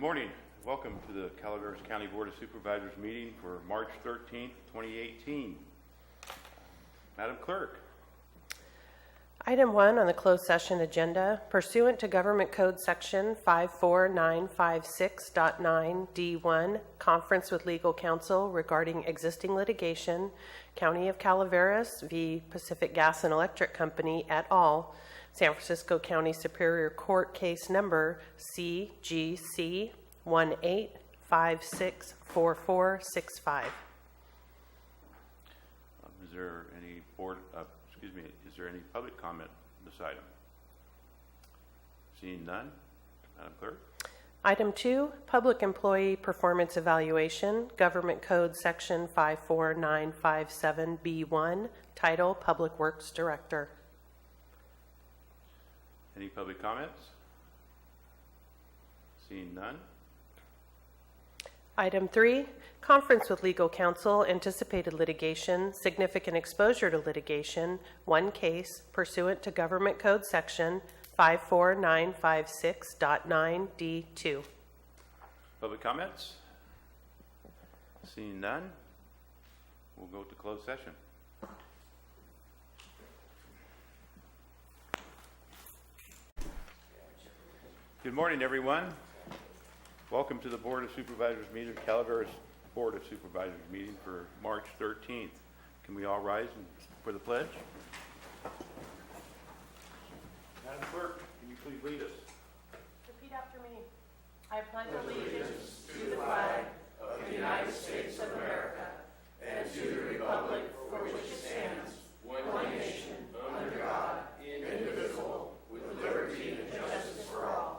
morning. Welcome to the Calaveras County Board of Supervisors meeting for March 13th, 2018. Madam Clerk. Item 1 on the closed session agenda, pursuant to Government Code Section 54956.9D1, conference with legal counsel regarding existing litigation, County of Calaveras v. Pacific Gas and Electric Company et al., San Francisco County Superior Court case number CGC 18564465. Is there any is there any public comment on this item? Seeing none, Madam Clerk. Item 2, Public Employee Performance Evaluation, Government Code Section 54957B1, title Public Works Director. Any public comments? Seeing none. Item 3, Conference with Legal Counsel, Anticipated Litigation, Significant Exposure to Litigation, one case, pursuant to Government Code Section 54956.9D2. Public comments? Seeing none, we'll go to closed session. Good morning, everyone. Welcome to the Board of Supervisors meeting, Calaveras Board of Supervisors meeting for March 13th. Can we all rise for the pledge? Madam Clerk, can you please lead us? Repeat after me. I pledge allegiance to the flag of the United States of America and to the republic for which it stands, one nation, under God, indivisible, with liberty and justice for all.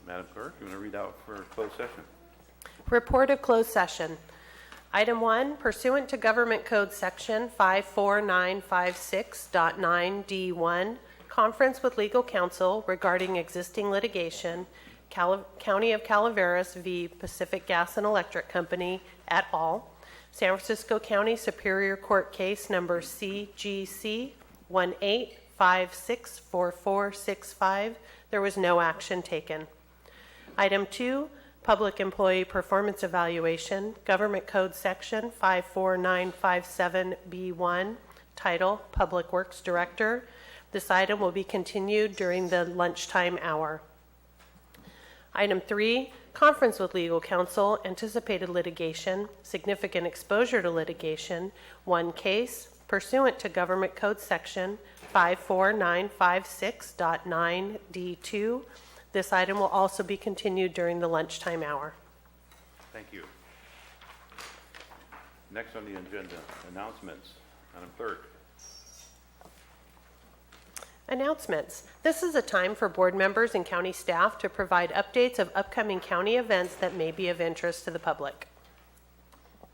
Madam Clerk, you want to read out for closed session? Report of closed session. Item 1, pursuant to Government Code Section 54956.9D1, conference with legal counsel regarding existing litigation, County of Calaveras v. Pacific Gas and Electric Company et al., San Francisco County Superior Court case number CGC 18564465. There was no action taken. Item 2, Public Employee Performance Evaluation, Government Code Section 54957B1, title Public Works Director. This item will be continued during the lunchtime hour. Item 3, Conference with Legal Counsel, Anticipated Litigation, Significant Exposure to Litigation, one case, pursuant to Government Code Section 54956.9D2. This item will also be continued during the lunchtime hour. Thank you. Next on the agenda, announcements. Madam Clerk. Announcements. This is a time for board members and county staff to provide updates of upcoming county events that may be of interest to the public.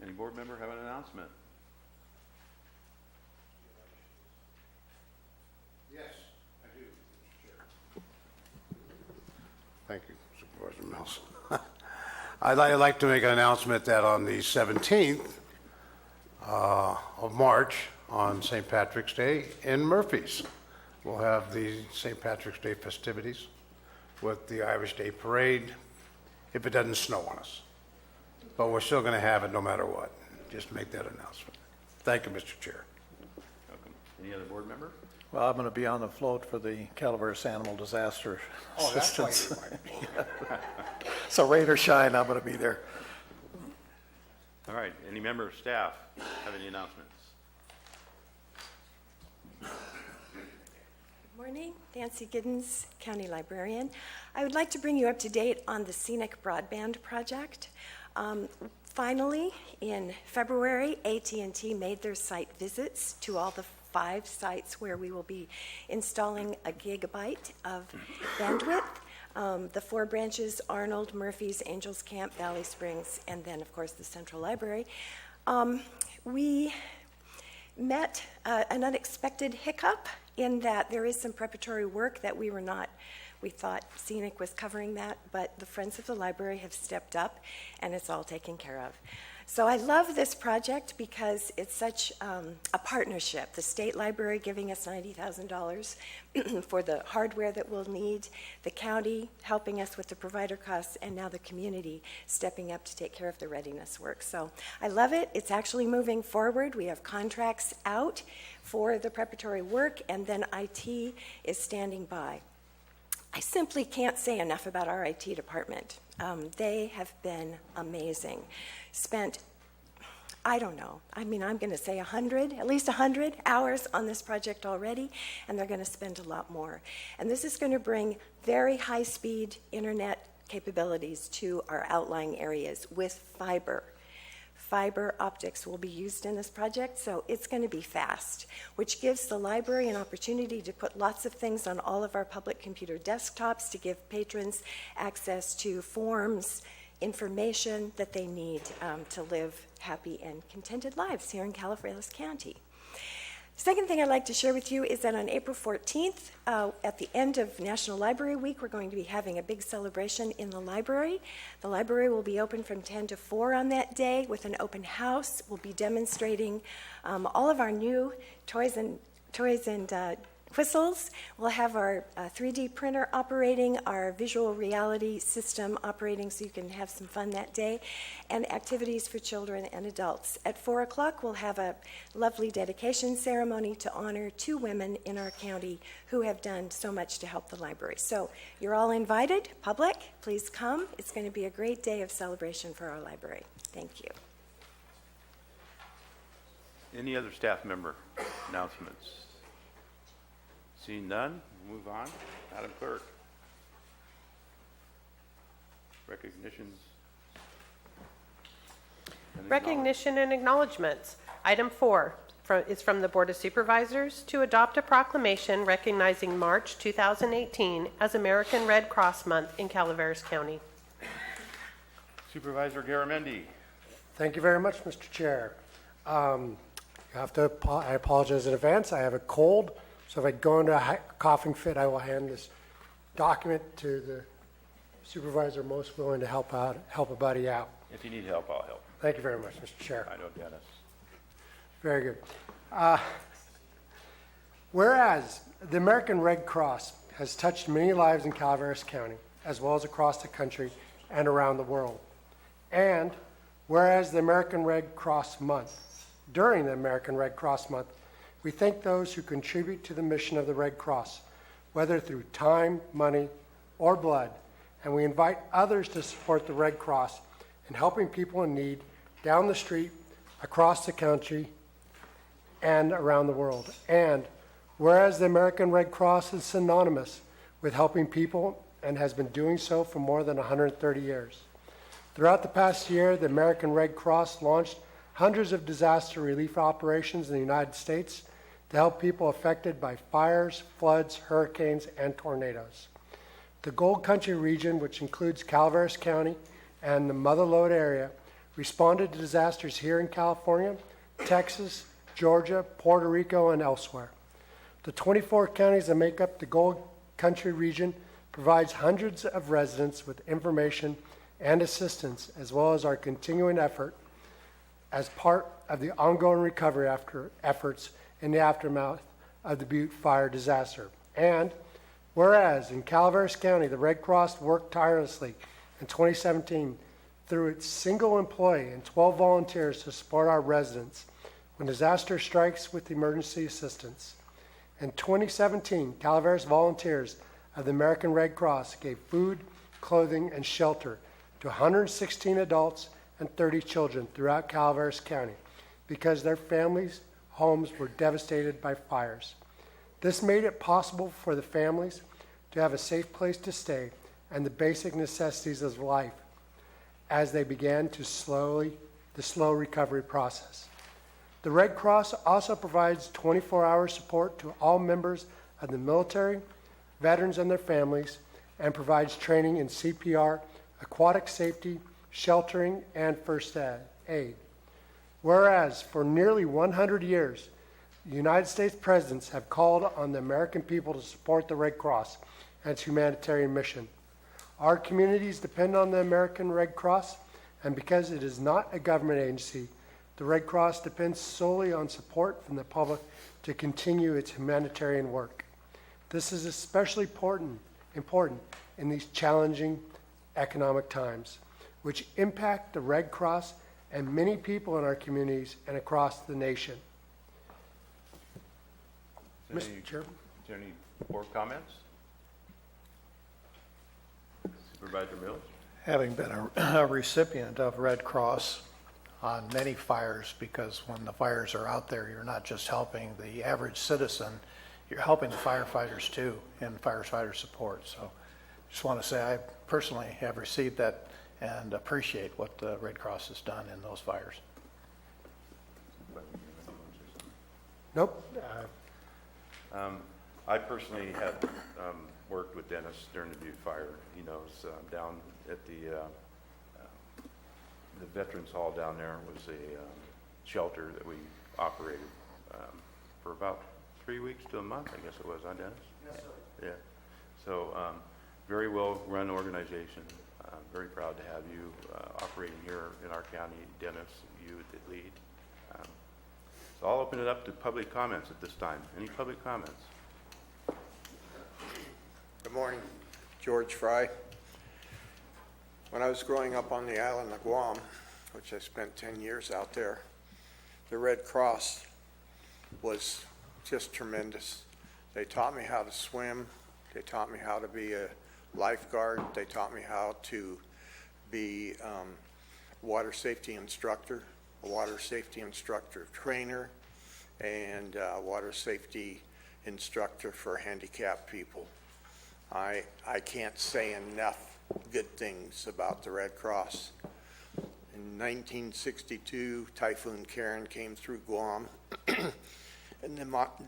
Any board member have an announcement? Thank you, Supervisor Mills. I'd like to make an announcement that on the 17th of March, on St. Patrick's Day in Murphy's, we'll have the St. Patrick's Day festivities with the Irish Day Parade, if it doesn't snow on us. But we're still going to have it no matter what. Just make that announcement. Thank you, Mr. Chair. Welcome. Any other board member? Well, I'm going to be on the float for the Calaveras Animal Disaster Assistance. That's why you might be. So rain or shine, I'm going to be there. All right. Any member of staff have any announcements? Good morning, Nancy Giddens, County Librarian. I would like to bring you up to date on the Scenic Broadband Project. Finally, in February, AT&T made their site visits to all the 5 sites where we will be installing a gigabyte of bandwidth. The 4 branches, Arnold, Murphy's, Angels Camp, Valley Springs, and then, of course, the Central Library. We met an unexpected hiccup in that there is some preparatory work that we thought Scenic was covering that, but the Friends of the Library have stepped up, and it's all taken care of. So I love this project because it's such a partnership. The state library giving us $90,000 for the hardware that we'll need, the county helping us with the provider costs, and now the community stepping up to take care of the readiness work. So I love it. It's actually moving forward. We have contracts out for the preparatory work, and then IT is standing by. I simply can't say enough about our IT department. They have been amazing. Spent, I don't know, I'm going to say at least 100 hours on this project already, and they're going to spend a lot more. And this is going to bring very high-speed internet capabilities to our outlying areas with fiber. Fiber optics will be used in this project, so it's going to be fast, which gives the library an opportunity to put lots of things on all of our public computer desktops to give patrons access to forms, information that they need to live happy and contented lives here in Calaveras County. Second thing I'd like to share with you is that on April 14th, at the end of National Library Week, we're going to be having a big celebration in the library. The library will be open from 10 to 4 on that day with an open house. We'll be demonstrating all of our new toys and whistles. We'll have our 3D printer operating, our visual reality system operating, so you can have some fun that day, and activities for children and adults. At 4 o'clock, we'll have a lovely dedication ceremony to honor 2 women in our county who have done so much to help the library. So you're all invited, public, please come. It's going to be a great day of celebration for our library. Thank you. Any other staff member announcements? Seeing none, we'll move on. Madam Clerk. Recognitions. and Recognition and acknowledgements. Item 4 is from the Board of Supervisors to adopt a proclamation recognizing March 2018 as American Red Cross Month in Calaveras County. Supervisor Garamendi. Thank you very much, Mr. Chair. I apologize in advance. I have a cold, so if I go into a coughing fit, I will hand this document to the supervisor most willing to help a buddy out. If you need help, I'll help. Thank you very much, Mr. Chair. I know Dennis. Very good. Whereas the American Red Cross has touched many lives in Calaveras County, as well as across the country and around the world. And whereas the American Red Cross Month, during the American Red Cross Month, we thank those who contribute to the mission of the Red Cross, whether through time, money, or blood, and we invite others to support the Red Cross in helping people in need down the street, across the country, and around the world. And whereas the American Red Cross is synonymous with helping people and has been doing so for more than 130 years. Throughout the past year, the American Red Cross launched hundreds of disaster relief operations in the United States to help people affected by fires, floods, hurricanes, and tornadoes. The Gold Country region, which includes Calaveras County and the Mother Lode area, responded to disasters here in California, Texas, Georgia, Puerto Rico, and elsewhere. The 24 counties that make up the Gold Country region provides hundreds of residents with information and assistance, as well as our continuing effort as part of the ongoing recovery efforts in the aftermath of the Butte fire disaster. And whereas in Calaveras County, the Red Cross worked tirelessly in 2017 through its single employee and 12 volunteers to support our residents when disaster strikes with emergency assistance. In 2017, Calaveras volunteers of the American Red Cross gave food, clothing, and shelter to 116 adults and 30 children throughout Calaveras County because their families' homes were devastated by fires. This made it possible for the families to have a safe place to stay and the basic necessities of life as they began the slow recovery process. The Red Cross also provides 24-hour support to all members of the military, veterans and their families, and provides training in CPR, aquatic safety, sheltering, and first aid. Whereas for nearly 100 years, the United States presidents have called on the American people to support the Red Cross and its humanitarian mission. Our communities depend on the American Red Cross and because it is not a government agency, the Red Cross depends solely on support from the public to continue its humanitarian work. This is especially important in these challenging economic times, which impact the Red Cross and many people in our communities and across the nation. Is Mr. Chairman? there any board comments? Supervisor Mills? Having been a recipient of Red Cross on many fires, because when the fires are out there, you're not just helping the average citizen, you're helping the firefighters too, and firefighter support. So just want to say I personally have received that and appreciate what the Red Cross has done in those fires. Nope. I personally have worked with Dennis during the Butte Fire. He knows down at the Veterans Hall down there was a shelter that we operated for about 3 weeks to a month, I guess it was, huh, Dennis? Yes, sir. Yeah. So very well run organization. Very proud to have you operating here in our county, Dennis, you the lead. So I'll open it up to public comments at this time. Any public comments? Good morning, George Fry. When I was growing up on the island of Guam, which I spent 10 years out there, the Red Cross was just tremendous. They taught me how to swim. They taught me how to be a lifeguard. They taught me how to be a water safety instructor, a water safety instructor trainer, and a water safety instructor for handicapped people. I can't say enough good things about the Red Cross. In 1962, Typhoon Karen came through Guam, and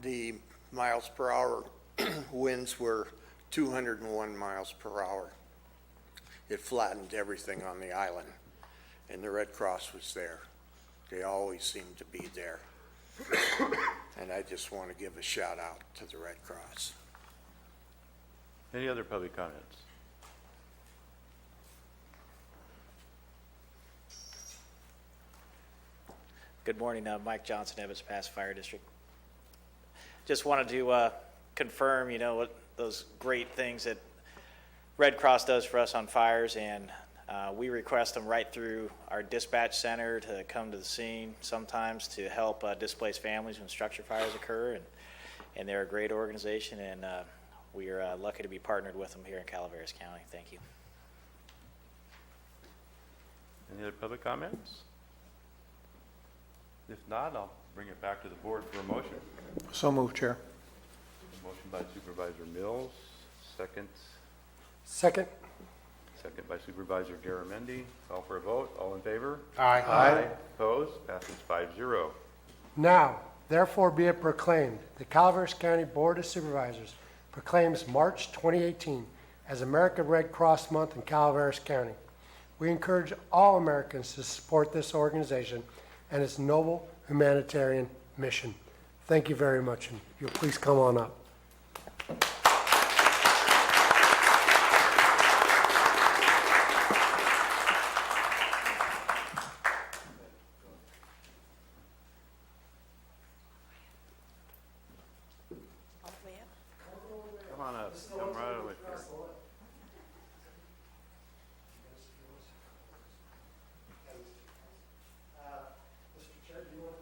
the miles per hour winds were 201 miles per hour. It flattened everything on the island, and the Red Cross was there. They always seemed to be there. And I just want to give a shout out to the Red Cross. Any other public comments? Good morning, Mike Johnson, Evans Pass Fire District. Just wanted to confirm, what those great things that Red Cross does for us on fires, and we request them right through our dispatch center to come to the scene sometimes to help displaced families when structure fires occur, and they're a great organization, and we are lucky to be partnered with them here in Calaveras County. Thank you. Any other public comments? If not, I'll bring it back to the board for a motion. So moved, Chair. Motion by Supervisor Mills, second Second? by Supervisor Garamendi. Call for a vote. All in favor? Aye. Opposed? Passes 5-0. Now, therefore be it proclaimed, the Calaveras County Board of Supervisors proclaims March 2018 as American Red Cross Month in Calaveras County. We encourage all Americans to support this organization and its noble humanitarian mission. Thank you very much, and you'll please come on up. All the way up. Come on up. Come right over here. Mr. Chair, do you want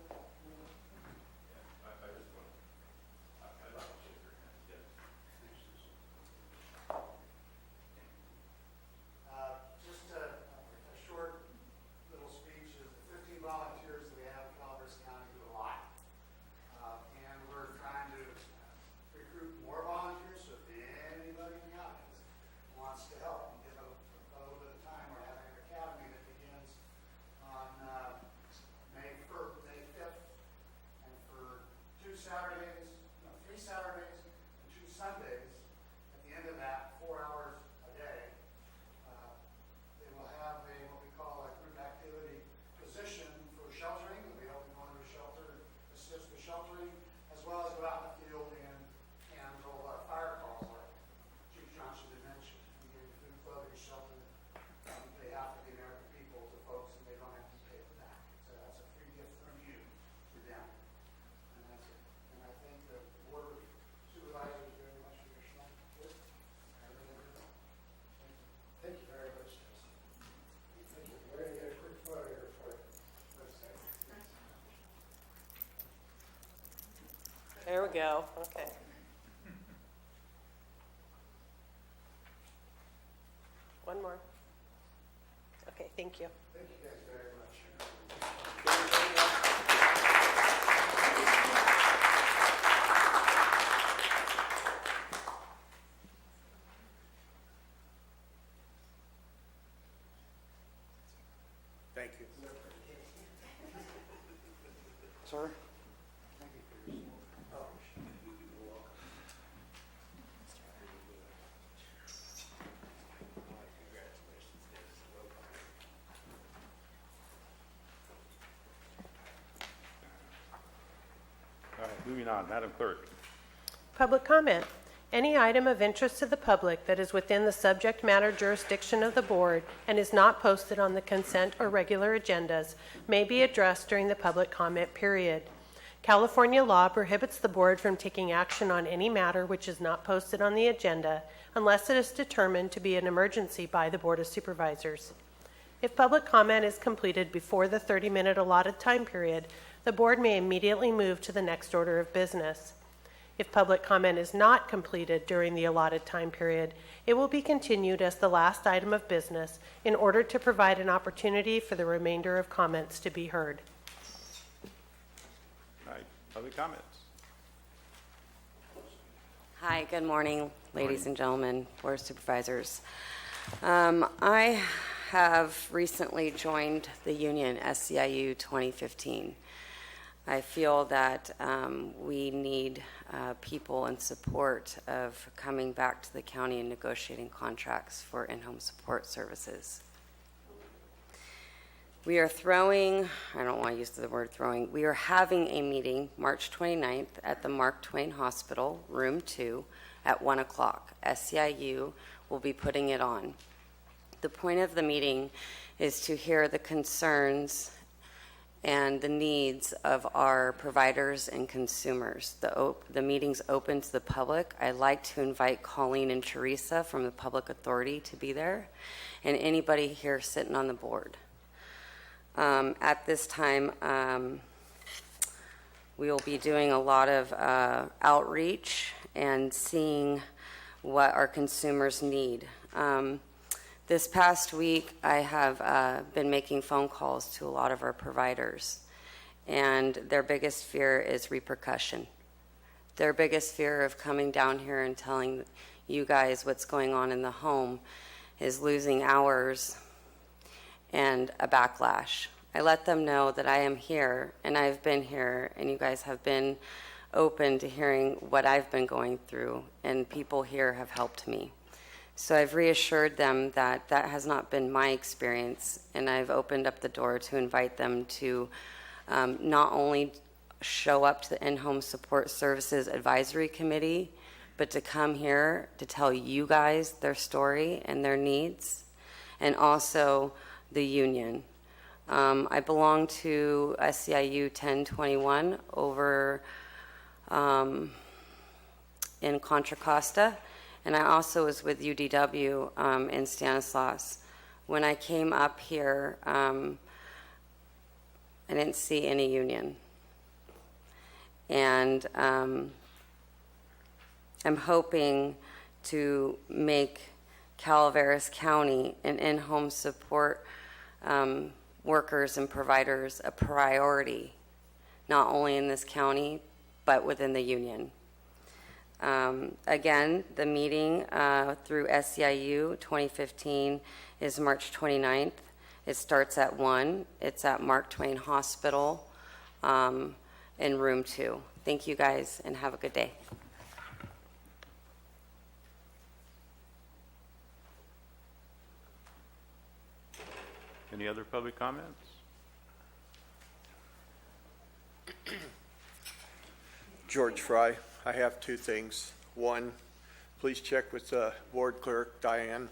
There we go. Okay. One more. Okay, thank you. Thank you guys very much. Thank you. Sir? All right, moving on. Madam Clerk. Public comment. Any item of interest to the public that is within the subject matter jurisdiction of the board and is not posted on the consent or regular agendas may be addressed during the public comment period. California law prohibits the board from taking action on any matter which is not posted on the agenda unless it is determined to be an emergency by the Board of Supervisors. If public comment is completed before the 30-minute allotted time period, the board may immediately move to the next order of business. If public comment is not completed during the allotted time period, it will be continued as the last item of business in order to provide an opportunity for the remainder of comments to be heard. All right, public comments. Hi, good morning, ladies and gentlemen, Board of Supervisors. I have recently joined the union SEIU 2015. I feel that we need people in support of coming back to the county and negotiating contracts for in-home support services. We are throwing, I don't want to use the word throwing, we are having a meeting March 29th at the Mark Twain Hospital, room 2, at 1 o'clock. SEIU will be putting it on. The point of the meeting is to hear the concerns and the needs of our providers and consumers. The meeting's open to the public. I'd like to invite Colleen and Teresa from the Public Authority to be there, and anybody here sitting on the board. At this time, we will be doing a lot of outreach and seeing what our consumers need. This past week, I have been making phone calls to a lot of our providers, and their biggest fear is repercussion. Their biggest fear of coming down here and telling you guys what's going on in the home is losing hours and a backlash. I let them know that I am here, and I've been here, and you guys have been open to hearing what I've been going through, and people here have helped me. So I've reassured them that that has not been my experience, and I've opened up the door to invite them to not only show up to the In-Home Support Services Advisory Committee, but to come here to tell you guys their story and their needs, and also the union. I belong to SEIU 1021 over in Contra Costa, and I also was with UDW in Stanislaus. When I came up here, I didn't see any union. And I'm hoping to make Calaveras County an in-home support workers and providers a priority, not only in this county, but within the union. Again, the meeting through SEIU 2015 is March 29th. It starts at 1. It's at Mark Twain Hospital in room 2. Thank you guys, and have a good day. Any other public comments? George Fry. I have two things. One, please check with Board Clerk Diane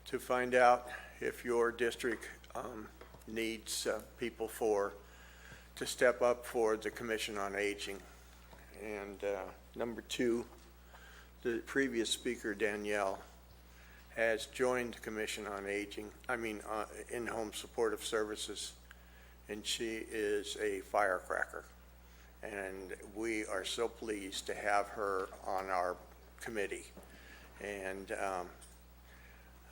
to find out if your district needs people to step up for the Commission on Aging. And number two, the previous speaker, Danielle, has joined the Commission on Aging, in-home supportive services, and she is a firecracker. and we are so pleased to have her on our committee. And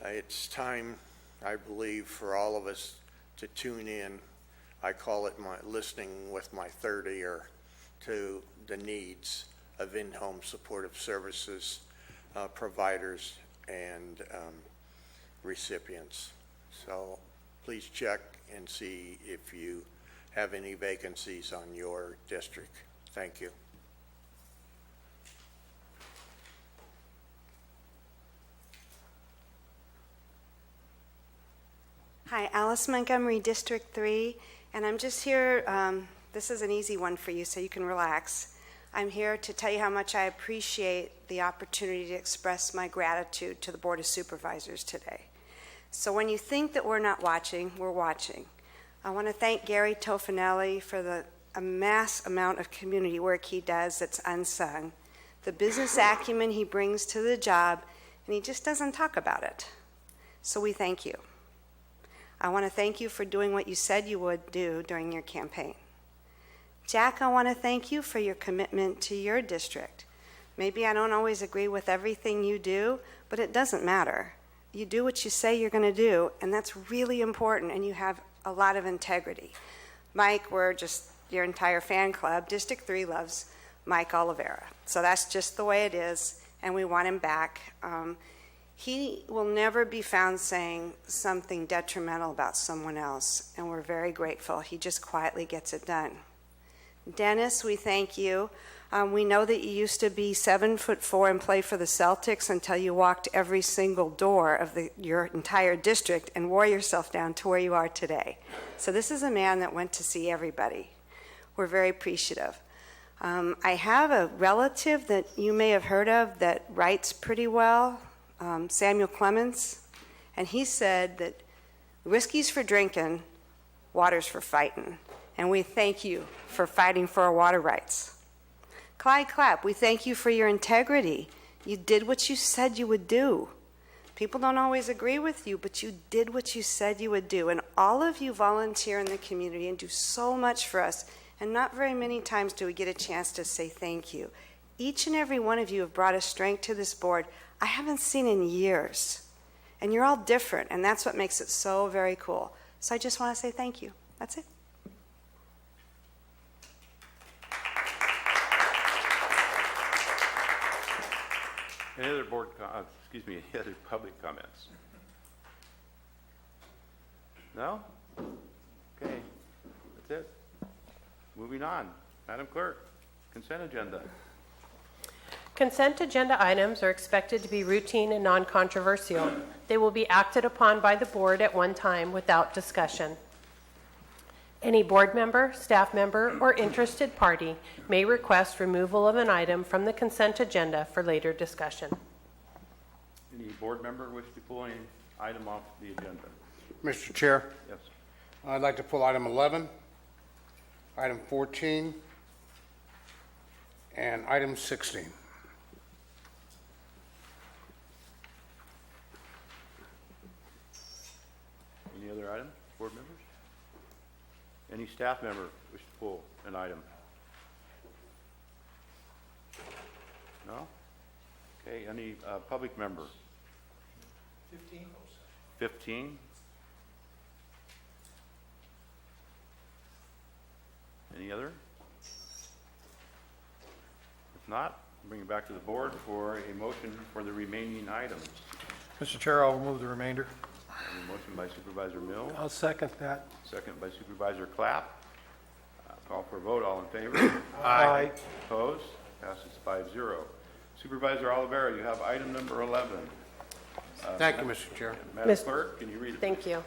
it's time, I believe, for all of us to tune in. I call it my listening with my third ear to the needs of in-home supportive services providers and recipients. So please check and see if you have any vacancies on your district. Thank you. Hi, Alice Montgomery, District 3, and I'm just here, this is an easy one for you, so you can relax. I'm here to tell you how much I appreciate the opportunity to express my gratitude to the Board of Supervisors today. So when you think that we're not watching, we're watching. I want to thank Gary Tofanelli for the mass amount of community work he does that's unsung, the business acumen he brings to the job, and he just doesn't talk about it. So we thank you. I want to thank you for doing what you said you would do during your campaign. Jack, I want to thank you for your commitment to your district. Maybe I don't always agree with everything you do, but it doesn't matter. You do what you say you're going to do, and that's really important, and you have a lot of integrity. Mike, we're just your entire fan club. District 3 loves Mike Oliveira. So that's just the way it is, and we want him back. He will never be found saying something detrimental about someone else, and we're very grateful. He just quietly gets it done. Dennis, we thank you. We know that you used to be 7'4" and play for the Celtics until you walked every single door of your entire district and wore yourself down to where you are today. So this is a man that went to see everybody. We're very appreciative. I have a relative that you may have heard of that writes pretty well, Samuel Clemens, and he said that whiskey's for drinking, water's for fighting, and we thank you for fighting for our water rights. Clyde Clapp, we thank you for your integrity. You did what you said you would do. People don't always agree with you, but you did what you said you would do, and all of you volunteer in the community and do so much for us, and not very many times do we get a chance to say thank you. Each and every one of you have brought a strength to this board I haven't seen in years. And you're all different, and that's what makes it so very cool. So I just want to say thank you. That's it. Any other any other public comments? No? Okay, that's it. Moving on. Madam Clerk, consent agenda. Consent agenda items are expected to be routine and non-controversial. They will be acted upon by the board at one time without discussion. Any board member, staff member, or interested party may request removal of an item from the consent agenda for later discussion. Any board member wish to pull any item off the agenda? Mr. Chair, Yes. I'd like to pull item 11, item 14, and item 16. Any other item, board members? Any staff member wish to pull an item? No? Okay, any public member? 15? Any other? If not, bring it back to the board for a motion for the remaining items. Mr. Chair, I'll remove the remainder. A motion by Supervisor Mills, I'll second that. second by Supervisor Clapp. Call for a vote, all in favor? Aye. Opposed? Passes 5-0. Supervisor Oliveira, you have item number 11. Thank you, Mr. Chair. Madam Clerk, can you read it? Thank you.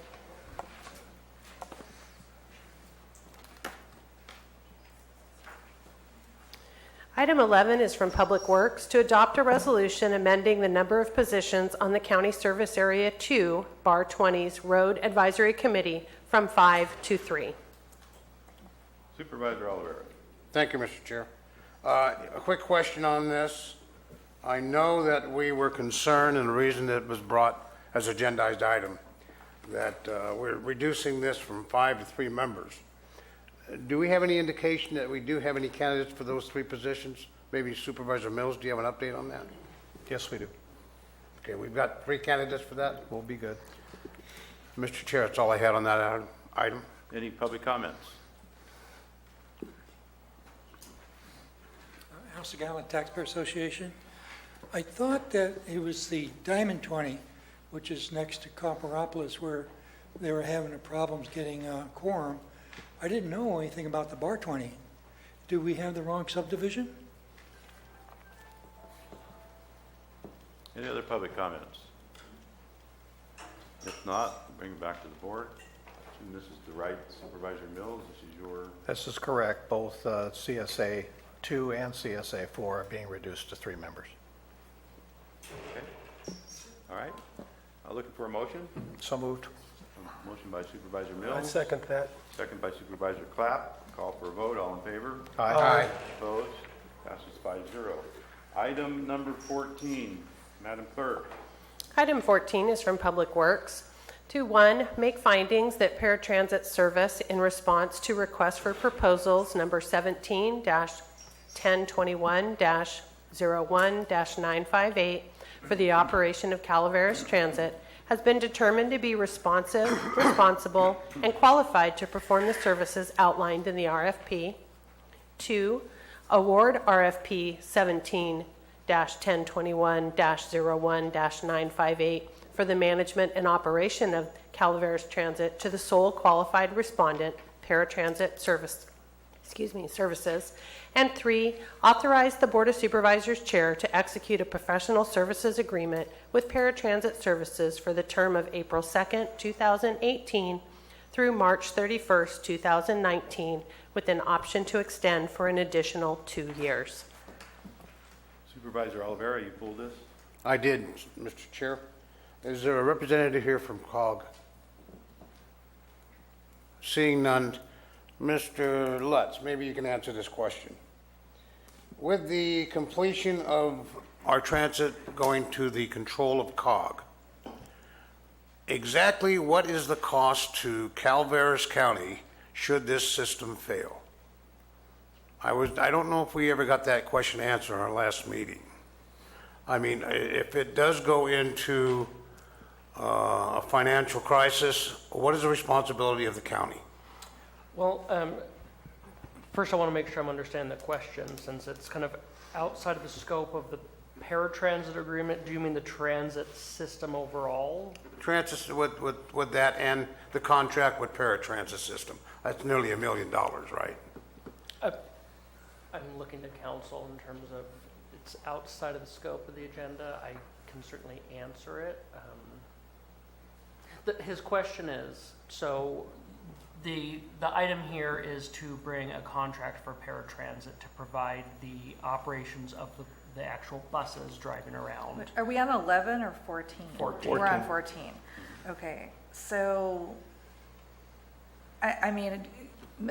Item 11 is from Public Works to adopt a resolution amending the number of positions on the County Service Area 2, Bar 20's Road Advisory Committee from 5 to 3. Supervisor Oliveira. Thank you, Mr. Chair. A quick question on this. I know that we were concerned, and the reason that it was brought as agendized item, that we're reducing this from 5 to 3 members. Do we have any indication that we do have any candidates for those 3 positions? Maybe Supervisor Mills, do you have an update on that? Yes, we do. Okay, we've got 3 candidates for that. We'll be good. Mr. Chair, that's all I had on that item. Any public comments? House of Gallant Taxpayer Association. I thought that it was the Diamond 20, which is next to Copperopolis, where they were having problems getting quorum. I didn't know anything about the Bar 20. Do we have the wrong subdivision? Any other public comments? If not, bring it back to the board. And this is the right Supervisor Mills. This is your, This is correct. Both CSA 2 and CSA 4 are being reduced to 3 members. okay. All right. Looking for a motion? So moved. Motion by Supervisor I Mills, second that. second by Supervisor Clapp. Call for a vote. All in favor? Aye. Opposed? Passes 5-0. Item number 14, Madam Clerk. Item 14 is from Public Works. To 1, make findings that paratransit service in response to request for proposals number 17-1021-01-958 for the operation of Calaveras Transit has been determined to be responsive, responsible, and qualified to perform the services outlined in the RFP. 2, award RFP 17-1021-01-958 for the management and operation of Calaveras Transit to the sole qualified respondent, paratransit services. And 3, authorize the Board of Supervisors Chair to execute a professional services agreement with Paratransit Services for the term of April 2nd, 2018 through March 31st, 2019, with an option to extend for an additional 2 years. Supervisor Oliveira, you pulled this? I did, Mr. Chair. Is there a representative here from COG? Seeing none, Mr. Lutz, maybe you can answer this question. With the completion of our transit going to the control of COG, exactly what is the cost to Calaveras County should this system fail? I don't know if we ever got that question answered in our last meeting. I mean, if it does go into a financial crisis, what is the responsibility of the county? Well, first I want to make sure I'm understanding the question, since it's kind of outside of the scope of the paratransit agreement. Do you mean the transit system overall? Transit with that and the contract with paratransit system. That's nearly $1 million, right? I'm looking to council in terms of it's outside of the scope of the agenda. I can certainly answer it. His question is, so the item here is to bring a contract for paratransit to provide the operations of the actual buses driving around. Are we on 11 or 14? 14. We're on 14. Okay, so, I mean,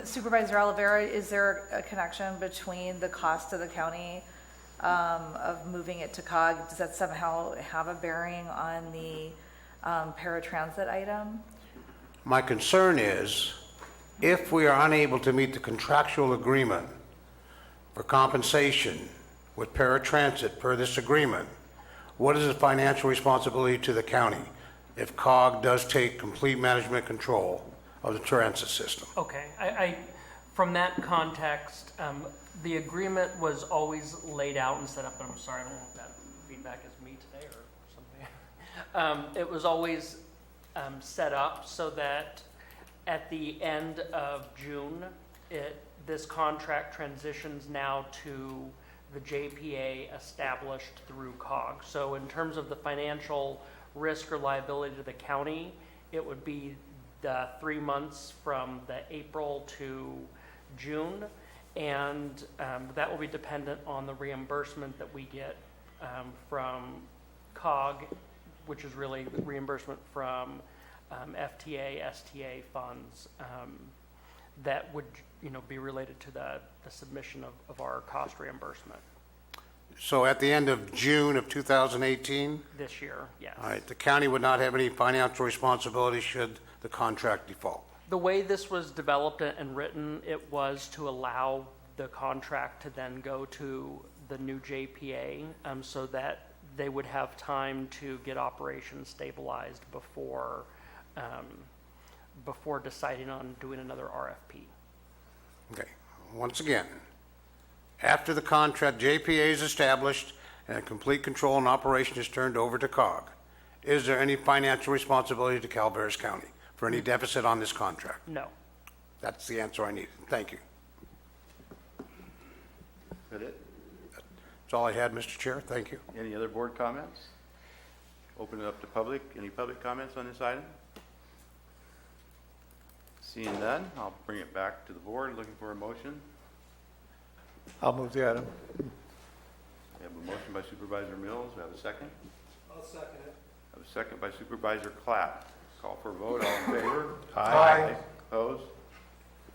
Supervisor Oliveira, is there a connection between the cost to the county of moving it to COG? Does that somehow have a bearing on the paratransit item? My concern is, if we are unable to meet the contractual agreement for compensation with paratransit per this agreement, what is the financial responsibility to the county if COG does take complete management control of the transit system? Okay, I from that context, the agreement was always laid out and set up, and I'm sorry, I don't know if that feedback is me today or something. It was always set up so that at the end of June, this contract transitions now to the JPA established through COG. So in terms of the financial risk or liability to the county, it would be the 3 months from the April to June, and that will be dependent on the reimbursement that we get from COG, which is really the reimbursement from FTA, STA funds that would, be related to the submission of our cost reimbursement So at the end of June of 2018, this year. Yes. all right, the county would not have any financial responsibility should the contract default. The way this was developed and written, it was to allow the contract to then go to the new JPA, so that they would have time to get operations stabilized before deciding on doing another RFP. Okay, once again, after the contract, JPA is established and complete control and operation is turned over to COG, is there any financial responsibility to Calaveras County for any deficit on this contract? No. That's the answer I needed. Thank you. That it? That's all I had, Mr. Chair. Thank you. Any other board comments? Open it up to public. Any public comments on this item? Seeing none, I'll bring it back to the board, looking for a motion. I'll move the item. We have a motion by Supervisor Mills. We have a second. I'll second it. I have a second by Supervisor Clapp. Call for a vote. All in favor? Aye. Opposed?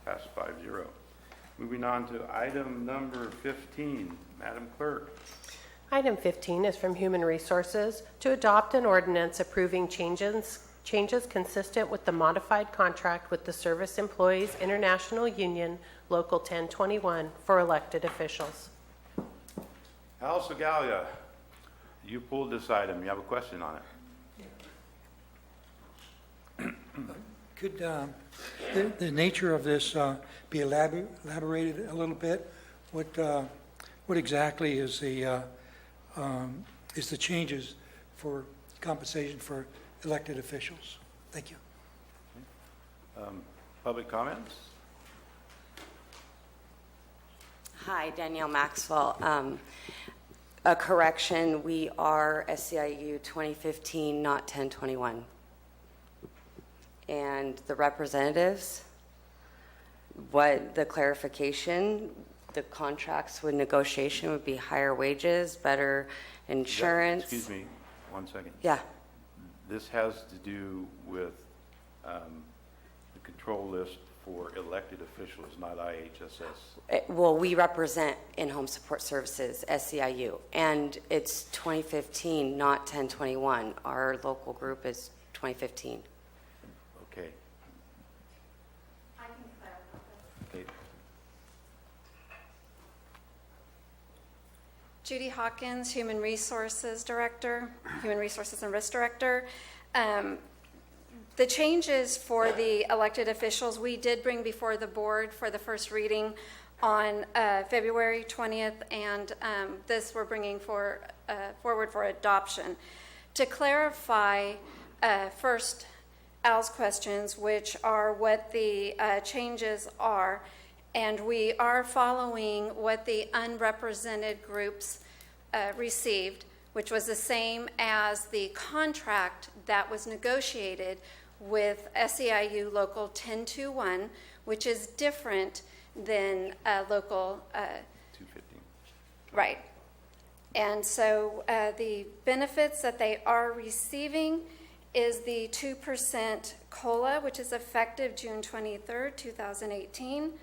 Passed 5-0. Moving on to item number 15. Madam Clerk. Item 15 is from Human Resources to adopt an ordinance approving changes consistent with the modified contract with the Service Employees International Union Local 1021 for elected officials. Al Segalia, you pulled this item. You have a question on it. Could the nature of this be elaborated a little bit? What exactly is the changes for compensation for elected officials? Thank you. Public comments? Hi, Danielle Maxwell. A correction, we are SCIU 2015, not 1021. And the representatives, what the clarification, the contracts with negotiation would be higher wages, better insurance. Excuse me, 1 second. Yeah. This has to do with the control list for elected officials, not IHSS. Well, we represent in-home support services, SCIU, and it's 2015, not 1021. Our local group is 2015. Okay. I can clarify. Okay. Judy Hawkins, Human Resources Director, Human Resources and Risk Director. The changes for the elected officials, we did bring before the board for the first reading on February 20th, and this we're bringing forward for adoption. To clarify, first, Al's questions, which are what the changes are, and we are following what the unrepresented groups received, which was the same as the contract that was negotiated with SEIU Local 1021, which is different than Local 215. Right. And so the benefits that they are receiving is the 2% COLA, which is effective June 23rd, 2018,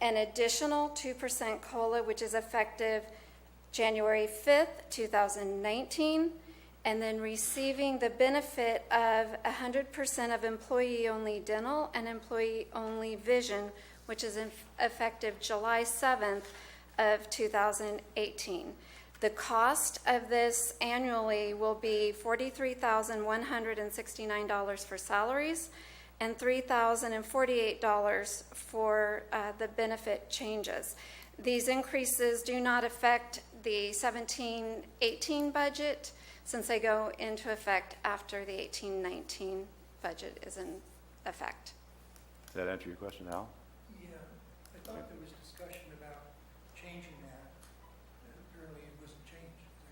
an additional 2% COLA, which is effective January 5th, 2019, and then receiving the benefit of 100% of employee-only dental and employee-only vision, which is effective July 7th of 2018. The cost of this annually will be $43,169 for salaries and $3,048 for the benefit changes. These increases do not affect the 17-18 budget, since they go into effect after the 18-19 budget is in effect. Does that answer your question, Al? Yeah, I thought there was discussion about changing that. Apparently it wasn't changed, is that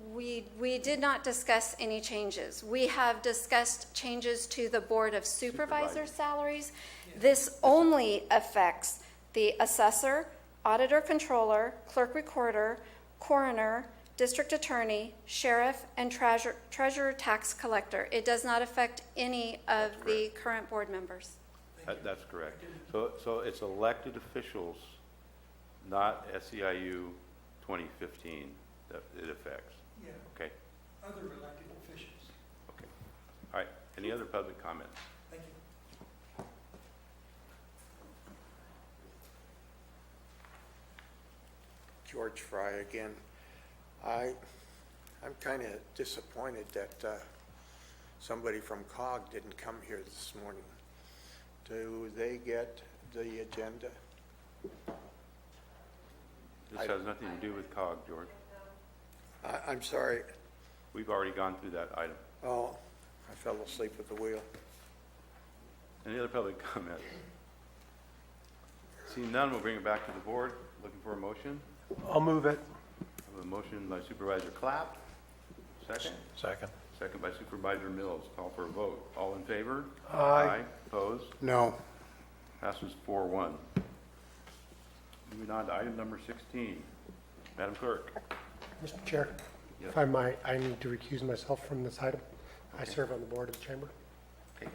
correct? We did not discuss any changes. We have discussed changes to the Board of Supervisor salaries. This only affects the assessor, auditor controller, clerk recorder, coroner, district attorney, sheriff, and treasurer tax collector. It does not affect any of the current board members. That's correct. So it's elected officials, not SEIU 2015 that it affects. Yeah. Okay. Other elected officials. Okay. All right. Any other public comments? Thank you. George Fry again. I'm kind of disappointed that somebody from COG didn't come here this morning. Do they get the agenda? This has nothing to do with COG, George. I'm sorry. We've already gone through that item. Oh, I fell asleep at the wheel. Any other public comment? Seeing none, we'll bring it back to the board. Looking for a motion. I'll move it. I have a motion by Supervisor Clapp. Second. Second. Second by Supervisor Mills. Call for a vote. All in favor? Aye. Opposed? No. Passes 4-1. Moving on to item number 16. Madam Clerk. Mr. Chair, Yes. if I might, I need to recuse myself from this item. I serve on the board of the chamber. Okay.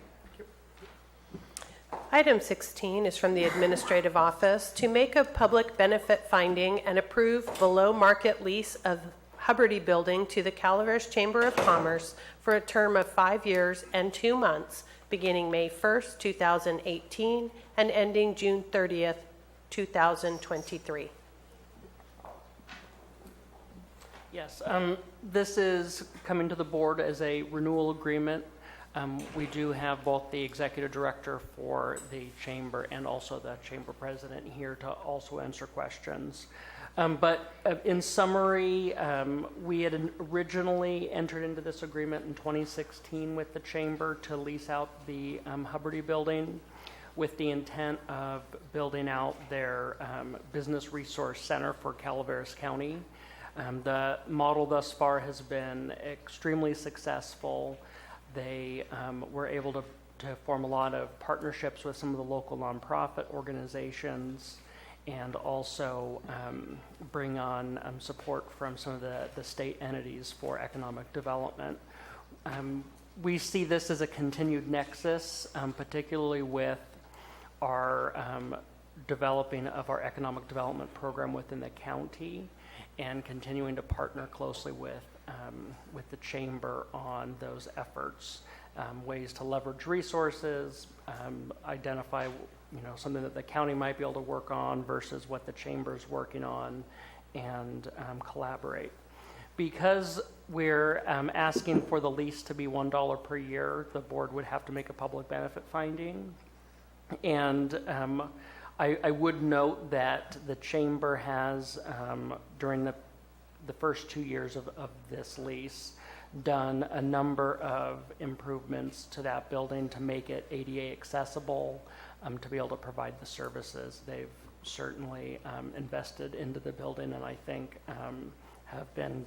Item 16 is from the Administrative Office to make a public benefit finding and approve below-market lease of Hubbardie Building to the Calaveras Chamber of Commerce for a term of 5 years and 2 months, beginning May 1st, 2018, and ending June 30th, 2023. Yes, this is coming to the board as a renewal agreement. We do have both the executive director for the chamber and also the chamber president here to also answer questions. But in summary, we had originally entered into this agreement in 2016 with the chamber to lease out the Hubbardie Building with the intent of building out their business resource center for Calaveras County. The model thus far has been extremely successful. They were able to form a lot of partnerships with some of the local nonprofit organizations and also bring on support from some of the state entities for economic development. We see this as a continued nexus, particularly with our developing of our economic development program within the county and continuing to partner closely with the chamber on those efforts, ways to leverage resources, identify something that the county might be able to work on versus what the chamber is working on, and collaborate. Because we're asking for the lease to be $1 per year, the board would have to make a public benefit finding. And I would note that the chamber has, during the first 2 years of this lease, done a number of improvements to that building to make it ADA accessible, to be able to provide the services. They've certainly invested into the building and I think have been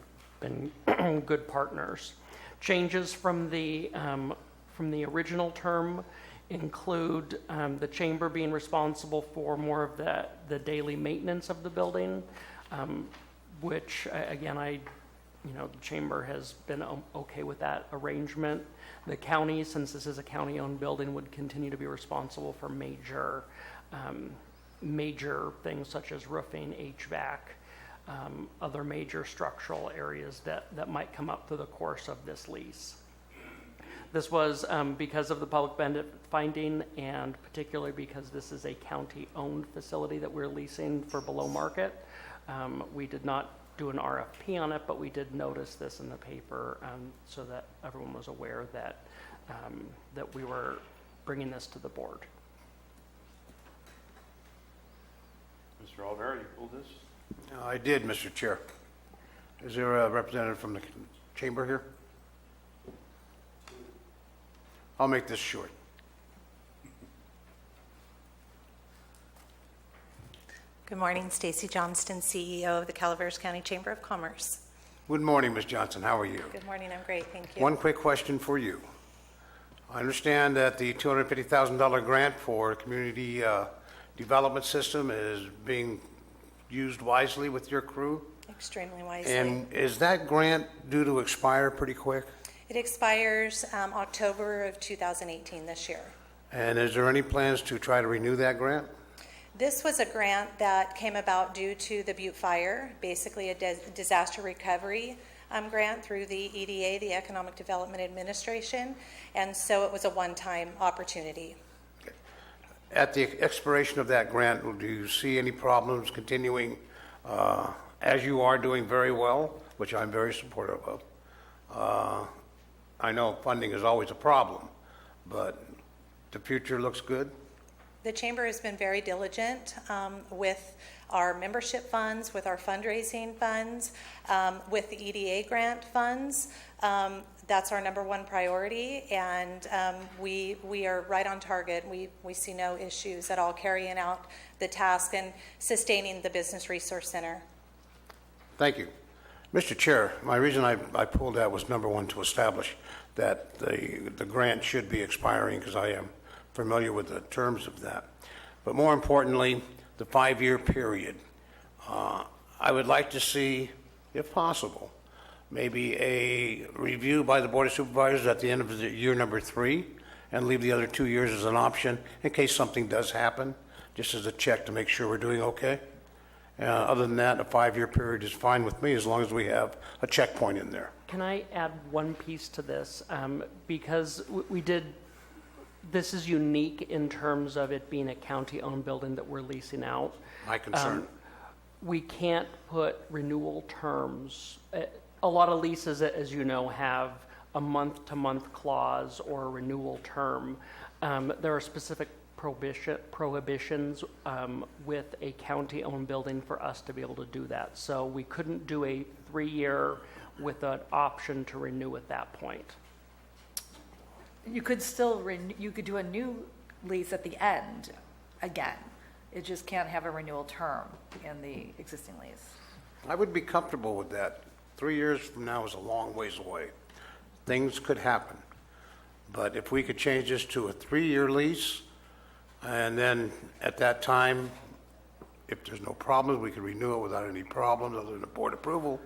good partners. Changes from the original term include the chamber being responsible for more of the daily maintenance of the building, which again, the chamber has been okay with that arrangement. The county, since this is a county-owned building, would continue to be responsible for major things such as roofing, HVAC, other major structural areas that might come up through the course of this lease. This was because of the public benefit finding, and particularly because this is a county-owned facility that we're leasing for below market. We did not do an RFP on it, but we did notice this in the paper so that everyone was aware that that we were bringing this to the board. Mr. Olvera, you pulled this? I did, Mr. Chair. Is there a representative from the chamber here? I'll make this short. Good morning, Stacy Johnston, CEO of the Calaveras County Chamber of Commerce. Good morning, Ms. Johnson. How are you? Good morning, I'm great, thank you. One quick question for you. I understand that the $250,000 grant for community development system is being used wisely with your crew? Extremely wisely. And is that grant due to expire pretty quick? It expires October of 2018, this year. And is there any plans to try to renew that grant? This was a grant that came about due to the Butte Fire, basically a disaster recovery grant through the EDA, the Economic Development Administration, and so it was a one-time opportunity. At the expiration of that grant, do you see any problems continuing as you are doing very well, which I'm very supportive of, I know funding is always a problem, but the future looks good. The Chamber has been very diligent with our membership funds, with our fundraising funds, with the EDA grant funds. That's our number one priority, and we are right on target. We see no issues at all carrying out the task and sustaining the Business Resource Center. Thank you. Mr. Chair, my reason I pulled that was number one, to establish that the grant should be expiring, because I am familiar with the terms of that. But more importantly, the 5-year period. I would like to see, if possible, maybe a review by the Board of Supervisors at the end of the year number 3, and leave the other 2 years as an option in case something does happen, just as a check to make sure we're doing okay. Other than that, a 5-year period is fine with me, as long as we have a checkpoint in there. Can I add one piece to this? Because we did, this is unique in terms of it being a county-owned building that we're leasing out. My concern. We can't put renewal terms. A lot of leases, as you know, have a month-to-month clause or a renewal term. There are specific prohibitions with a county-owned building for us to be able to do that. So we couldn't do a 3-year with an option to renew at that point. You could still, you could do a new lease at the end again. It just can't have a renewal term in the existing lease. I would be comfortable with that. 3 years from now is a long ways away. Things could happen. But if we could change this to a 3-year lease, and then at that time, if there's no problems, we could renew it without any problems other than the board approval,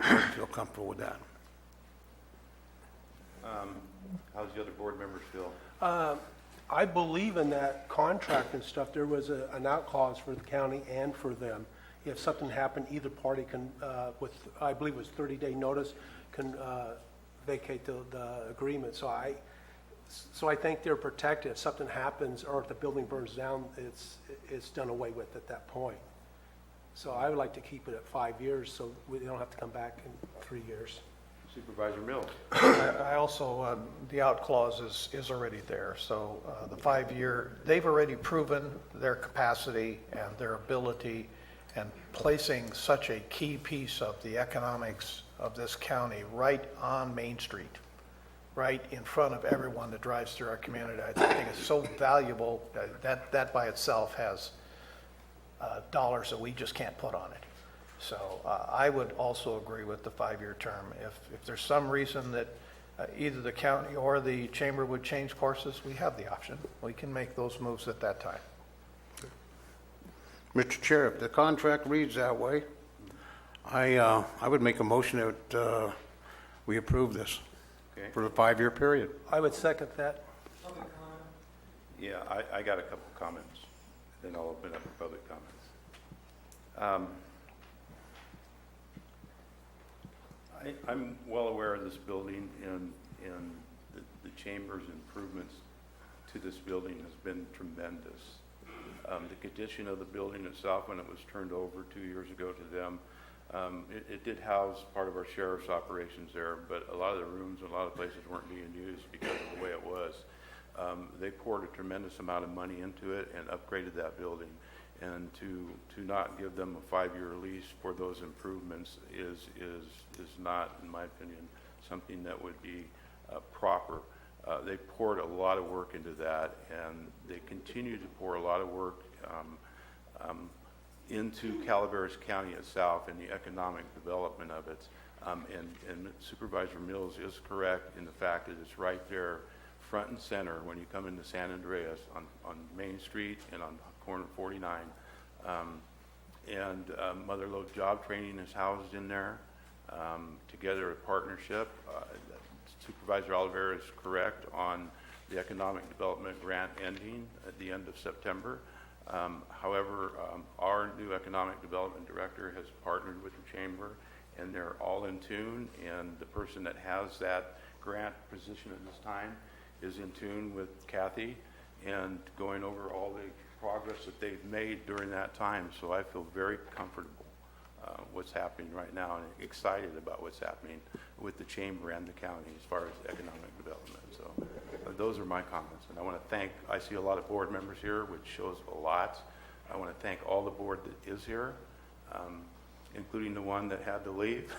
I would feel comfortable with that. How's the other board members feel? I believe in that contract and stuff, there was an out clause for the county and for them. If something happened, either party can, with, I believe it was 30-day notice, can vacate the agreement. So I think they're protected. If something happens or if the building burns down, it's done away with at that point. So I would like to keep it at 5 years so we don't have to come back in 3 years. Supervisor Mills. I also, the out clause is already there. So the 5-year, they've already proven their capacity and their ability, and placing such a key piece of the economics of this county right on Main Street, right in front of everyone that drives through our community. I think it's so valuable that by itself has dollars that we just can't put on it. So I would also agree with the 5-year term. If there's some reason that either the county or the chamber would change courses, we have the option. We can make those moves at that time. Mr. Chair, if the contract reads that way, I would make a motion that we approve this for the 5-year period. I would second that. Yeah, I got a couple comments, then I'll open up for public comments. I'm well aware of this building, and the chamber's improvements to this building has been tremendous. The condition of the building itself, when it was turned over 2 years ago to them, it did house part of our sheriff's operations there, but a lot of the rooms and a lot of places weren't being used because of the way it was. They poured a tremendous amount of money into it and upgraded that building. And to not give them a 5-year lease for those improvements is not, in my opinion, something that would be proper. They poured a lot of work into that, and they continue to pour a lot of work into Calaveras County itself and the economic development of it. And Supervisor Mills is correct in the fact that it's right there, front and center, when you come into San Andreas on Main Street and on corner 49. Mother Lode Job Training is housed in there. Together, a partnership. Supervisor Oliveira is correct on the economic development grant ending at the end of September. However, our new economic development director has partnered with the chamber, and they're all in tune, and the person that has that grant position at this time is in tune with Kathy and going over all the progress that they've made during that time. So I feel very comfortable what's happening right now and excited about what's happening with the chamber and the county as far as economic development. So those are my comments. And I want to thank, I see a lot of board members here, which shows a lot. I want to thank all the board that is here, including the one that had to leave,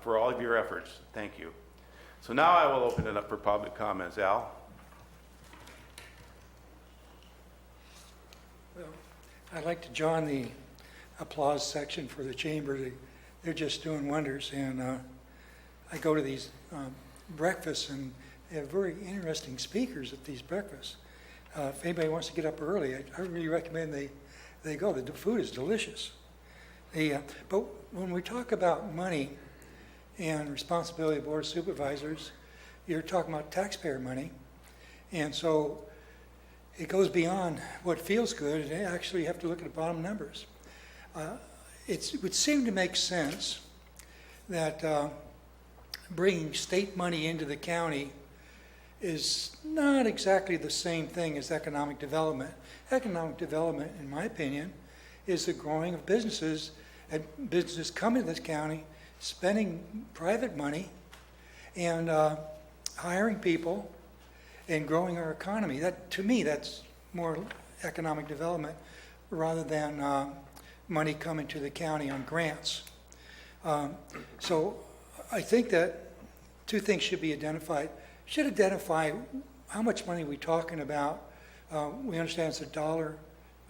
for all of your efforts. Thank you. So now I will open it up for public comments. Al? Well, I'd like to join the applause section for the chamber. They're just doing wonders, and I go to these breakfasts, and they have very interesting speakers at these breakfasts. If anybody wants to get up early, I really recommend they go. The food is delicious. But when we talk about money and responsibility of Board of Supervisors, you're talking about taxpayer money, and so it goes beyond what feels good, and actually you have to look at the bottom numbers. It would seem to make sense that bringing state money into the county is not exactly the same thing as economic development. Economic development, in my opinion, is the growing of businesses, and businesses coming to this county, spending private money, and hiring people, and growing our economy. That, to me, that's more economic development rather than money coming to the county on grants. So I think that two things should be identified. Should identify how much money we're talking about. We understand it's $1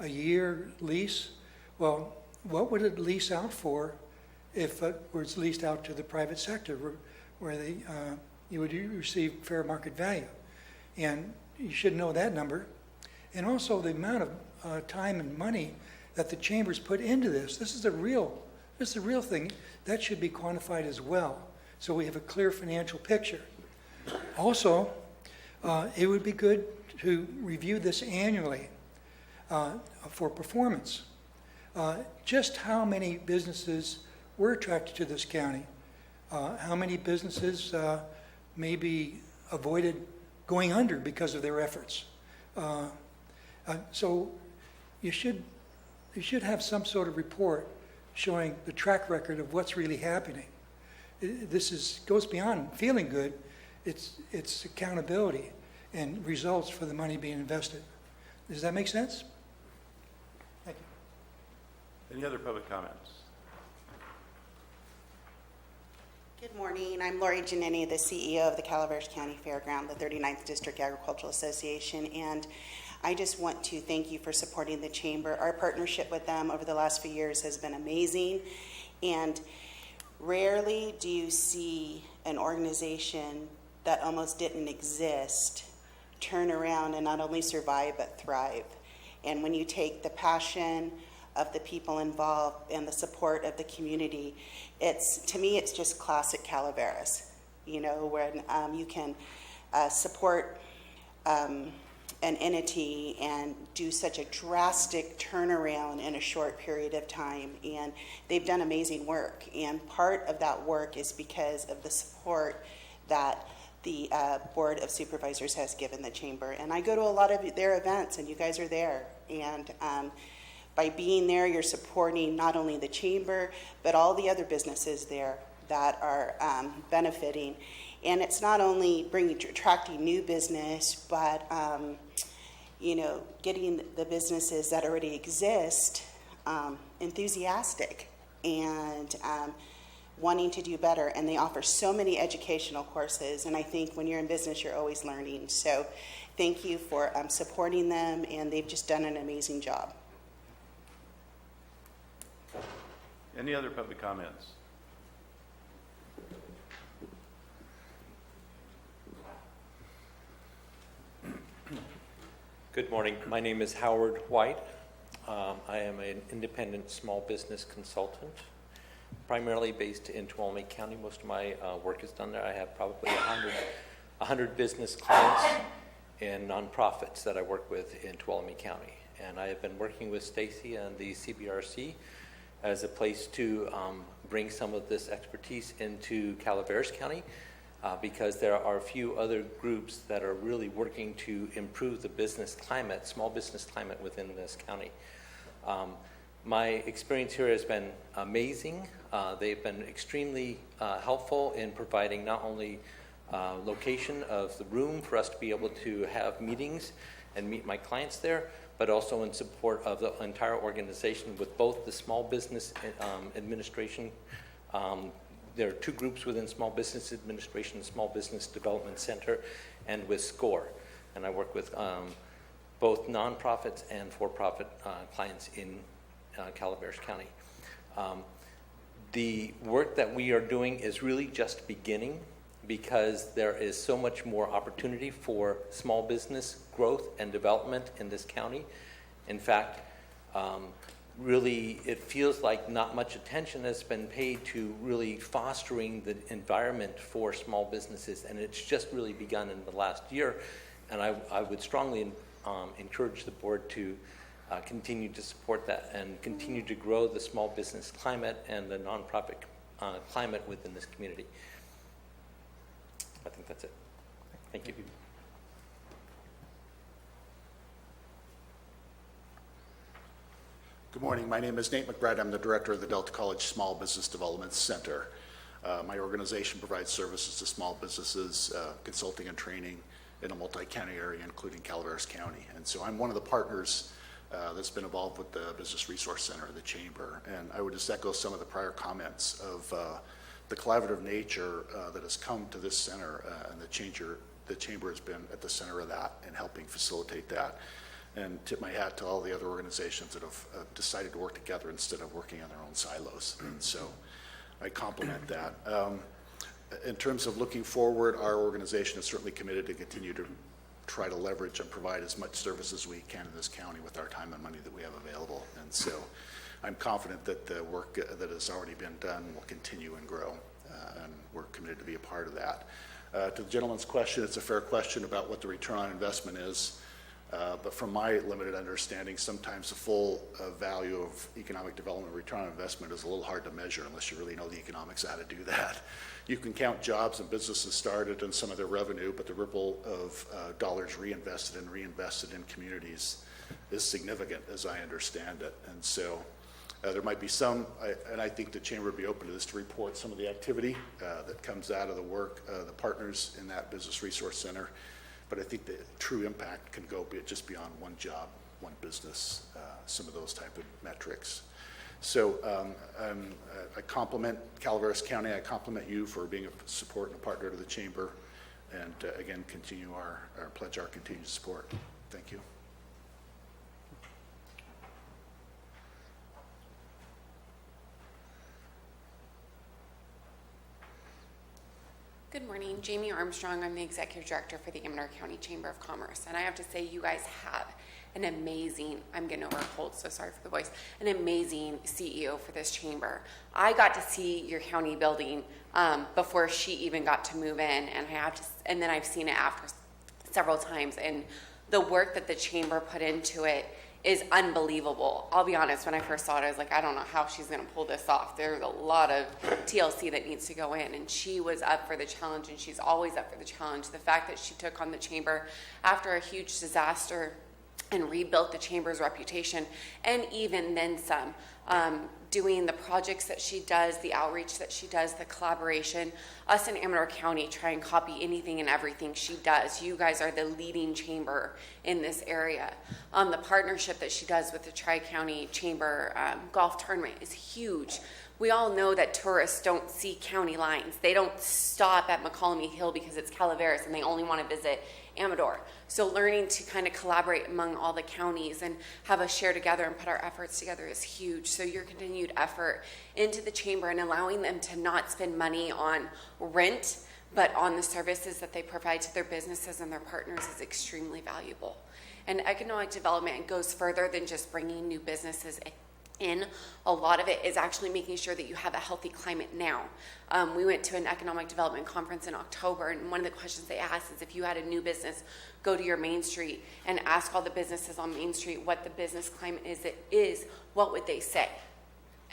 a year lease. Well, what would it lease out for if it was leased out to the private sector, where you would receive fair market value? And you should know that number. And also the amount of time and money that the chambers put into this. This is a real thing. That should be quantified as well, so we have a clear financial picture. Also, it would be good to review this annually for performance. Just how many businesses were attracted to this county? How many businesses maybe avoided going under because of their efforts? So you should have some sort of report showing the track record of what's really happening. This goes beyond feeling good. It's accountability and results for the money being invested. Does that make sense? Thank you. Any other public comments? Good morning. I'm Lori Giannini, the CEO of the Calaveras County Fairground, the 39th District Agricultural Association, and I just want to thank you for supporting the Chamber. Our partnership with them over the last few years has been amazing, and rarely do you see an organization that almost didn't exist turn around and not only survive but thrive. And when you take the passion of the people involved and the support of the community, to me it's just classic Calaveras. You know, when you can support an entity and do such a drastic turnaround in a short period of time, and they've done amazing work, and part of that work is because of the support that the Board of Supervisors has given the Chamber. And I go to a lot of their events, and you guys are there, and by being there, you're supporting not only the Chamber, but all the other businesses there that are benefiting. And it's not only attracting new business, but getting the businesses that already exist enthusiastic and wanting to do better. And they offer so many educational courses. And I think when you're in business, you're always learning. So thank you for supporting them, and they've just done an amazing job. Any other public comments? Good morning. My name is Howard White. I am an independent small business consultant, primarily based in Tuolumne County. Most of my work is done there. I have probably 100 business clients and nonprofits that I work with in Tuolumne County. And I have been working with Stacy and the CBRC as a place to bring some of this expertise into Calaveras County, because there are a few other groups that are really working to improve the business climate, small business climate within this county. My experience here has been amazing. They've been extremely helpful in providing not only location of the room for us to be able to have meetings and meet my clients there, but also in support of the entire organization with both the Small Business Administration. There are two groups within Small Business Administration, the Small Business Development Center, and with SCORE. And I work with both nonprofits and for-profit clients in Calaveras County. The work that we are doing is really just beginning, because there is so much more opportunity for small business growth and development in this county. In fact, really it feels like not much attention has been paid to really fostering the environment for small businesses, and it's just really begun in the last year. And I would strongly encourage the board to continue to support that and continue to grow the small business climate and the nonprofit climate within this community. I think that's it. Thank you. Good morning. My name is Nate McBride. I'm the director of the Delta College Small Business Development Center. My organization provides services to small businesses, consulting and training in a multi-county area, including Calaveras County. And so I'm one of the partners that's been involved with the Business Resource Center of the Chamber. And I would just echo some of the prior comments of the collaborative nature that has come to this center, and the Chamber has been at the center of that and helping facilitate that. And tip my hat to all the other organizations that have decided to work together instead of working in their own silos. And so I compliment that. In terms of looking forward, our organization is certainly committed to continue to try to leverage and provide as much service as we can in this county with our time and money that we have available. And so I'm confident that the work that has already been done will continue and grow, and we're committed to be a part of that. To the gentleman's question, it's a fair question about what the return on investment is. But from my limited understanding, sometimes the full value of economic development return on investment is a little hard to measure unless you really know the economics of how to do that. You can count jobs and businesses started and some of their revenue, but the ripple of dollars reinvested in communities is significant, as I understand it. And so there might be some, and I think the Chamber would be open to this, to report some of the activity that comes out of the work, the partners in that Business Resource Center. But I think the true impact can go just beyond one job, one business, some of those type of metrics. So I compliment Calaveras County. I compliment you for being a support and a partner to the Chamber. And again, continue pledge our continued support. Thank you. Good morning, Jamie Armstrong. I'm the Executive Director for the Amador County Chamber of Commerce. And I have to say, you guys have an amazing, I'm getting over a cold, so sorry for the voice, an amazing CEO for this chamber. I got to see your county building before she even got to move in, and then I've seen it after several times. And the work that the chamber put into it is unbelievable. I'll be honest, when I first saw it, I was like, I don't know how she's gonna pull this off. There's a lot of TLC that needs to go in, and she was up for the challenge, and she's always up for the challenge. The fact that she took on the chamber after a huge disaster and rebuilt the chamber's reputation, and even then some, doing the projects that she does, the outreach that she does, the collaboration. Us in Amador County try and copy anything and everything she does. You guys are the leading chamber in this area. The partnership that she does with the Tri-County Chamber golf tournament is huge. We all know that tourists don't see county lines. They don't stop at McCollum Hill because it's Calaveras and they only want to visit Amador. So learning to kind of collaborate among all the counties and have us share together and put our efforts together is huge. So your continued effort into the chamber and allowing them to not spend money on rent, but on the services that they provide to their businesses and their partners is extremely valuable. And economic development goes further than just bringing new businesses in. A lot of it is actually making sure that you have a healthy climate now. We went to an economic development conference in October, and one of the questions they asked is if you had a new business go to your Main Street and ask all the businesses on Main Street what the business climate is, what would they say?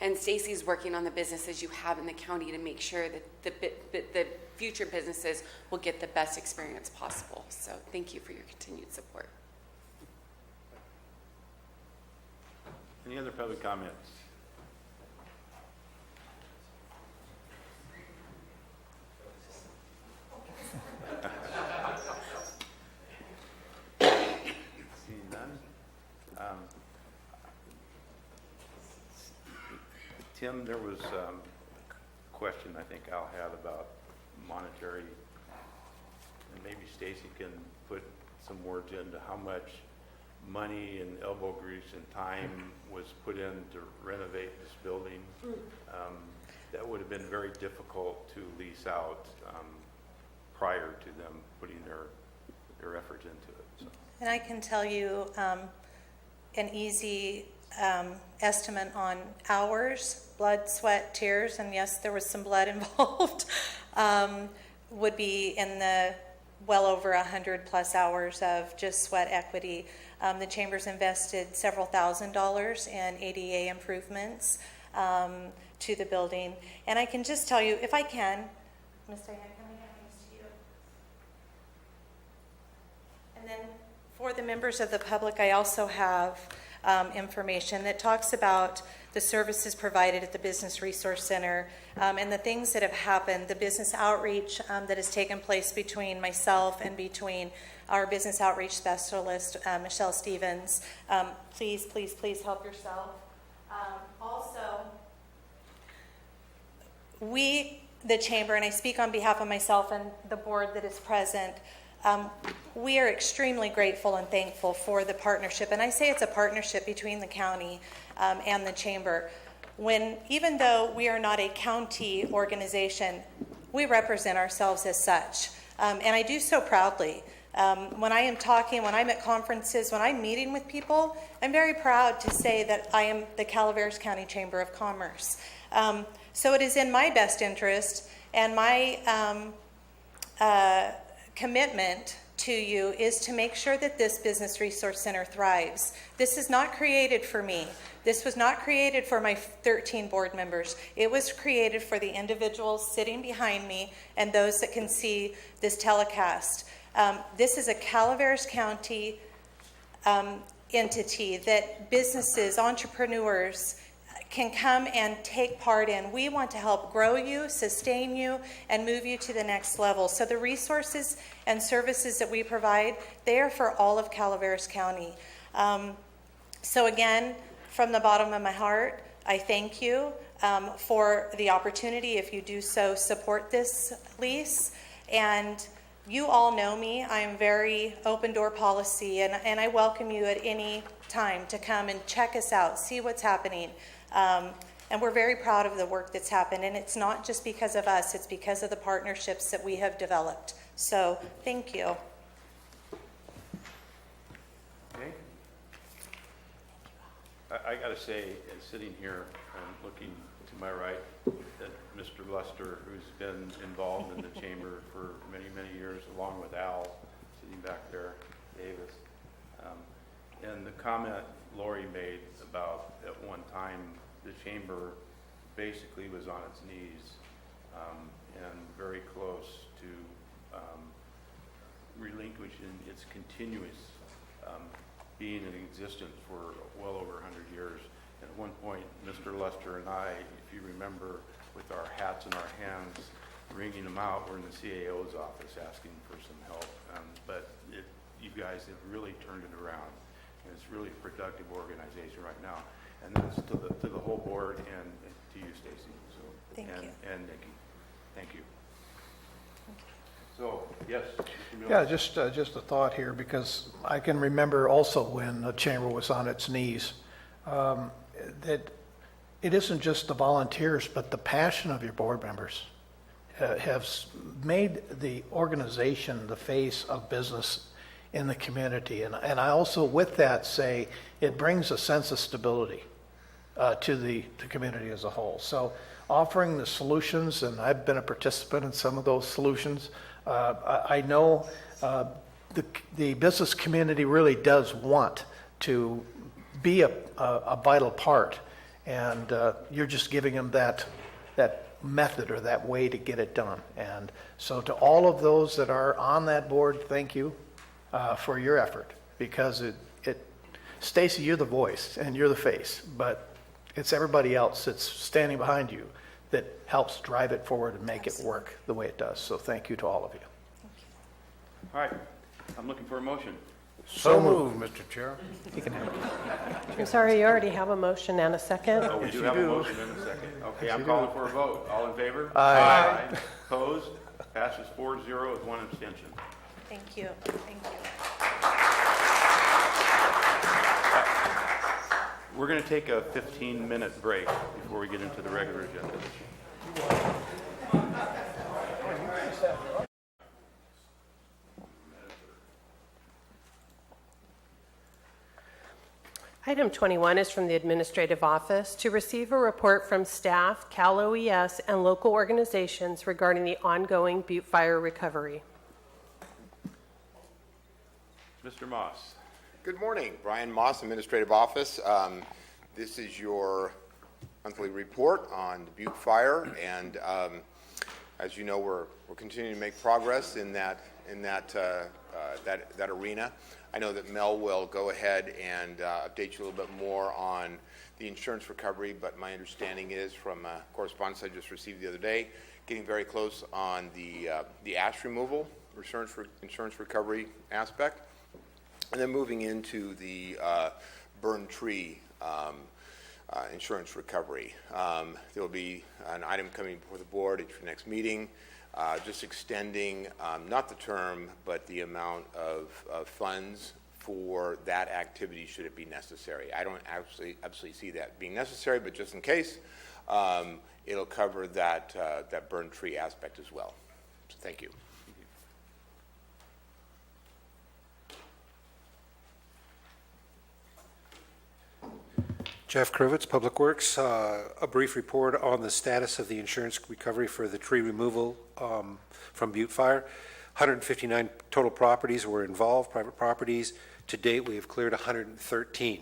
And Stacy's working on the businesses you have in the county to make sure that the future businesses will get the best experience possible. So thank you for your continued support. Any other public comments? Seeing none. Tim, there was a question I think Al had about monetary, and maybe Stacy can put some words into how much money and elbow grease and time was put in to renovate this building. That would have been very difficult to lease out prior to them putting their efforts into it. So. And I can tell you an easy estimate on hours, blood, sweat, tears, and yes, there was some blood involved, would be in the well over 100+ hours of just sweat equity. The Chamber's invested several $1,000s in ADA improvements to the building. And I can just tell you, if I can, Ms. Diane, can I hand this to you? And then for the members of the public, I also have information that talks about the services provided at the Business Resource Center and the things that have happened, the business outreach that has taken place between myself and between our business outreach specialist, Michelle Stevens. Please, please, please help yourself. Also, we, the Chamber, and I speak on behalf of myself and the board that is present, we are extremely grateful and thankful for the partnership, and I say it's a partnership between the county and the Chamber. Even though we are not a county organization, we represent ourselves as such, and I do so proudly. When I am talking, when I'm at conferences, when I'm meeting with people, I'm very proud to say that I am the Calaveras County Chamber of Commerce. So it is in my best interest, and my commitment to you is to make sure that this Business Resource Center thrives. This is not created for me. This was not created for my 13 board members. It was created for the individuals sitting behind me and those that can see this telecast. This is a Calaveras County entity that businesses, entrepreneurs can come and take part in. We want to help grow you, sustain you, and move you to the next level. So the resources and services that we provide, they are for all of Calaveras County. So again, from the bottom of my heart, I thank you for the opportunity. If you do so, support this lease. And you all know me. I am very open door policy, and I welcome you at any time to come and check us out, see what's happening. And we're very proud of the work that's happened, and it's not just because of us, it's because of the partnerships that we have developed. So, thank you. Okay. I got to say, sitting here and looking to my right, that Mr. Luster, who's been involved in the Chamber for many, many years, along with Al, sitting back there, Davis, and the comment Lori made about at one time the Chamber basically was on its knees and very close to relinquishing its continuous being in existence for well over 100 years. At one point, Mr. Luster and I, if you remember, with our hats in our hands, wringing them out, we're in the CAO's office asking for some help. But you guys have really turned it around. And it's really a productive organization right now. And that's to the whole board and to you, Stacy. So, Thank you. And Nikki. Thank you. So, yes. Mr. Yeah, Miller. just a thought here, because I can remember also when the Chamber was on its knees, that it isn't just the volunteers, but the passion of your board members have made the organization the face of business in the community. And I also, with that, say it brings a sense of stability to the community as a whole. So offering the solutions, and I've been a participant in some of those solutions, I know the business community really does want to be a vital part, and you're just giving them that method or that way to get it done. And so to all of those that are on that board, thank you for your effort, because Stacy, you're the voice and you're the face, but it's everybody else that's standing behind you that helps drive it forward and make it work the way it does. So thank you to all of you. All right, I'm looking for a motion. So moved, Mr. Chair. You can have it. I'm sorry, you already have a motion and a second. Oh, we do have a motion in a second. Okay, I'm calling for a vote. All in favor? Aye. Opposed? Passes 4-0 with one abstention. Thank you. Thank you. We're going to take a 15-minute break before we get into the regular agenda. Item 21 is from the Administrative Office to receive a report from staff, Cal OES, and local organizations regarding the ongoing Butte Fire recovery. Mr. Moss. Good morning. Brian Moss, Administrative Office. This is your monthly report on the Butte Fire, and as you know, we're continuing to make progress in that arena. I know that Mel will go ahead and update you a little bit more on the insurance recovery, but my understanding is from correspondence I just received the other day, getting very close on the ash removal, insurance recovery aspect, and then moving into the burned tree insurance recovery. There will be an item coming before the board at your next meeting, just extending not the term, but the amount of funds for that activity should it be necessary. I don't absolutely see that being necessary, but just in case, it'll cover that burned tree aspect as well. So thank you. Jeff Krivitz, Public Works. A brief report on the status of the insurance recovery for the tree removal from Butte Fire. 159 total properties were involved, private properties. To date, we have cleared 113.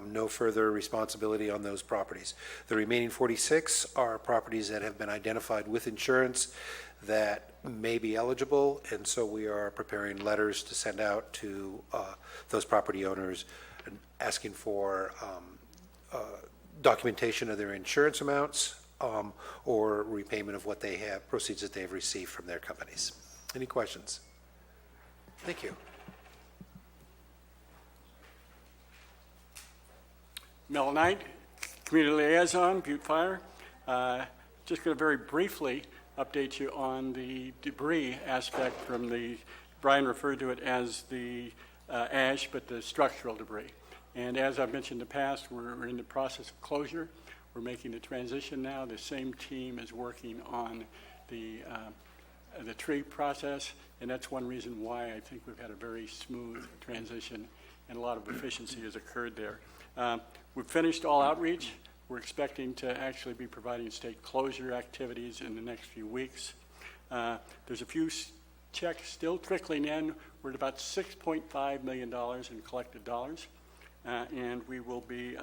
No further responsibility on those properties. The remaining 46 are properties that have been identified with insurance that may be eligible, and so we are preparing letters to send out to those property owners asking for documentation of their insurance amounts or repayment of what they have, proceeds that they've received from their companies. Any questions? Thank you. Mel Knight, Community Liaison, Butte Fire. Just going to very briefly update you on the debris aspect from the, Brian referred to it as the ash, but the structural debris. And as I've mentioned in the past, we're in the process of closure. We're making the transition now. The same team is working on the tree process, and that's one reason why I think we've had a very smooth transition and a lot of efficiency has occurred there. We've finished all outreach. We're expecting to actually be providing state closure activities in the next few weeks. There's a few checks still trickling in. We're at about $6.5 million in collected dollars. And we will be,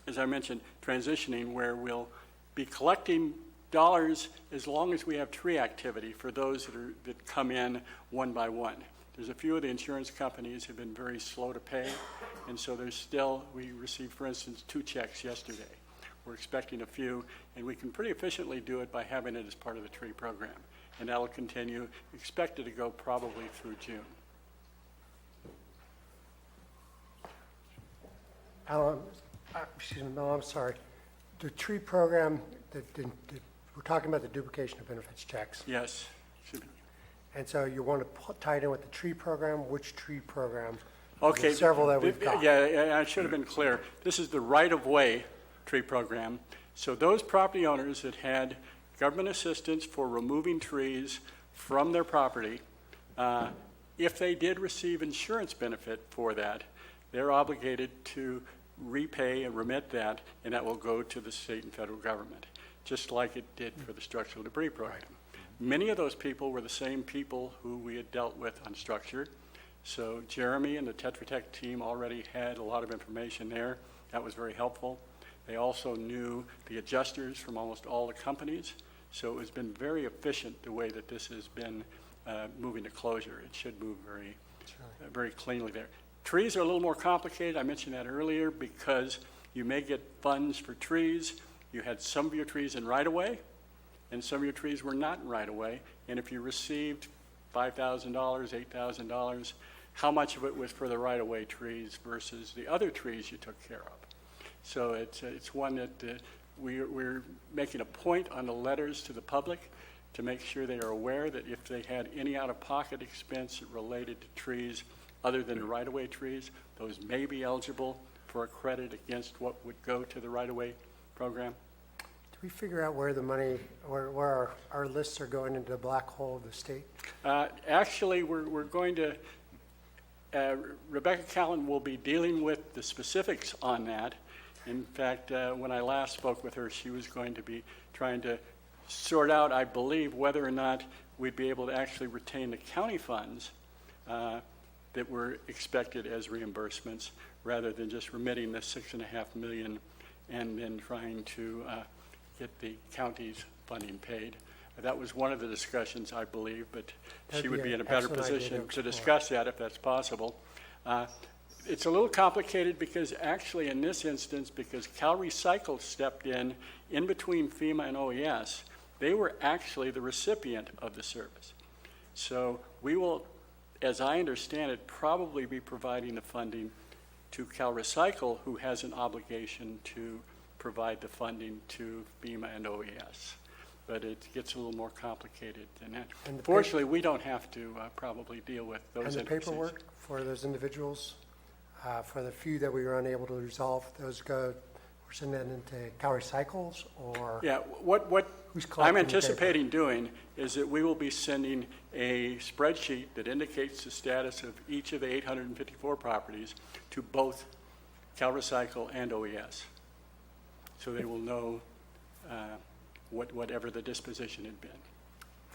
as I mentioned, transitioning where we'll be collecting dollars as long as we have tree activity for those that come in one by one. There's a few of the insurance companies have been very slow to pay, and so there's still, we received, for instance, 2 checks yesterday. We're expecting a few, and we can pretty efficiently do it by having it as part of the tree program. And that'll continue, expected to go probably through June. Alan, excuse me, Mel, I'm sorry. The tree program, we're talking about the duplication of benefits checks. Yes. And so you want to tie it in with the tree program? Which tree program? Okay. There's several that we've got. Yeah, I should have been clear. This is the right-of-way tree program. So those property owners that had government assistance for removing trees from their property, if they did receive insurance benefit for that, they're obligated to repay and remit that, and that will go to the state and federal government, just like it did for the structural debris program. Many of those people were the same people who we had dealt with on structure. So Jeremy and the Tetra Tech team already had a lot of information there. That was very helpful. They also knew the adjusters from almost all the companies. So it has been very efficient the way that this has been moving to closure. It should move very cleanly there. Trees are a little more complicated. I mentioned that earlier because you may get funds for trees. You had some of your trees in right-of-way, and some of your trees were not in right-of-way. And if you received $5,000, $8,000, how much of it was for the right-of-way trees versus the other trees you took care of? So it's one that we're making a point on the letters to the public to make sure they are aware that if they had any out-of-pocket expense related to trees other than right-of-way trees, those may be eligible for a credit against what would go to the right-of-way program. Do we figure out where the money, where our lists are going into the black hole of the state? Actually, we're going to, Rebecca Callan will be dealing with the specifics on that. In fact, when I last spoke with her, she was going to be trying to sort out, I believe, whether or not we'd be able to actually retain the county funds that were expected as reimbursements, rather than just remitting the $6.5 million and then trying to get the county's funding paid. That was one of the discussions, I believe, but she would be in a better position to discuss that if that's possible. It's a little complicated because actually in this instance, because Cal Recycle stepped in between FEMA and OES, they were actually the recipient of the service. So we will, as I understand it, probably be providing the funding to Cal Recycle, who has an obligation to provide the funding to FEMA and OES. But it gets a little more complicated than that. Fortunately, we don't have to probably deal with those And the paperwork for those individuals, for the few that we were unable to resolve, those we're sending that into Cal Recycles, or? Yeah, what I'm anticipating doing is that we will be sending a spreadsheet that indicates the status of each of the 854 properties to both Cal Recycle and OES. So they will know whatever the disposition had been.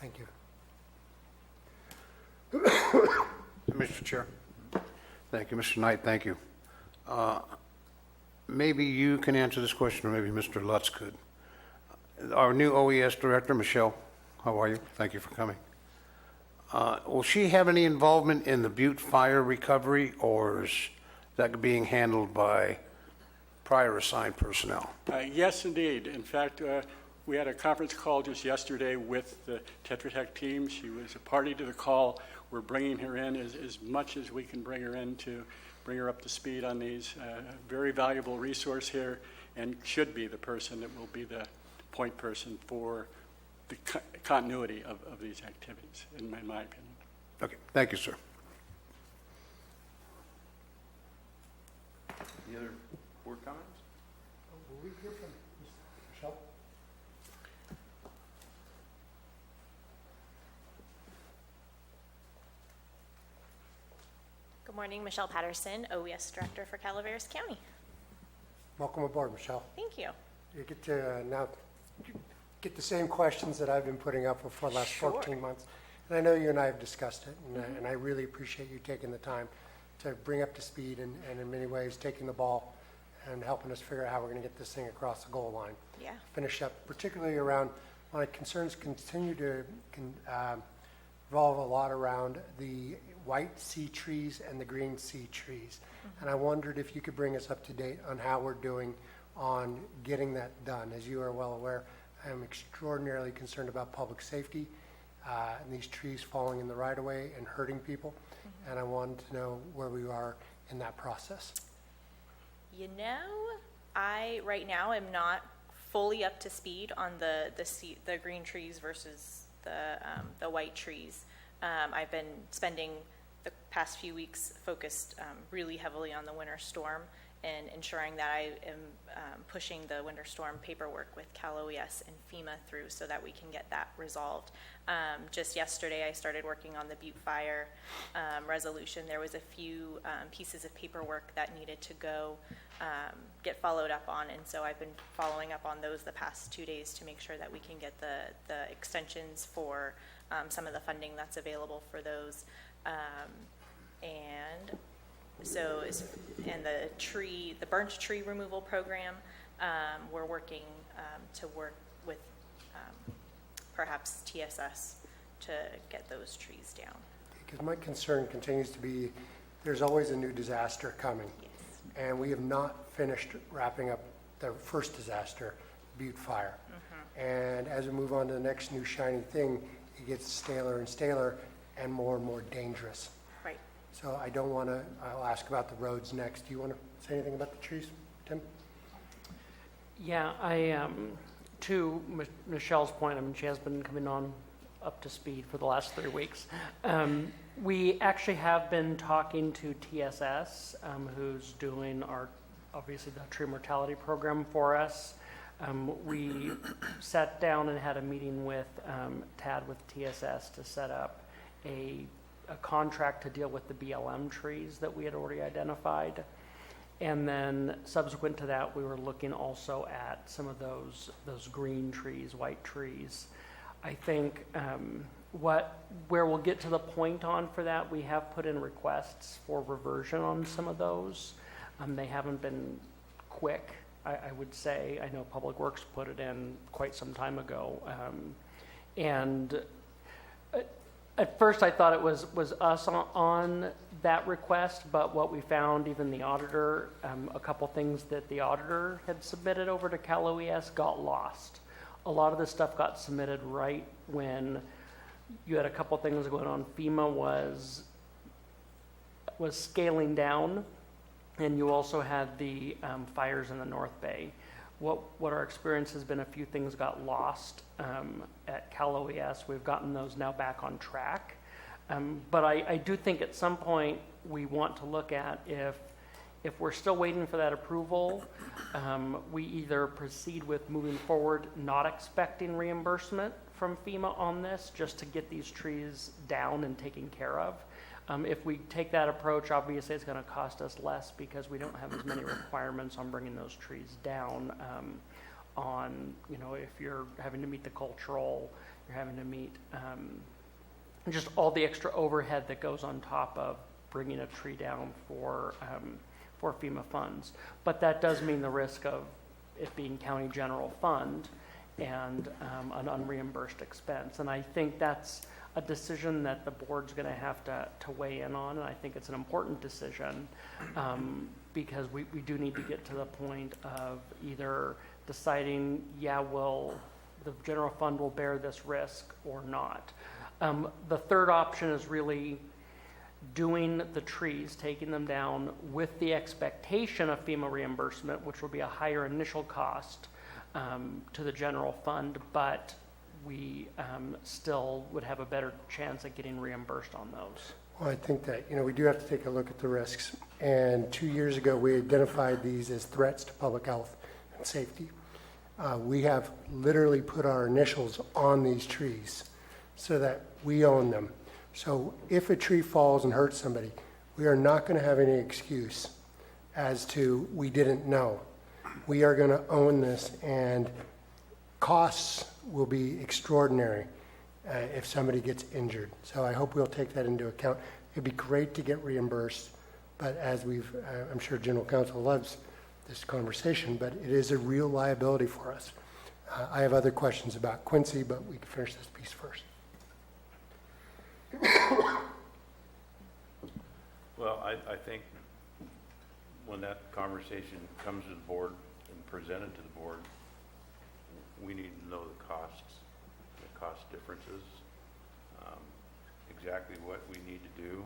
Thank you. Mr. Chair. Thank you, Mr. Knight, thank you. Maybe you can answer this question, or maybe Mr. Lutz could. Our new OES director, Michelle, how are you? Thank you for coming. Will she have any involvement in the Butte fire recovery, or is that being handled by prior assigned personnel? Yes, indeed. In fact, we had a conference call just yesterday with the Tetra Tech team. She was a party to the call. We're bringing her in as much as we can bring her in to bring her up to speed on these. Very valuable resource here, and should be the person that will be the point person for the continuity of these activities, in my opinion. Okay, thank you, sir. Any other board comments? Will we hear from Michelle? Good morning, Michelle Patterson, OES Director for Calaveras County. Welcome aboard, Michelle. Thank you. You get to now get the same questions that I've been putting up for the last 14 months. And I know you and I have discussed it, and I really appreciate you taking the time to bring up to speed and in many ways taking the ball and helping us figure out how we're going to get this thing across the goal line. Yeah. Finish up, particularly around, my concerns continue to revolve a lot around the white sea trees and the green sea trees. And I wondered if you could bring us up to date on how we're doing on getting that done. As you are well aware, I am extraordinarily concerned about public safety and these trees falling in the right of way and hurting people. And I wanted to know where we are in that process. You know, I right now am not fully up to speed on the green trees versus the white trees. I've been spending the past few weeks focused really heavily on the winter storm and ensuring that I am pushing the winter storm paperwork with Cal OES and FEMA through so that we can get that resolved. Just yesterday I started working on the Butte Fire resolution. There was a few pieces of paperwork that needed to go get followed up on, and so I've been following up on those the past 2 days to make sure that we can get the extensions for some of the funding that's available for those. And the burnt tree removal program, we're working to work with perhaps TSS to get those trees down. Because my concern continues to be there's always a new disaster coming. And we have not finished wrapping up the first disaster, Butte Fire. And as we move on to the next new shiny thing, it gets staler and staler and more dangerous. Right. So I don't want to, I'll ask about the roads next. Do you want to say anything about the trees, Tim? Yeah, to Michelle's point, I mean, she has been coming on up to speed for the last 3 weeks. We actually have been talking to TSS, who's doing obviously the tree mortality program for us. We sat down and had a meeting with Tad with TSS to set up a contract to deal with the BLM trees that we had already identified. And then subsequent to that, we were looking also at some of those green trees, white trees. I think where we'll get to the point on for that, we have put in requests for reversion on some of those. They haven't been quick, I would say. I know Public Works put it in quite some time ago. And at first I thought it was us on that request, but what we found, even the auditor, a couple things that the auditor had submitted over to Cal OES got lost. A lot of this stuff got submitted right when you had a couple things going on. FEMA was scaling down, and you also had the fires in the North Bay. What our experience has been, a few things got lost at Cal OES. We've gotten those now back on track. But I do think at some point we want to look at if we're still waiting for that approval, we either proceed with moving forward, not expecting reimbursement from FEMA on this, just to get these trees down and taken care of. If we take that approach, obviously it's going to cost us less because we don't have as many requirements on bringing those trees down. If you're having to meet the cultural, you're having to meet just all the extra overhead that goes on top of bringing a tree down for FEMA funds. But that does mean the risk of it being county general fund and an unreimbursed expense. And I think that's a decision that the board's going to have to weigh in on, and I think it's an important decision because we do need to get to the point of either deciding, the general fund will bear this risk or not. The third option is really doing the trees, taking them down with the expectation of FEMA reimbursement, which will be a higher initial cost to the general fund, but we still would have a better chance at getting reimbursed on those. Well, I think that, we do have to take a look at the risks. And 2 years ago, we identified these as threats to public health and safety. We have literally put our initials on these trees so that we own them. So if a tree falls and hurts somebody, we are not going to have any excuse as to we didn't know. We are going to own this, and costs will be extraordinary if somebody gets injured. So I hope we'll take that into account. It'd be great to get reimbursed, but as I'm sure General Counsel loves this conversation, but it is a real liability for us. I have other questions about Quincy, but we can finish this piece first. Well, I think when that conversation comes to the board and presented to the board, we need to know the costs, the cost differences, exactly what we need to do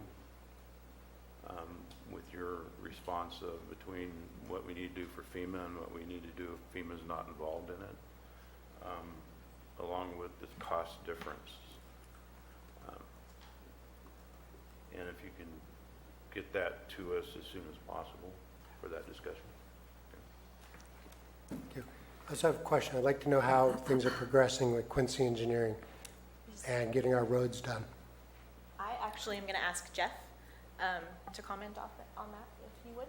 with your response of between what we need to do for FEMA and what we need to do if FEMA's not involved in it, along with the cost difference. And if you can get that to us as soon as possible for that discussion. Thank you. I also have a question. I'd like to know how things are progressing with Quincy Engineering and getting our roads done. I actually am going to ask Jeff to comment on that, if he would.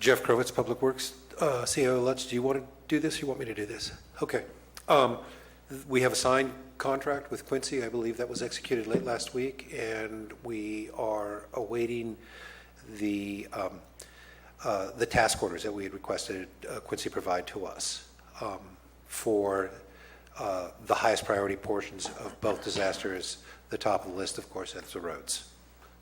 Jeff Krovitz, Public Works. CEO Lutz, do you want to do this or you want me to do this? Okay. We have a signed contract with Quincy. I believe that was executed late last week, and we are awaiting the task orders that we had requested Quincy provide to us for the highest priority portions of both disasters. The top of the list, of course, that's the roads.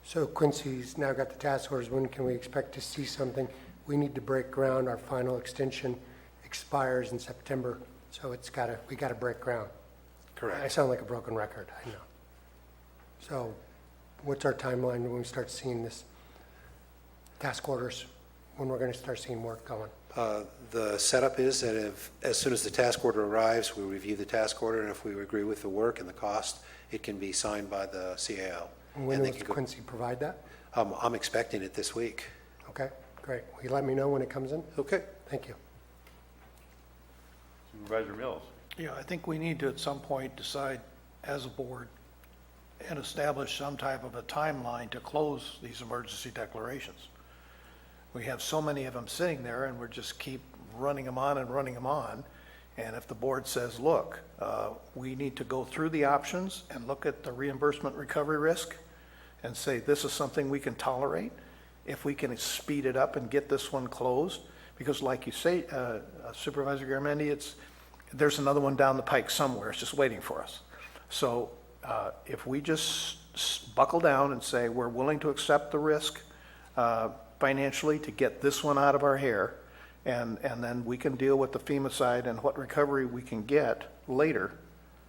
So Quincy's now got the task orders. When can we expect to see something? We need to break ground. Our final extension expires in September, so we gotta break ground. Correct. I sound like a broken record, I know. So what's our timeline when we start seeing this task orders, when we're gonna start seeing work going? The setup is that as soon as the task order arrives, we review the task order, and if we agree with the work and the cost, it can be signed by the CAO. And when they will can go- Quincy provide that? I'm expecting it this week. Okay, great. Will you let me know when it comes in? Okay. Thank you. Supervisor Mills. Yeah, I think we need to at some point decide as a board and establish some type of a timeline to close these emergency declarations. We have so many of them sitting there and we're just keep running them on and running them on. And if the board says, look, we need to go through the options and look at the reimbursement recovery risk and say, this is something we can tolerate, if we can speed it up and get this one closed, because like you say, Supervisor Garamendi, there's another one down the pike somewhere. It's just waiting for us. So if we just buckle down and say we're willing to accept the risk financially to get this one out of our hair, and then we can deal with the FEMA side and what recovery we can get later.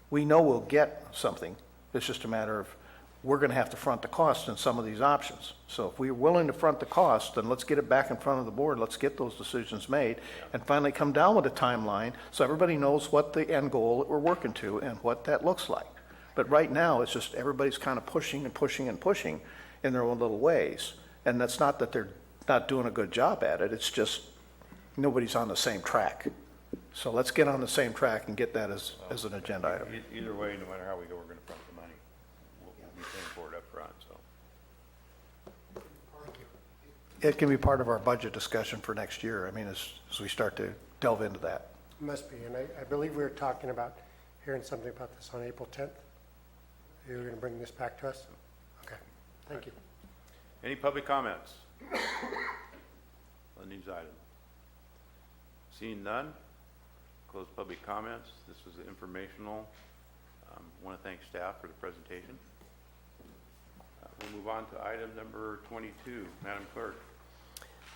We know we'll get something. It's just a matter of we're going to have to front the cost in some of these options. So if we're willing to front the cost, then let's get it back in front of the board. Let's get those decisions made and finally come down with a timeline so everybody knows what the end goal that we're working to and what that looks like. But right now, it's just everybody's kind of pushing and pushing and pushing in their own little ways. And that's not that they're not doing a good job at it. It's just nobody's on the same track. So let's get on the same track and get that as an agenda item. Either way, no matter how we go, we're going to front the money. We'll be paying for it up front, so. It can be part of our budget discussion for next year. I mean, as we start to delve into that. Must be, and I believe we were talking about hearing something about this on April 10th. You're going to bring this back to us? Okay, thank you. Any public comments on these items? Seeing none, close public comments. This was informational. I want to thank staff for the presentation. We'll move on to item number 22. Madam Clerk.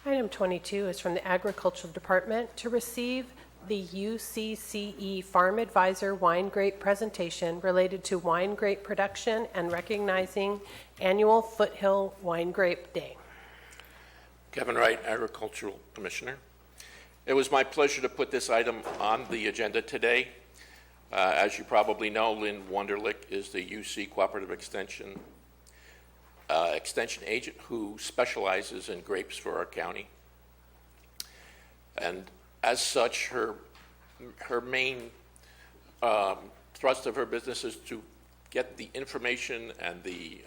Item 22 is from the Agricultural Department to receive the UCCE Farm Advisor Wine Grape presentation related to wine grape production and recognizing annual Foothill Wine Grape Day. Kevin Wright, Agricultural Commissioner. It was my pleasure to put this item on the agenda today. As you probably know, Lynn Wunderlich is the UC Cooperative Extension agent who specializes in grapes for our county. And as such, her main thrust of her business is to get the information and the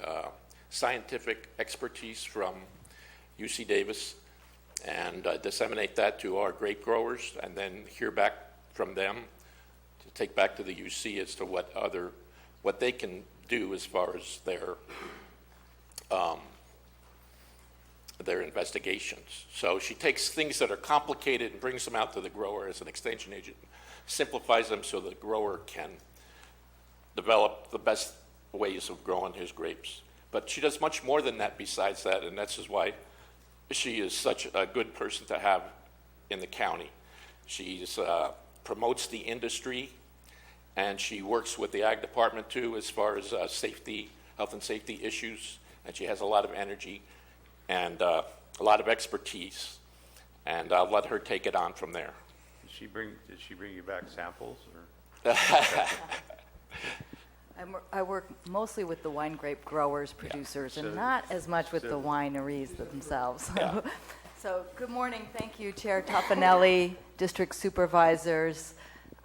scientific expertise from UC Davis and disseminate that to our grape growers, and then hear back from them to take back to the UC as to what they can do as far as their investigations. So she takes things that are complicated and brings them out to the grower as an extension agent, simplifies them so the grower can develop the best ways of growing his grapes. But she does much more than that besides that, and that's just why she is such a good person to have in the county. She promotes the industry, and she works with the ag department too as far as health and safety issues, and she has a lot of energy and a lot of expertise, and I'll let her take it on from there. Did she bring you back samples? Or? I work mostly with the wine grape growers, producers, and not as much with the wineries themselves. Yeah. So, good morning. Thank you, Chair Topanelli, District Supervisors,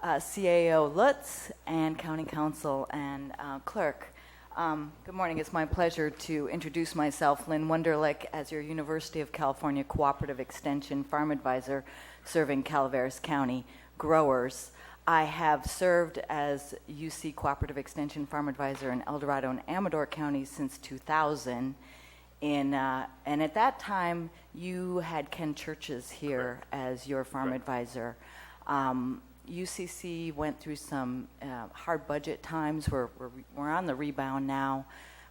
CAO Lutz, and County Council and Clerk. Good morning. It's my pleasure to introduce myself, Lynn Wunderlich, as your University of California Cooperative Extension Farm Advisor serving Calaveras County growers. I have served as UC Cooperative Extension Farm Advisor in El Dorado and Amador counties since 2000. And at that time, you had Ken Churches here as your farm advisor. UCC went through some hard budget times. We're on the rebound now.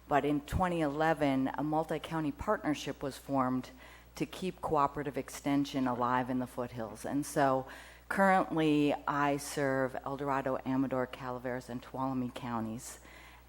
But in 2011, a multi-county partnership was formed to keep cooperative extension alive in the foothills. And so currently I serve El Dorado, Amador, Calaveras, and Tuolumne counties.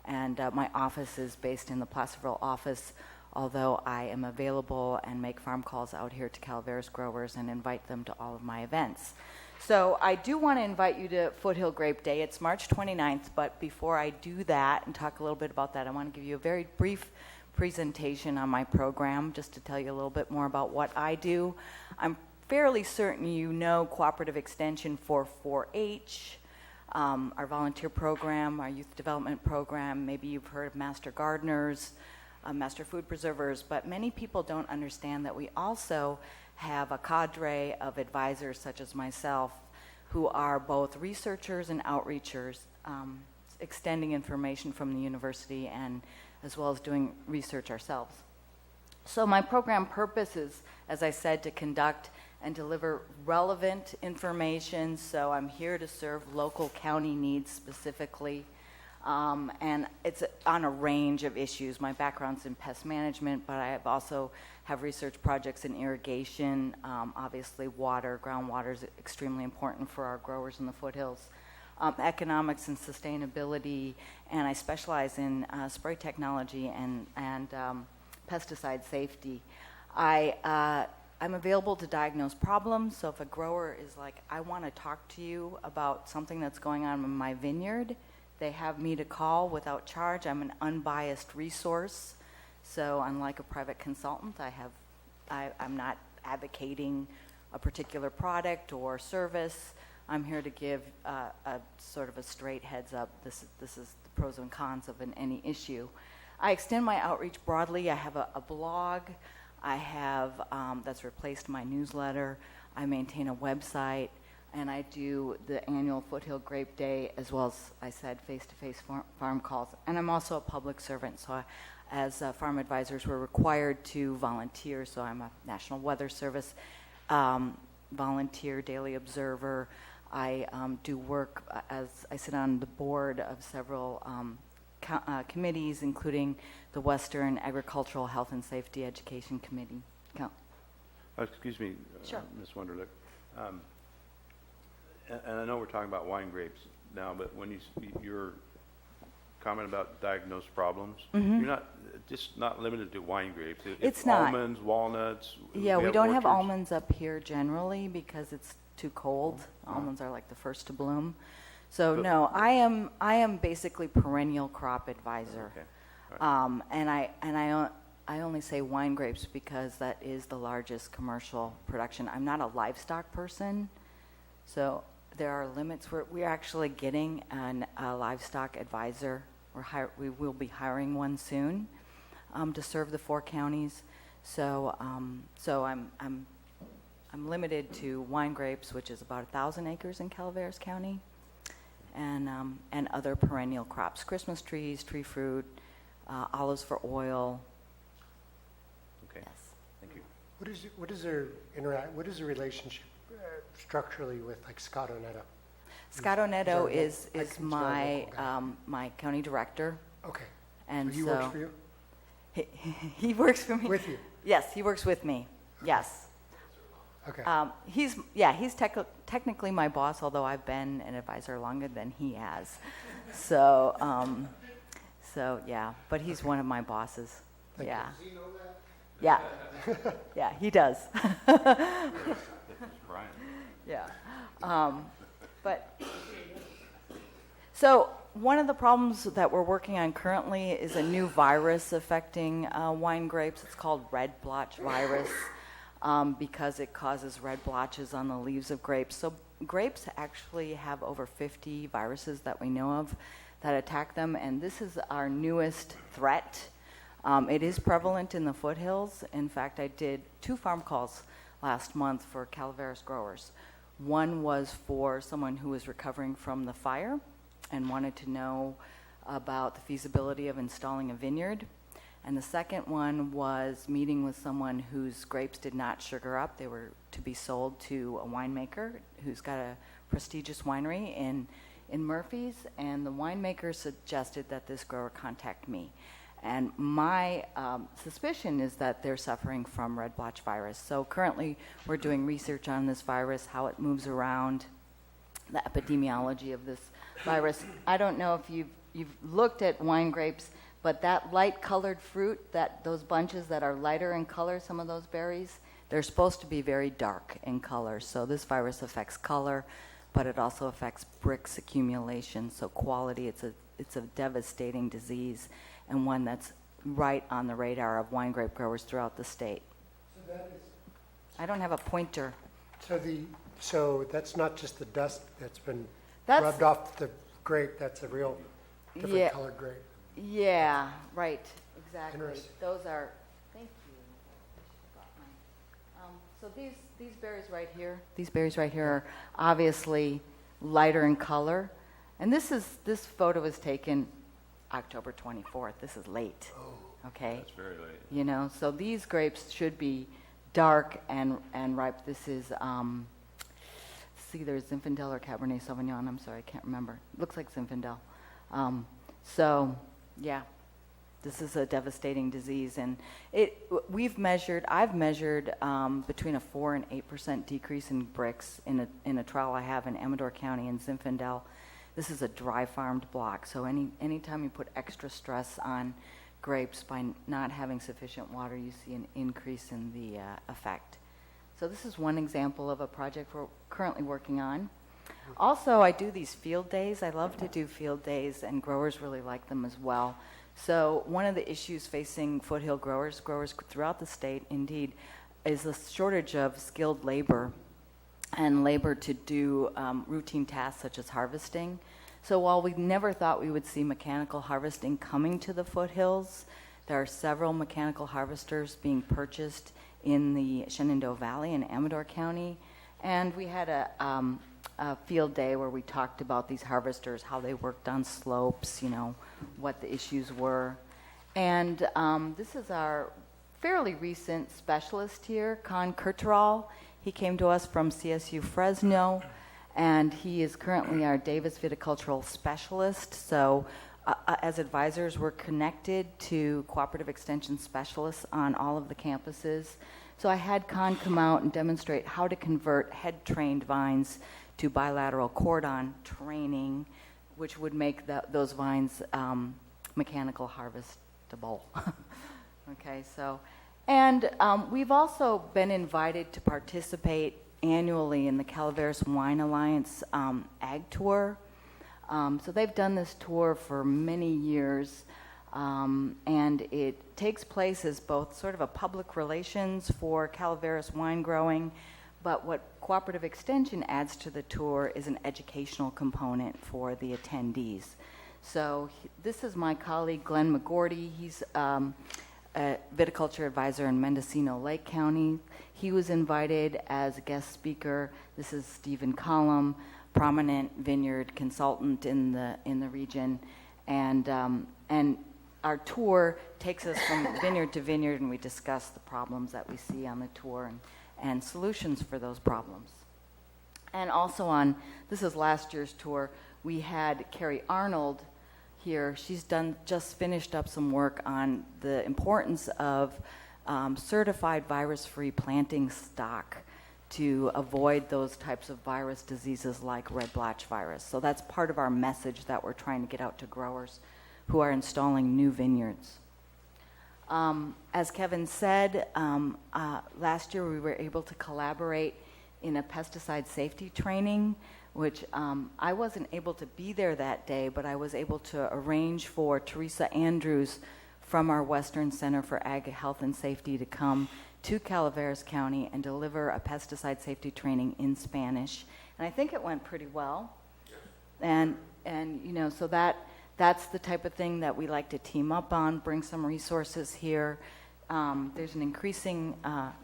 And my office is based in the Placerville office, although I am available and make farm calls out here to Calaveras growers and invite them to all of my events. So I do want to invite you to Foothill Grape Day. It's March 29th, but before I do that and talk a little bit about that, I want to give you a very brief presentation on my program, just to tell you a little bit more about what I do. I'm fairly certain you know Cooperative Extension for 4-H, our volunteer program, our youth development program. Maybe you've heard of Master Gardeners, Master Food Preservers, but many people don't understand that we also have a cadre of advisors such as myself who are both researchers and outreachers, extending information from the university and as well as doing research ourselves. So my program purpose is, as I said, to conduct and deliver relevant information. So I'm here to serve local county needs specifically. And it's on a range of issues. My background's in pest management, but I also have research projects in irrigation. Obviously, groundwater is extremely important for our growers in the foothills. Economics and sustainability, and I specialize in spray technology and pesticide safety. I'm available to diagnose problems, so if a grower is like, I want to talk to you about something that's going on in my vineyard, they have me to call without charge. I'm an unbiased resource. So unlike a private consultant, I'm not advocating a particular product or service. I'm here to give a sort of a straight heads up. This is the pros and cons of any issue. I extend my outreach broadly. I have a blog. I have that's replaced my newsletter. I maintain a website. And I do the annual Foothill Grape Day, as well as, I said, face-to-face farm calls. And I'm also a public servant, so as farm advisors, we're required to volunteer. So I'm a National Weather Service volunteer, daily observer. I do work as I sit on the board of several committees, including the Western Agricultural Health and Safety Education Committee. Excuse me, Sure. Ms. Wunderlich. And I know we're talking about wine grapes now, but when you're comment about diagnosed problems, Mm-hmm. you're not limited to wine grapes. It's not. Almonds, walnuts. Yeah, we don't have orchards. almonds up here generally because it's too cold. Almonds are like the first to bloom. So no, I am basically perennial crop advisor. Okay. All right. And I only say wine grapes because that is the largest commercial production. I'm not a livestock person, so there are limits. We're actually getting a livestock advisor. We will be hiring one soon to serve the 4 counties. So I'm limited to wine grapes, which is about 1,000 acres in Calaveras County, and other perennial crops: Christmas trees, tree fruit, olives for oil. Okay. Yes. Thank you. What is the relationship structurally with like Scott Oneto? Scott Oneto Is is our local guy? my county director. Okay. And So he works for you? He works for me. With you? Yes, he works with me. Yes. Okay. He's technically my boss, although I've been an advisor longer than he has. So yeah, but he's one of my bosses. Thank yeah. you. Does he know that? Yeah. Yeah, he does. Brian. Yeah. But so one of the problems that we're working on currently is a new virus affecting wine grapes. It's called red blotch virus because it causes red blotches on the leaves of grapes. So grapes actually have over 50 viruses that we know of that attack them, and this is our newest threat. It is prevalent in the foothills. In fact, I did 2 farm calls last month for Calaveras growers. One was for someone who was recovering from the fire and wanted to know about the feasibility of installing a vineyard. And the second one was meeting with someone whose grapes did not sugar up. They were to be sold to a winemaker who's got a prestigious winery in Murphy's, and the winemaker suggested that this grower contact me. And my suspicion is that they're suffering from red blotch virus. So currently we're doing research on this virus, how it moves around, the epidemiology of this virus. I don't know if you've looked at wine grapes, but that light colored fruit, those bunches that are lighter in color, some of those berries, they're supposed to be very dark in color. So this virus affects color, but it also affects bricks accumulation. So quality, it's a devastating disease, and one that's right on the radar of wine grape growers throughout the state. So that is, I don't have a pointer. so that's not just the dust that's been That's- rubbed off the grape, that's a real Yeah. different colored grape. Yeah, right, exactly. Interesting. Those are, thank you. I forgot mine. So these berries right here are obviously lighter in color. And this photo was taken October 24th. This is late. Okay? That's very late. You know, so these grapes should be dark and ripe. This is, there's Zinfandel or Cabernet Sauvignon. I'm sorry, I can't remember. Looks like Zinfandel. So, yeah, this is a devastating disease, and I've measured between a 4 and 8% decrease in bricks in a trial I have in Amador County in Zinfandel. This is a dry farmed block, so anytime you put extra stress on grapes by not having sufficient water, you see an increase in the effect. So this is one example of a project we're currently working on. Also, I do these field days. I love to do field days, and growers really like them as well. So one of the issues facing foothill growers throughout the state, indeed, is the shortage of skilled labor and labor to do routine tasks such as harvesting. So while we never thought we would see mechanical harvesting coming to the foothills, there are several mechanical harvesters being purchased in the Shenandoah Valley in Amador County. And we had a field day where we talked about these harvesters, how they worked on slopes, what the issues were. And this is our fairly recent specialist here, Con Kurteral. He came to us from CSU Fresno, and he is currently our Davis viticultural specialist. So as advisors, we're connected to cooperative extension specialists on all of the campuses. So I had Con come out and demonstrate how to convert head-trained vines to bilateral cordon training, which would make those vines mechanical harvestable. Okay, so, and we've also been invited to participate annually in the Calaveras Wine Alliance Ag Tour. So they've done this tour for many years, and it takes place as both sort of a public relations for Calaveras wine growing, but what Cooperative Extension adds to the tour is an educational component for the attendees. So this is my colleague, Glenn McGordy. He's a viticulture advisor in Mendocino Lake County. He was invited as a guest speaker. This is Stephen Collum, prominent vineyard consultant in the region. And our tour takes us from vineyard to vineyard, and we discuss the problems that we see on the tour and solutions for those problems. And also this is last year's tour, we had Carrie Arnold here. She's just finished up some work on the importance of certified virus-free planting stock to avoid those types of virus diseases like red blotch virus. So that's part of our message that we're trying to get out to growers who are installing new vineyards. As Kevin said, last year we were able to collaborate in a pesticide safety training, which I wasn't able to be there that day, but I was able to arrange for Teresa Andrews from our Western Center for Ag Health and Safety to come to Calaveras County and deliver a pesticide safety training in Spanish. And I think it went pretty well. And so that's the type of thing that we like to team up on, bring some resources here. There's an increasing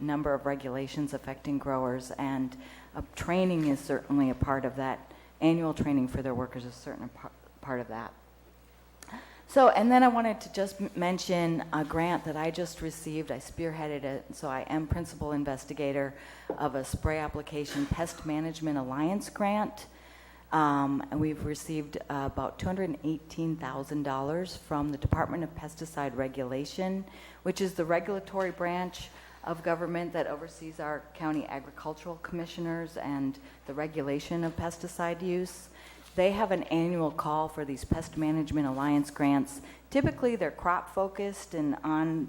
number of regulations affecting growers, and training is certainly a part of that. Annual training for their workers is certainly part of that. So, and then I wanted to just mention a grant that I just received. I spearheaded it, so I am principal investigator of a spray application pest management alliance grant. And we've received about $218,000 from the Department of Pesticide Regulation, which is the regulatory branch of government that oversees our county agricultural commissioners and the regulation of pesticide use. They have an annual call for these pest management alliance grants. Typically, they're crop focused and on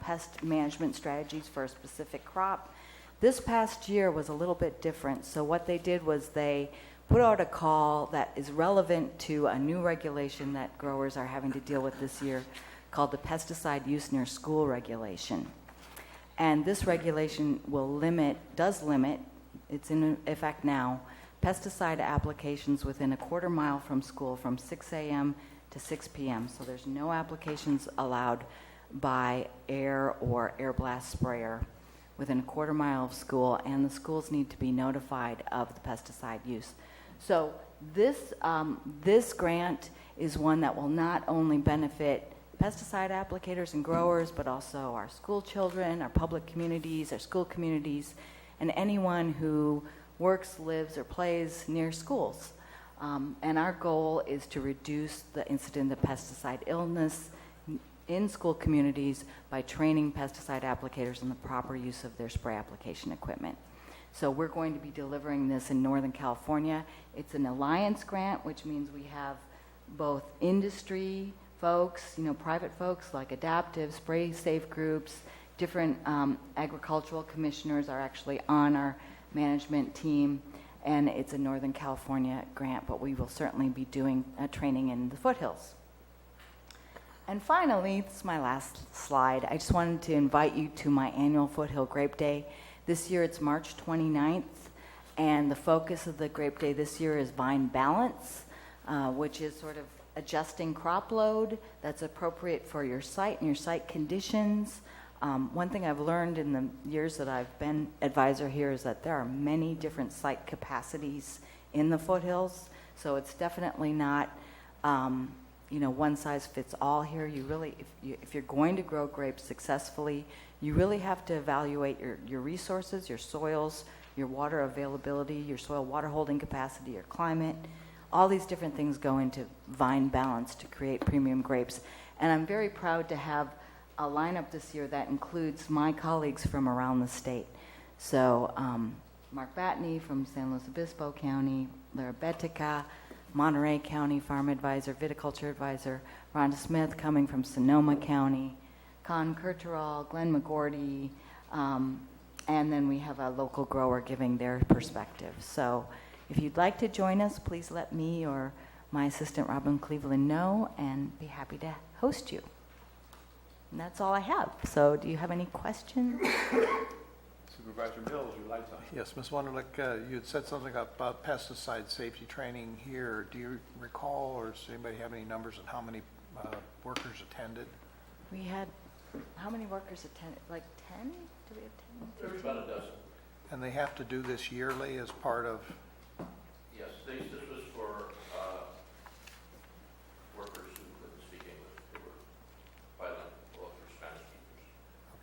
pest management strategies for a specific crop. This past year was a little bit different. So what they did was they put out a call that is relevant to a new regulation that growers are having to deal with this year called the Pesticide Use Near School Regulation. And this regulation does limit, it's in effect now, pesticide applications within a quarter mile from school from 6 a.m. to 6 p.m. So there's no applications allowed by air or air blast sprayer within a quarter mile of school, and the schools need to be notified of the pesticide use. So this grant is one that will not only benefit pesticide applicators and growers, but also our school children, our public communities, our school communities, and anyone who works, lives, or plays near schools. And our goal is to reduce the incidence of pesticide illness in school communities by training pesticide applicators in the proper use of their spray application equipment. So we're going to be delivering this in Northern California. It's an alliance grant, which means we have both industry folks, private folks like Adaptive, Spray Safe groups, different agricultural commissioners are actually on our management team, and it's a Northern California grant, but we will certainly be doing training in the foothills. And finally, this is my last slide. I just wanted to invite you to my annual Foothill Grape Day. This year it's March 29th, and the focus of the Grape Day this year is vine balance, which is sort of adjusting crop load that's appropriate for your site and your site conditions. One thing I've learned in the years that I've been advisor here is that there are many different site capacities in the foothills, so it's definitely not one size fits all here. You really, if you're going to grow grapes successfully, you really have to evaluate your resources, your soils, your water availability, your soil water holding capacity, your climate. All these different things go into vine balance to create premium grapes. And I'm very proud to have a lineup this year that includes my colleagues from around the state. So Mark Batney from San Luis Obispo County, Lara Betica, Monterey County Farm Advisor, Viticulture Advisor, Rhonda Smith coming from Sonoma County, Con Curterall, Glenn McGordy, and then we have a local grower giving their perspective. So if you'd like to join us, please let me or my assistant Robin Cleveland know, and be happy to host you. And that's all I have. So do you have any questions? Supervisor Mills, your light's on. Yes, Ms. Wunderlich, you had said something about pesticide safety training here. Do you recall, or does anybody have any numbers on how many workers attended? We had, how many workers attended? Like 10? Do we have 10? There's about a dozen. And they have to do this yearly as part of? Yes, this was for workers who couldn't speak English. They were bilingual for Spanish speakers.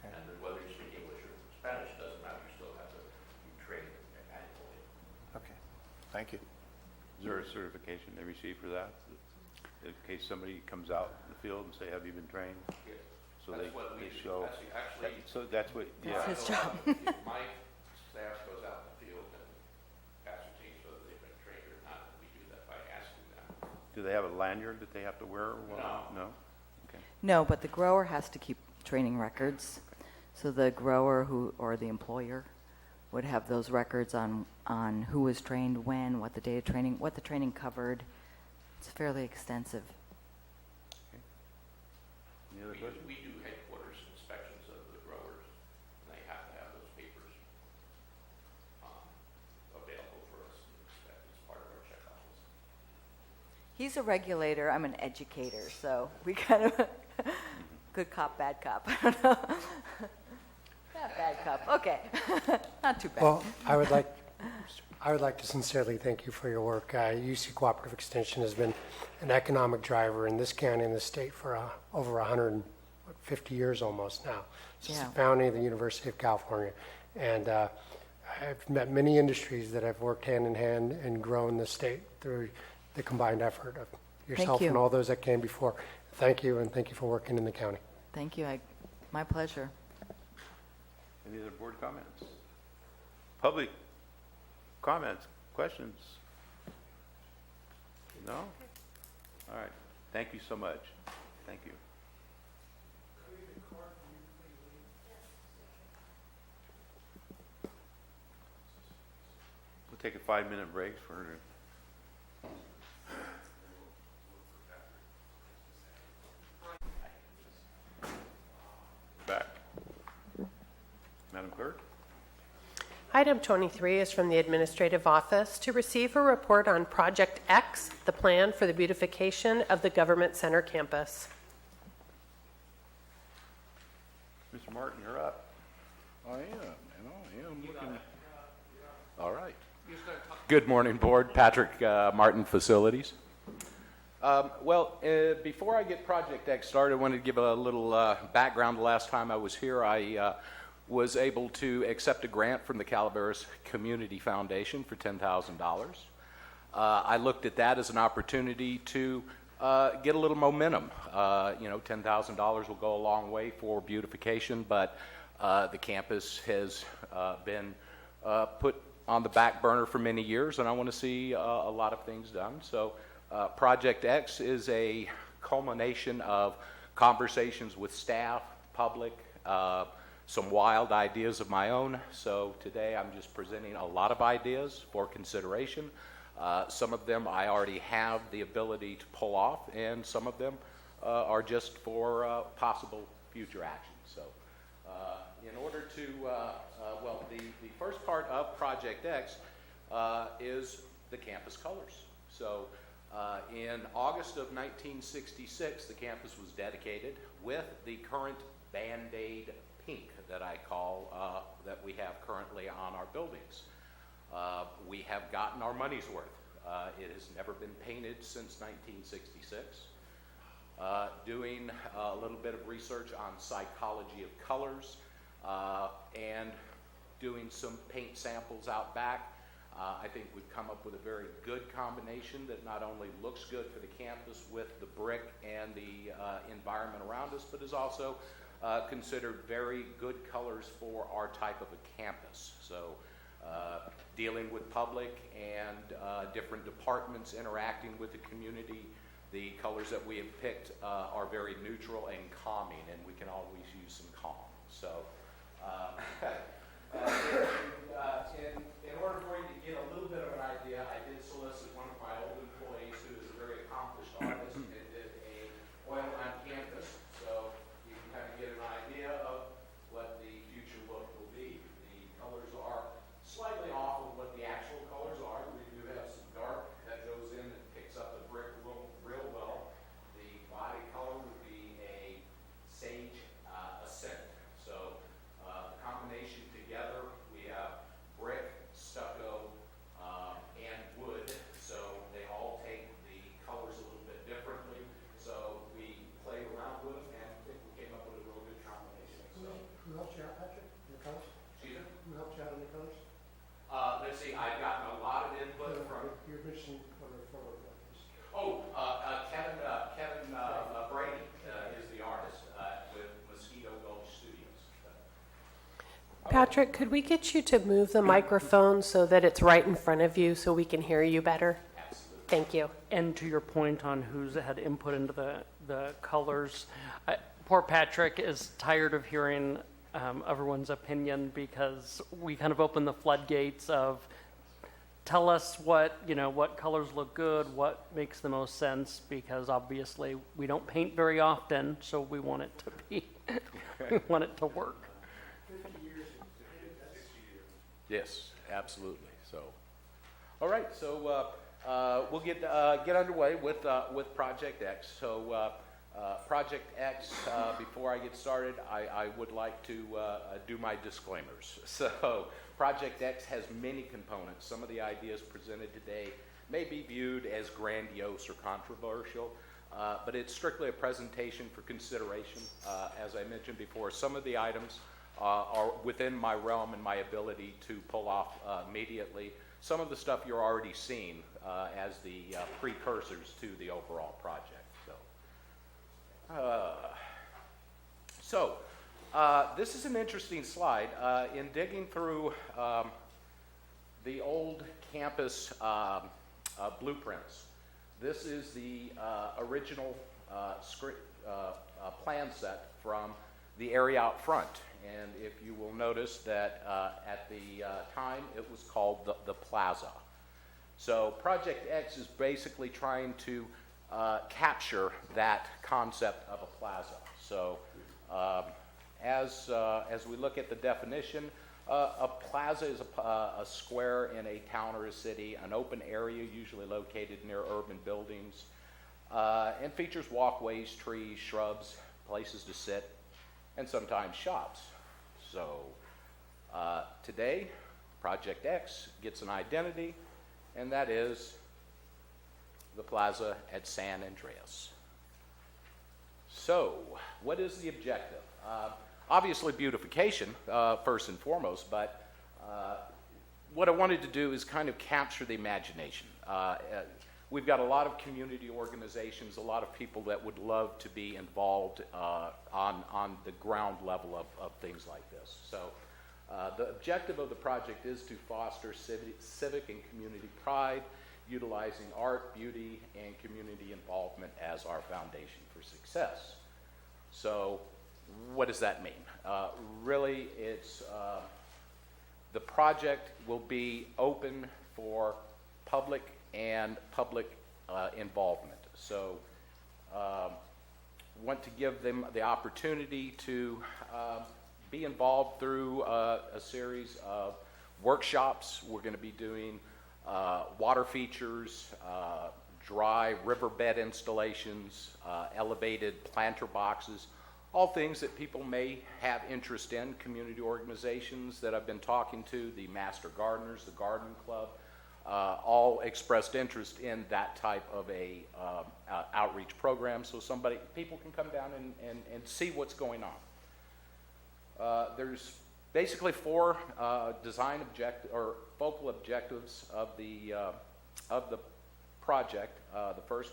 Okay. And then whether you speak English or Spanish doesn't matter. You still have to be trained annually. Okay, thank you. Is there a certification they receive for that? In case somebody comes out in the field and say, have you been trained? Yes. So That's they what we do. show. Actually, So that's what, That's yeah. his job. My staff goes out in the field and ascertains whether they've been trained or not, and we do that by asking them. Do they have a lanyard that they have to wear? No? Okay. No, but the grower has to keep training records. So the grower or the employer would have those records on who was trained when, what the training covered. It's fairly extensive. Any other questions? We do headquarters inspections of the growers, and they have to have those papers available for us to inspect as part of our checkoff list. He's a regulator, I'm an educator, so we kind of, good cop, bad cop, I don't know. Not bad cop, okay, not too bad. Well, I would like, I would like to sincerely thank you for your work. UC Cooperative Extension has been an economic driver in this county and the state for over 150 years almost now, since the founding of the University of California. And I've met many industries that have worked hand in hand and grown the state through the combined effort of yourself and all those that came before. Thank you, and thank you for working in the county. Thank you. My pleasure. Any other board comments? Public comments, questions? No? All right. Thank you so much. Thank you. We'll take a 5-minute break for her to... Back. Madam Clerk? Item 23 is from the Administrative Office to receive a report on Project X, the plan for the beautification of the Government Center campus. Mr. Martin, you're up. I am looking. All right. Good morning, Board. Patrick Martin, Facilities. Before I get Project X started, I wanted to give a little background. The last time I was here, I was able to accept a grant from the Calaveras Community Foundation for $10,000. I looked at that as an opportunity to get a little momentum. $10,000 will go a long way for beautification, but the campus has been put on the back burner for many years, and I want to see a lot of things done. So Project X is a culmination of conversations with staff, public, some wild ideas of my own. So today I'm just presenting a lot of ideas for consideration. Some of them I already have the ability to pull off, and some of them are just for possible future action. So in order to, the first part of Project X is the campus colors. So in August of 1966, the campus was dedicated with the current Band-Aid pink that I call, that we have currently on our buildings. We have gotten our money's worth. It has never been painted since 1966. Doing a little bit of research on psychology of colors and doing some paint samples out back. I think we've come up with a very good combination that not only looks good for the campus with the brick and the environment around us, but is also considered very good colors for our type of a campus. So dealing with public and different departments interacting with the community, the colors that we have picked are very neutral and calming, and we can always use some calm. So in order for you to get a little bit of an idea, I did solicit one of my old employees who is a very accomplished artist and did a oil on canvas, so you can kind of get an idea of what the future look will be. The colors are slightly off of what the actual colors are. We do have some dark that goes in and picks up the brick real well. The body color would be a sage ascent. So the combination together, we have brick, stucco, and wood. So they all take the colors a little bit differently. So we played around with them and I think we came up with a real good combination. So, Who helped you out, Patrick, in the colors? excuse me? Who helped you out in the colors? Let's see, I've gotten a lot of input from, Your mission for the forward. Kevin Brady is the artist with Mosquito Gulch Studios. Patrick, could we get you to move the microphone so that it's right in front of you so we can hear you better? Absolutely. Thank you. And to your point on who's had input into the colors, poor Patrick is tired of hearing everyone's opinion because we kind of open the floodgates of tell us what colors look good, what makes the most sense, because obviously we don't paint very often, so we want it to be, we want it to work. Yes, absolutely. So, all right. So we'll get underway with Project X. So Project X, before I get started, I would like to do my disclaimers. So, Project X has many components. Some of the ideas presented today may be viewed as grandiose or controversial, but it's strictly a presentation for consideration. As I mentioned before, some of the items are within my realm and my ability to pull off immediately. Some of the stuff you're already seeing as the precursors to the overall project. This is an interesting slide. In digging through the old campus blueprints, this is the original plan set from the area out front. And if you will notice that at the time it was called the Plaza. So Project X is basically trying to capture that concept of a plaza. So as we look at the definition, a plaza is a square in a town or a city, an open area usually located near urban buildings, and features walkways, trees, shrubs, places to sit, and sometimes shops. So today, Project X gets an identity, and that is the plaza at San Andreas. So, what is the objective? Obviously beautification, first and foremost, but what I wanted to do is kind of capture the imagination. We've got a lot of community organizations, a lot of people that would love to be involved on the ground level of things like this. So the objective of the project is to foster civic and community pride, utilizing art, beauty, and community involvement as our foundation for success. So what does that mean? Really, it's the project will be open for public and public involvement. So want to give them the opportunity to be involved through a series of workshops. We're going to be doing water features, dry riverbed installations, elevated planter boxes, all things that people may have interest in. Community organizations that I've been talking to, the Master Gardeners, the Garden Club, all expressed interest in that type of a outreach program, so people can come down and see what's going on. There's basically four focal objectives of the project. The first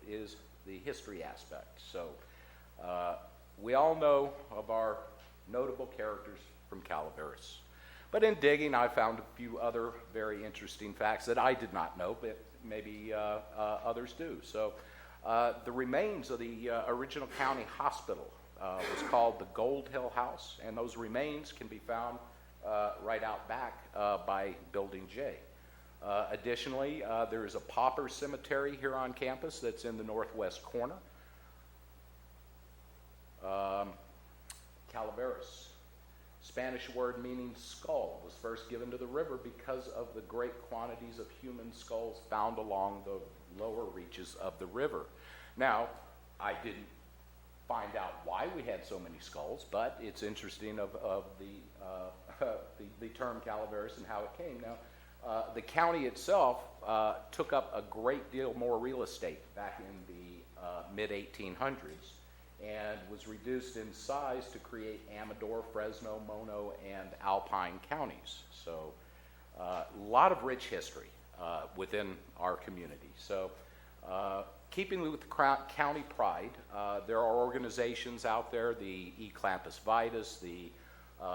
is the history aspect. So we all know of our notable characters from Calaveras. But in digging, I found a few other very interesting facts that I did not know, but maybe others do. So the remains of the original county hospital was called the Gold Hill House, and those remains can be found right out back by Building J. Additionally, there is a pauper cemetery here on campus that's in the northwest corner. Calaveras, Spanish word meaning skull, was first given to the river because of the great quantities of human skulls found along the lower reaches of the river. Now, I didn't find out why we had so many skulls, but it's interesting of the term Calaveras and how it came. Now, the county itself took up a great deal more real estate back in the mid-1800s and was reduced in size to create Amador, Fresno, Mono, and Alpine counties. So a lot of rich history within our community. So keeping with the county pride, there are organizations out there, the Eclampus Vitus, the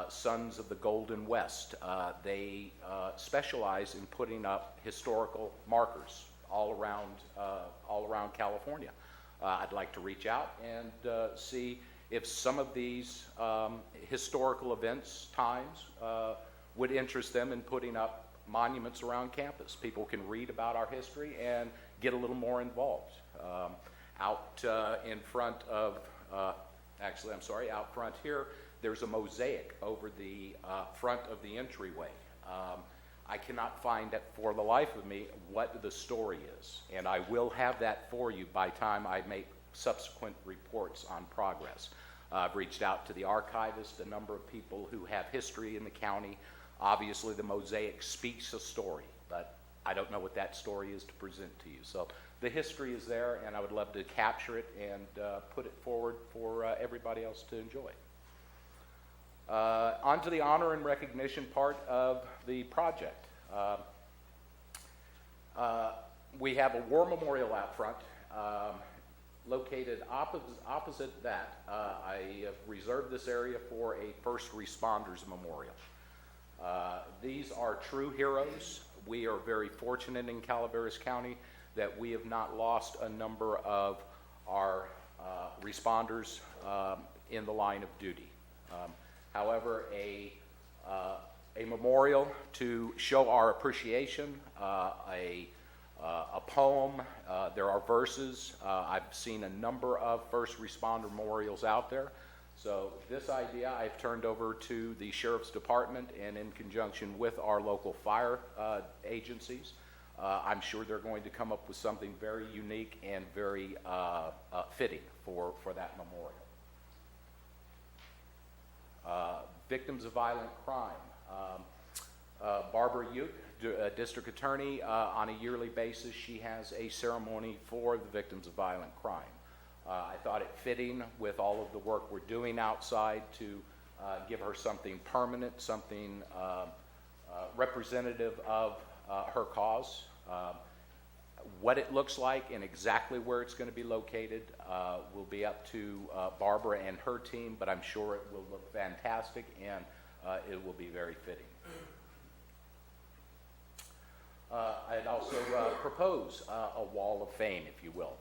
Sons of the Golden West. They specialize in putting up historical markers all around California. I'd like to reach out and see if some of these historical events, times, would interest them in putting up monuments around campus. People can read about our history and get a little more involved. Out in front of, out front here, there's a mosaic over the front of the entryway. I cannot find it for the life of me what the story is, and I will have that for you by time I make subsequent reports on progress. I've reached out to the archivist, a number of people who have history in the county. Obviously, the mosaic speaks a story, but I don't know what that story is to present to you. So the history is there, and I would love to capture it and put it forward for everybody else to enjoy. On to the honor and recognition part of the project. We have a war memorial out front. Located opposite that, I have reserved this area for a first responders memorial. These are true heroes. We are very fortunate in Calaveras County that we have not lost a number of our responders in the line of duty. However, a memorial to show our appreciation, a poem, there are verses. I've seen a number of first responder memorials out there. So this idea I've turned over to the Sheriff's Department, and in conjunction with our local fire agencies, I'm sure they're going to come up with something very unique and very fitting for that memorial. Victims of violent crime. Barbara Uke, District Attorney, on a yearly basis, she has a ceremony for the victims of violent crime. I thought it fitting with all of the work we're doing outside to give her something permanent, something representative of her cause. What it looks like and exactly where it's going to be located will be up to Barbara and her team, but I'm sure it will look fantastic and it will be very fitting. I'd also propose a wall of fame, if you will.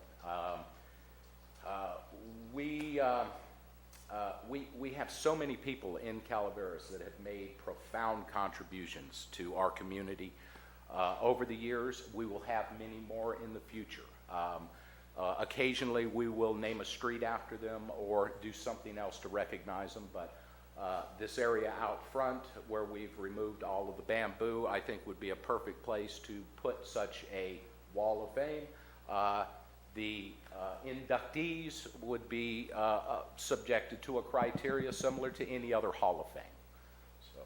We have so many people in Calaveras that have made profound contributions to our community. Over the years, we will have many more in the future. Occasionally, we will name a street after them or do something else to recognize them, but this area out front where we've removed all of the bamboo, I think would be a perfect place to put such a wall of fame. The inductees would be subjected to a criteria similar to any other Hall of Fame. So,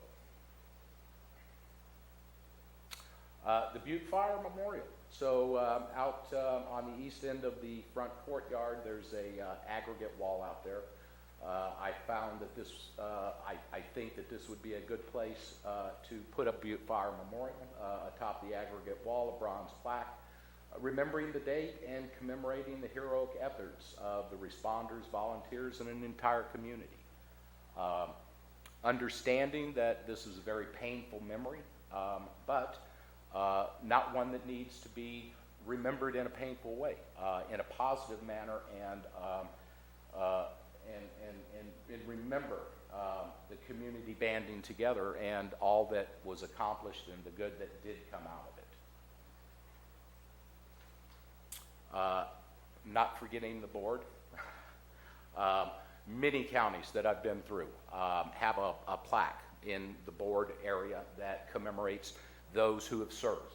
the Butte Fire Memorial. So out on the east end of the front courtyard, there's a aggregate wall out there. I found that this, I think that this would be a good place to put a Butte Fire Memorial atop the aggregate wall, a bronze plaque, remembering the date and commemorating the heroic efforts of the responders, volunteers, and an entire community. Understanding that this is a very painful memory, but not one that needs to be remembered in a painful way, in a positive manner, and remember the community banding together and all that was accomplished and the good that did come out of it. Not forgetting the board. Many counties that I've been through have a plaque in the board area that commemorates those who have served.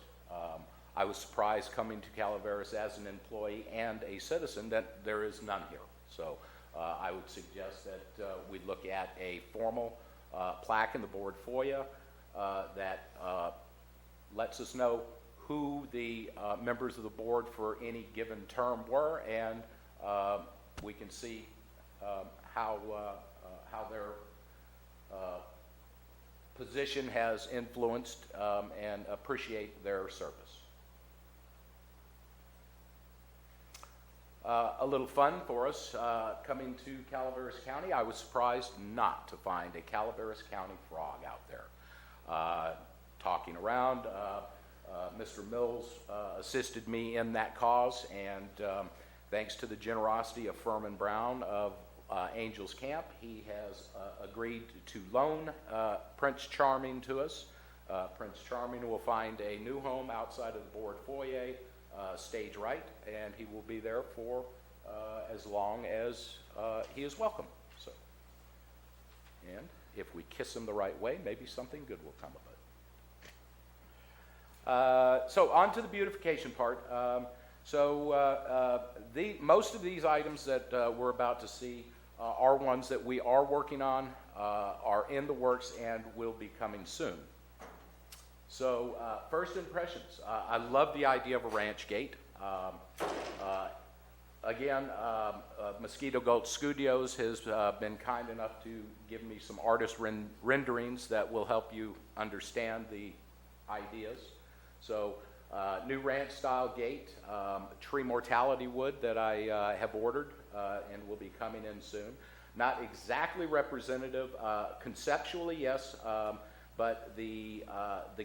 I was surprised coming to Calaveras as an employee and a citizen that there is none here. So I would suggest that we look at a formal plaque in the board foyer that lets us know who the members of the board for any given term were, and we can see how their position has influenced and appreciate their service. A little fun for us coming to Calaveras County. I was surprised not to find a Calaveras County frog out there. Talking around, Mr. Mills assisted me in that cause, and thanks to the generosity of Furman Brown of Angels Camp, he has agreed to loan Prince Charming to us. Prince Charming will find a new home outside of the board foyer, stage right, and he will be there for as long as he is welcome. So, and if we kiss him the right way, maybe something good will come of it. So on to the beautification part. So most of these items that we're about to see are ones that we are working on, are in the works, and will be coming soon. So first impressions, I love the idea of a ranch gate. Again, Mosquito Gulch Studios has been kind enough to give me some artist renderings that will help you understand the ideas. So new ranch style gate, tree mortality wood that I have ordered and will be coming in soon. Not exactly representative, conceptually yes, but the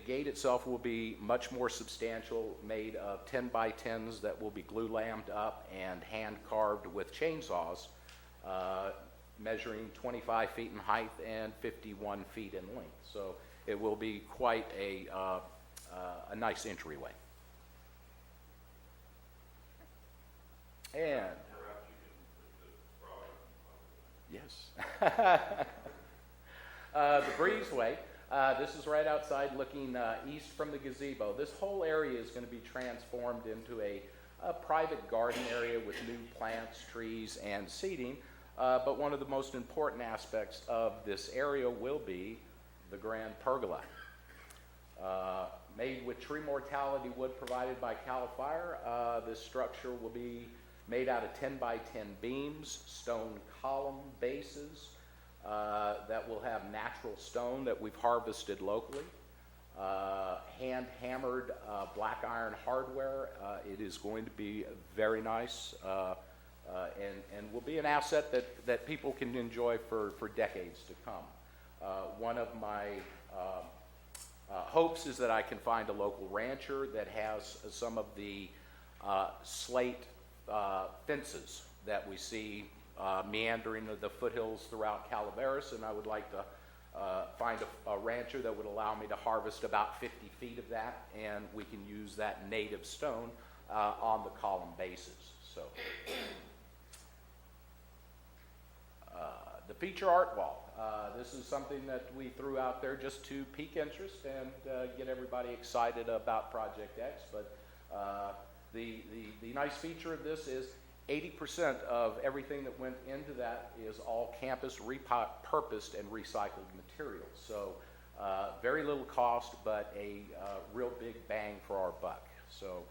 gate itself will be much more substantial, made of 10 by 10s that will be glue lammed up and hand carved with chainsaws, measuring 25 feet in height and 51 feet in length. So it will be quite a nice entryway. And yes, the breezeway. This is right outside looking east from the gazebo. This whole area is going to be transformed into a private garden area with new plants, trees, and seating. But one of the most important aspects of this area will be the grand pergola. Made with tree mortality wood provided by Cal Fire, this structure will be made out of 10 by 10 beams, stone column bases, that will have natural stone that we've harvested locally, hand-hammered black iron hardware. It is going to be very nice and will be an asset that people can enjoy for decades to come. One of my hopes is that I can find a local rancher that has some of the slate fences that we see meandering the foothills throughout Calaveras, and I would like to find a rancher that would allow me to harvest about 50 feet of that, and we can use that native stone on the column bases. So, the feature art wall. This is something that we threw out there just to pique interest and get everybody excited about Project X, but the nice feature of this is 80% of everything that went into that is all campus repurposed and recycled materials. So very little cost, but a real big bang for our buck. So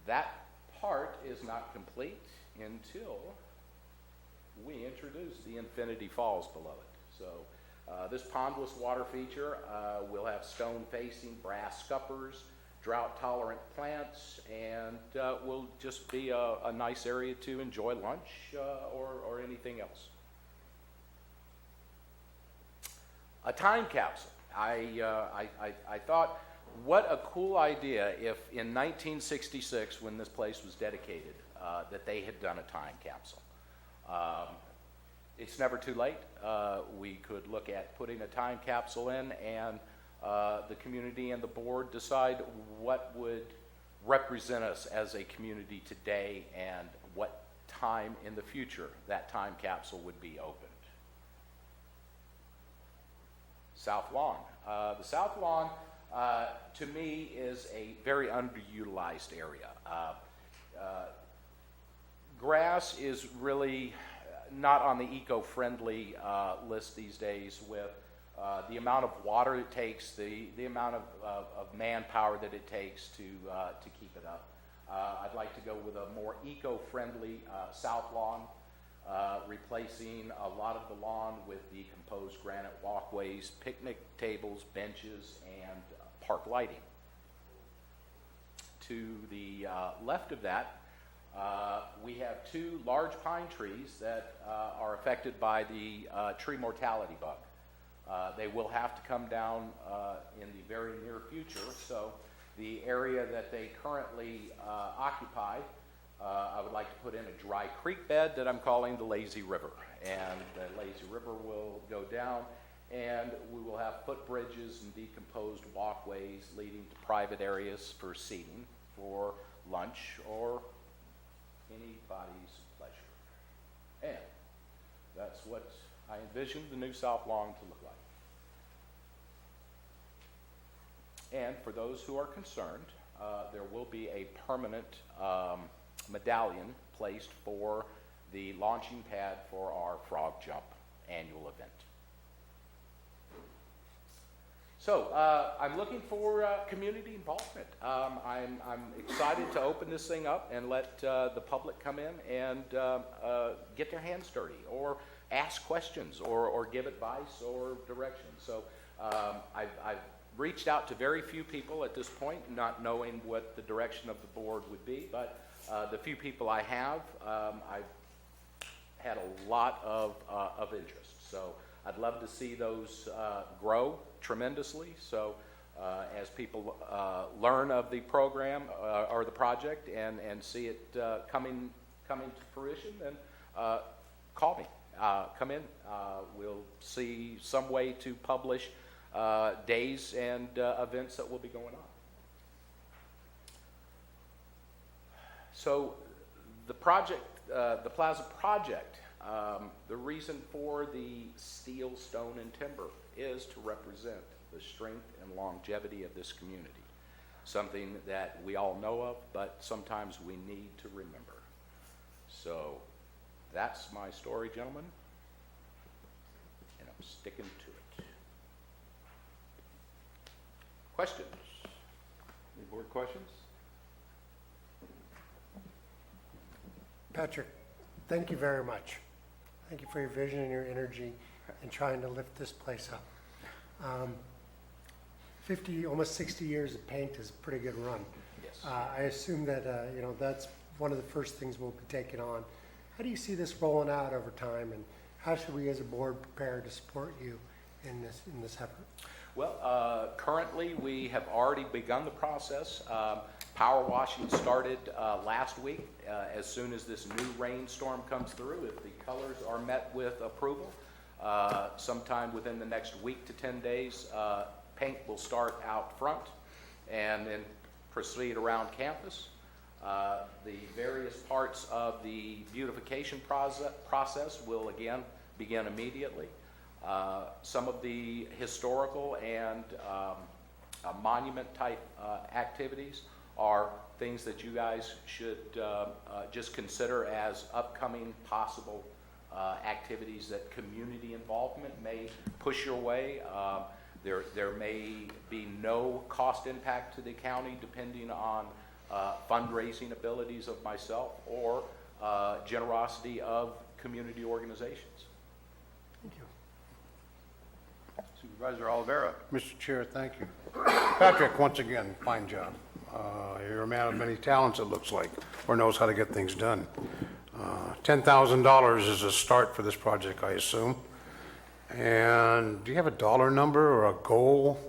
that part is not complete until we introduce the Infinity Falls below it. So this pondless water feature will have stone facing brass scuppers, drought-tolerant plants, and will just be a nice area to enjoy lunch or anything else. A time capsule. I thought, what a cool idea if in 1966, when this place was dedicated, that they had done a time capsule. It's never too late. We could look at putting a time capsule in, and the community and the board decide what would represent us as a community today and what time in the future that time capsule would be opened. South Lawn. The South Lawn, to me, is a very underutilized area. Grass is really not on the eco-friendly list these days with the amount of water it takes, the amount of manpower that it takes to keep it up. I'd like to go with a more eco-friendly south lawn, replacing a lot of the lawn with decomposed granite walkways, picnic tables, benches, and park lighting. To the left of that, we have two large pine trees that are affected by the tree mortality bug. They will have to come down in the very near future, so the area that they currently occupy, I would like to put in a dry creek bed that I'm calling the Lazy River. And the Lazy River will go down, and we will have footbridges and decomposed walkways leading to private areas for seating, for lunch, or anybody's pleasure. And that's what I envision the new South Lawn to look like. And for those who are concerned, there will be a permanent medallion placed for the launching pad for our Frog Jump annual event. So I'm looking for community involvement. I'm excited to open this thing up and let the public come in and get their hands dirty or ask questions or give advice or direction. So I've reached out to very few people at this point, not knowing what the direction of the board would be, but the few people I have, I've had a lot of interest. So I'd love to see those grow tremendously. So as people learn of the program or the project and see it coming to fruition, then call me. Come in. We'll see some way to publish days and events that will be going on. So the project, the Plaza project, the reason for the steel, stone, and timber is to represent the strength and longevity of this community. Something that we all know of, but sometimes we need to remember. So that's my story, gentlemen, and I'm sticking to it. Questions? Any board questions? Patrick, thank you very much. Thank you for your vision and your energy in trying to lift this place up. 50, almost 60 years of paint is a pretty good run. Yes. I assume that, that's one of the first things we'll be taking on. How do you see this rolling out over time, and how should we as a board prepare to support you in this effort? Well, currently we have already begun the process. Power washing started last week. As soon as this new rainstorm comes through, if the colors are met with approval, sometime within the next week to 10 days, paint will start out front and then proceed around campus. The various parts of the beautification process will again begin immediately. Some of the historical and monument type activities are things that you guys should just consider as upcoming possible activities that community involvement may push your way. There may be no cost impact to the county depending on fundraising abilities of myself or generosity of community organizations. Thank you. Supervisor Oliveira. Mr. Chair, thank you. Patrick, once again, fine job. You're a man of many talents, it looks like, or knows how to get things done. $10,000 is a start for this project, I assume. And do you have a dollar number or a goal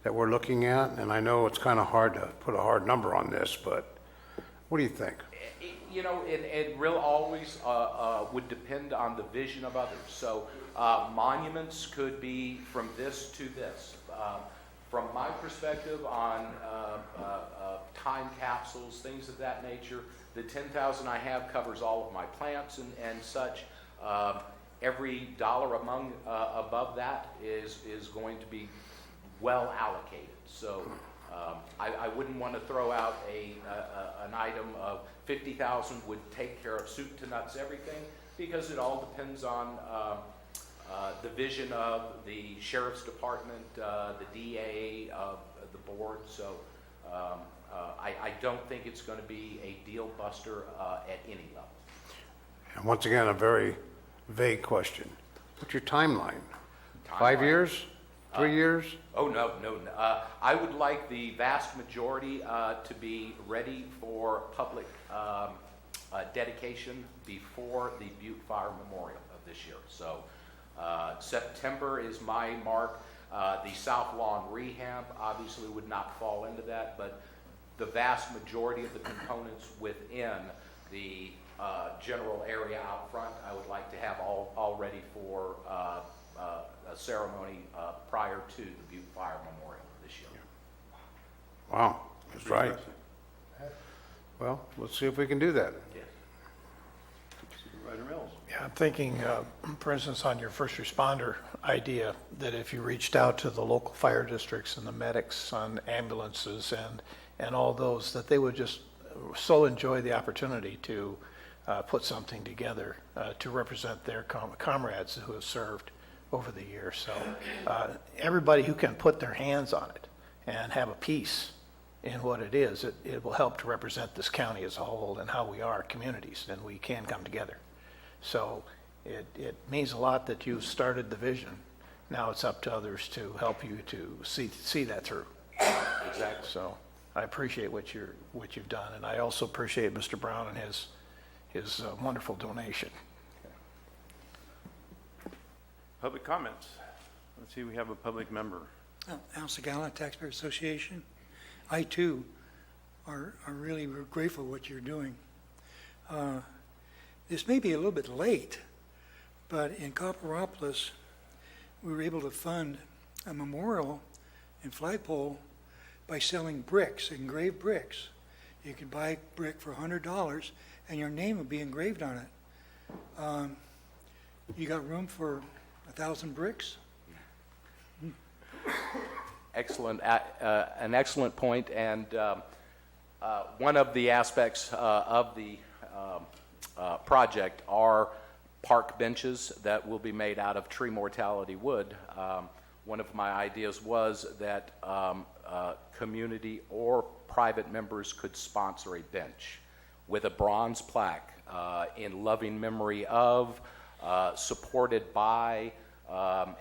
that we're looking at? And I know it's kind of hard to put a hard number on this, but what do you think? You know, it really always would depend on the vision of others. So monuments could be from this to this. From my perspective on time capsules, things of that nature, the 10,000 I have covers all of my plants and such. Every dollar above that is going to be well allocated. So I wouldn't want to throw out an item of 50,000 would take care of soup to nuts everything, because it all depends on the vision of the sheriff's department, the DA, of the board. So I don't think it's going to be a deal buster at any level. And once again, a very vague question. What's your timeline? 5 years? 3 years? Oh, no. I would like the vast majority to be ready for public dedication before the Butte Fire Memorial of this year. So September is my mark. The South Lawn rehab obviously would not fall into that, but the vast majority of the components within the general area out front, I would like to have all ready for a ceremony prior to the Butte Fire Memorial this year. Wow, that's right. Well, let's see if we can do that. Yeah. Supervisor Mills. Yeah, I'm thinking, for instance, on your first responder idea, that if you reached out to the local fire districts and the medics on ambulances and all those, that they would just so enjoy the opportunity to put something together to represent their comrades who have served over the years. So everybody who can put their hands on it and have a piece in what it is, it will help to represent this county as a whole and how we are communities, and we can come together. So it means a lot that you started the vision. Now it's up to others to help you to see that through. Exactly. So I appreciate what you've done, and I also appreciate Mr. Brown and his wonderful donation. Public comments. Let's see, we have a public member. Al Segala, Taxpayer Association. I too are really grateful for what you're doing. This may be a little bit late, but in Copperopolis, we were able to fund a memorial and flagpole by selling bricks, engraved bricks. You could buy a brick for $100 and your name would be engraved on it. You got room for 1,000 bricks? Excellent, an excellent point, and one of the aspects of the project are park benches that will be made out of tree mortality wood. One of my ideas was that community or private members could sponsor a bench with a bronze plaque in loving memory of, supported by,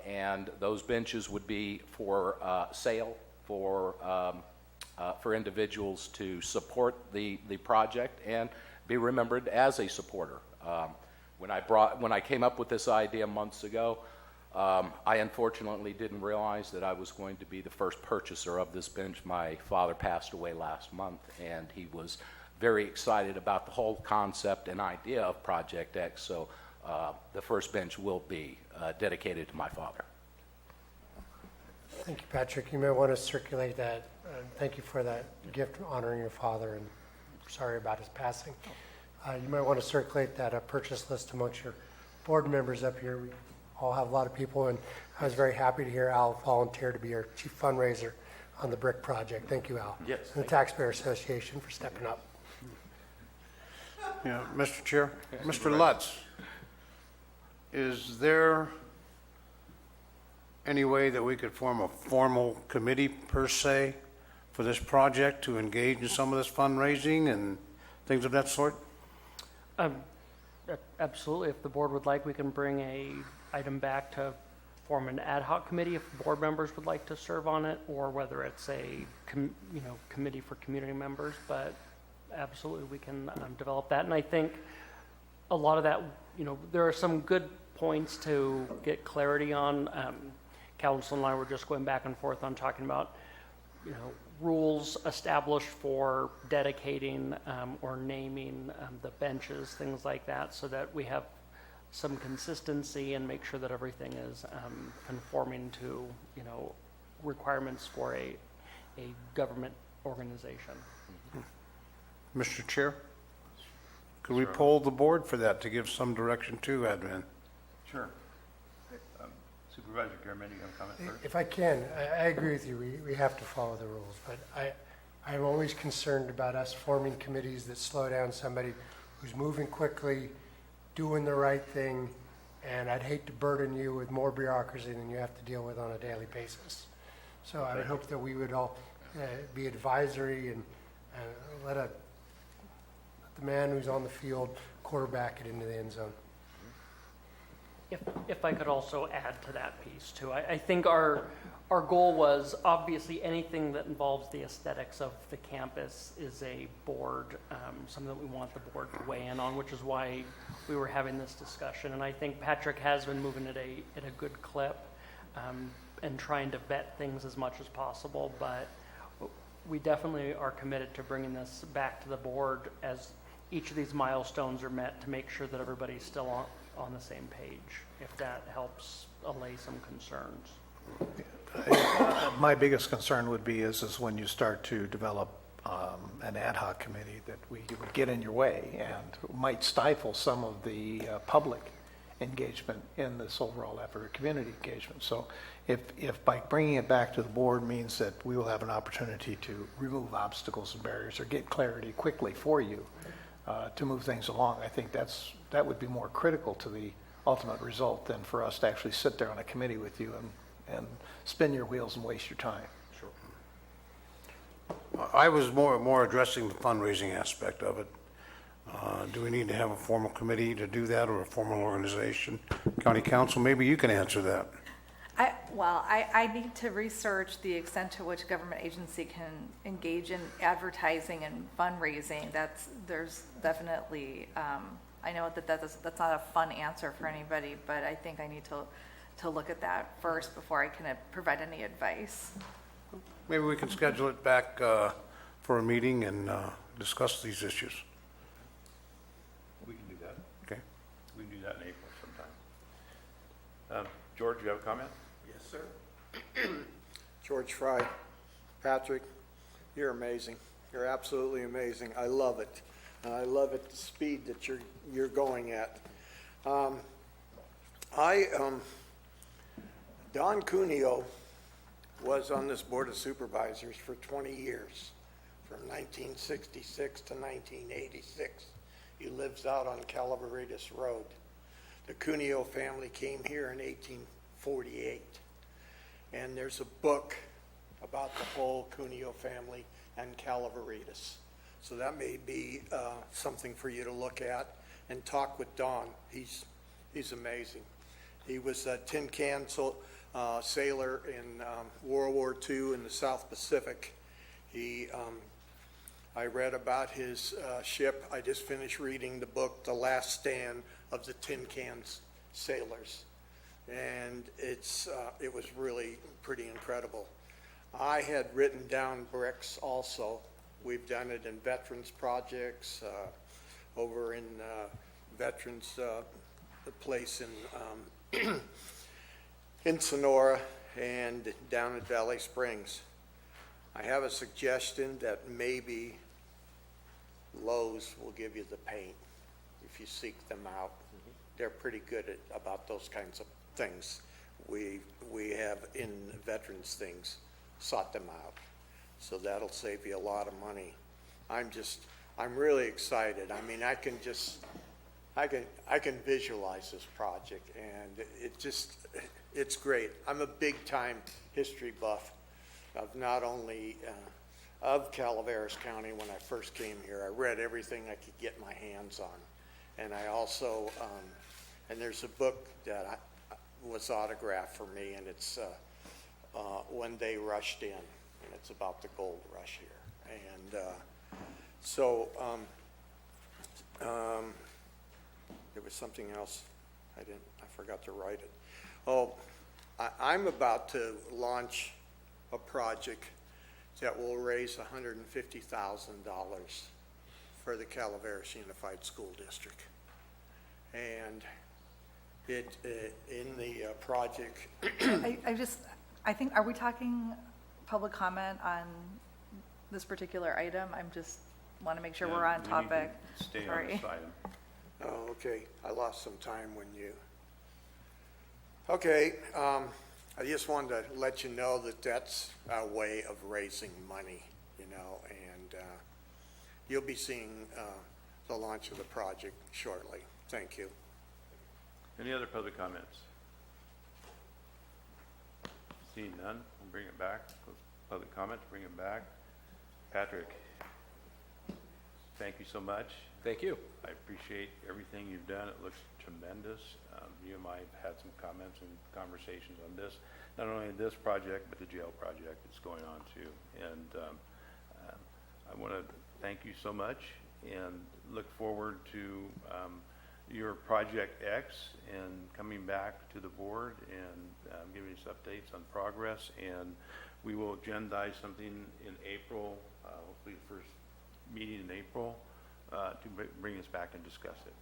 and those benches would be for sale for individuals to support the project and be remembered as a supporter. When I came up with this idea months ago, I unfortunately didn't realize that I was going to be the first purchaser of this bench. My father passed away last month, and he was very excited about the whole concept and idea of Project X. So the first bench will be dedicated to my father. Thank you, Patrick. You may want to circulate that. Thank you for that gift honoring your father, and sorry about his passing. You might want to circulate that purchase list amongst your board members up here. We all have a lot of people, and I was very happy to hear Al volunteer to be our chief fundraiser on the brick project. Thank you, Al. Yes. And the Taxpayer Association for stepping up. Yeah, Mr. Chair, Mr. Lutz, is there any way that we could form a formal committee per se for this project to engage in some of this fundraising and things of that sort? Absolutely. If the board would like, we can bring a item back to form an ad hoc committee if board members would like to serve on it, or whether it's a committee for community members. But absolutely, we can develop that. And I think a lot of that, there are some good points to get clarity on. Council and I were just going back and forth on talking about, rules established for dedicating or naming the benches, things like that, so that we have some consistency and make sure that everything is conforming to, requirements for a government organization. Mr. Chair, could we poll the board for that to give some direction to admin? Sure. Supervisor Garamendi, you have a comment first? If I can, I agree with you. We have to follow the rules, but I'm always concerned about us forming committees that slow down somebody who's moving quickly, doing the right thing, and I'd hate to burden you with more bureaucracy than you have to deal with on a daily basis. So I would hope that we would all be advisory and let the man who's on the field quarterback it into the end zone. If I could also add to that piece too, I think our goal was obviously anything that involves the aesthetics of the campus is a board, something that we want the board to weigh in on, which is why we were having this discussion. And I think Patrick has been moving at a good clip and trying to vet things as much as possible. But we definitely are committed to bringing this back to the board as each of these milestones are met, to make sure that everybody's still on the same page, if that helps allay some concerns. My biggest concern would be is when you start to develop an ad hoc committee that we would get in your way and might stifle some of the public engagement in this overall effort, community engagement. So if by bringing it back to the board means that we will have an opportunity to remove obstacles and barriers or get clarity quickly for you to move things along, I think that would be more critical to the ultimate result than for us to actually sit there on a committee with you and spin your wheels and waste your time. I was more addressing the fundraising aspect of it. Do we need to have a formal committee to do that or a formal organization? County Council, maybe you can answer that. I need to research the extent to which a government agency can engage in advertising and fundraising. There's definitely, I know that's not a fun answer for anybody, but I think I need to look at that first before I can provide any advice. Maybe we can schedule it back for a meeting and discuss these issues. We can do that. Okay. We can do that in April sometime. George, you have a comment? Yes, sir. George Fry. Patrick, you're amazing. You're absolutely amazing. I love it. I love it, the speed that you're going at. Don Cuneo was on this Board of Supervisors for 20 years, from 1966 to 1986. He lives out on Calaveritas Road. The Cuneo family came here in 1848, and there's a book about the whole Cuneo family and Calaveritas. So that may be something for you to look at and talk with Don. He's amazing. He was a tin can sailor in World War II in the South Pacific. I read about his ship. I just finished reading the book, The Last Stand of the Tin Cans Sailors. And it was really pretty incredible. I had written down bricks also. We've done it in veterans projects, over in veterans, the place in Sonora and down at Valley Springs. I have a suggestion that maybe Lowe's will give you the paint if you seek them out. They're pretty good about those kinds of things. We have in veterans things sought them out. So that'll save you a lot of money. I'm really excited. I mean, I can visualize this project, and it's great. I'm a big time history buff of not only of Calaveras County. When I first came here, I read everything I could get my hands on. And I also, and there's a book that was autographed for me, and it's When They Rushed In, and it's about the gold rush here. And there was something else I forgot to write it. I'm about to launch a project that will raise $150,000 for the Calaveras Unified School District. And in the project. I think, are we talking public comment on this particular item? I'm just want to make sure we're on topic. Stay Sorry. on this item. Oh, okay. I lost some time when you. Okay. I just wanted to let you know that that's a way of raising money, and you'll be seeing the launch of the project shortly. Thank you. Any other public comments? Seeing none, we'll bring it back. Public comments, bring it back. Patrick, thank you so much. Thank you. I appreciate everything you've done. It looks tremendous. You and I have had some comments and conversations on this, not only this project, but the jail project that's going on too. And I want to thank you so much and look forward to your Project X and coming back to the board and giving us updates on progress. And we will agendize something in April, hopefully the first meeting in April, to bring us back and discuss it.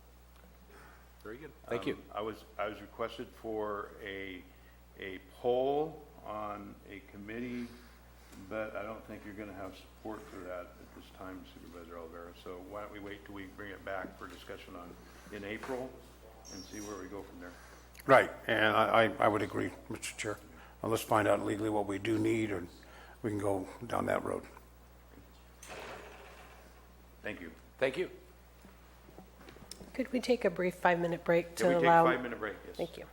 Very good. Thank you. I was requested for a poll on a committee, but I don't think you're going to have support for that at this time, Supervisor Olivera. So why don't we wait till we bring it back for discussion in April, and see where we go from there. Right, and I would agree, Mr. Chair. Let's find out legally what we do need, and we can go down that road. Thank you. Thank you. Could we take a brief 5-minute break to Can we take a allow? 5-minute break? Yes. Thank you.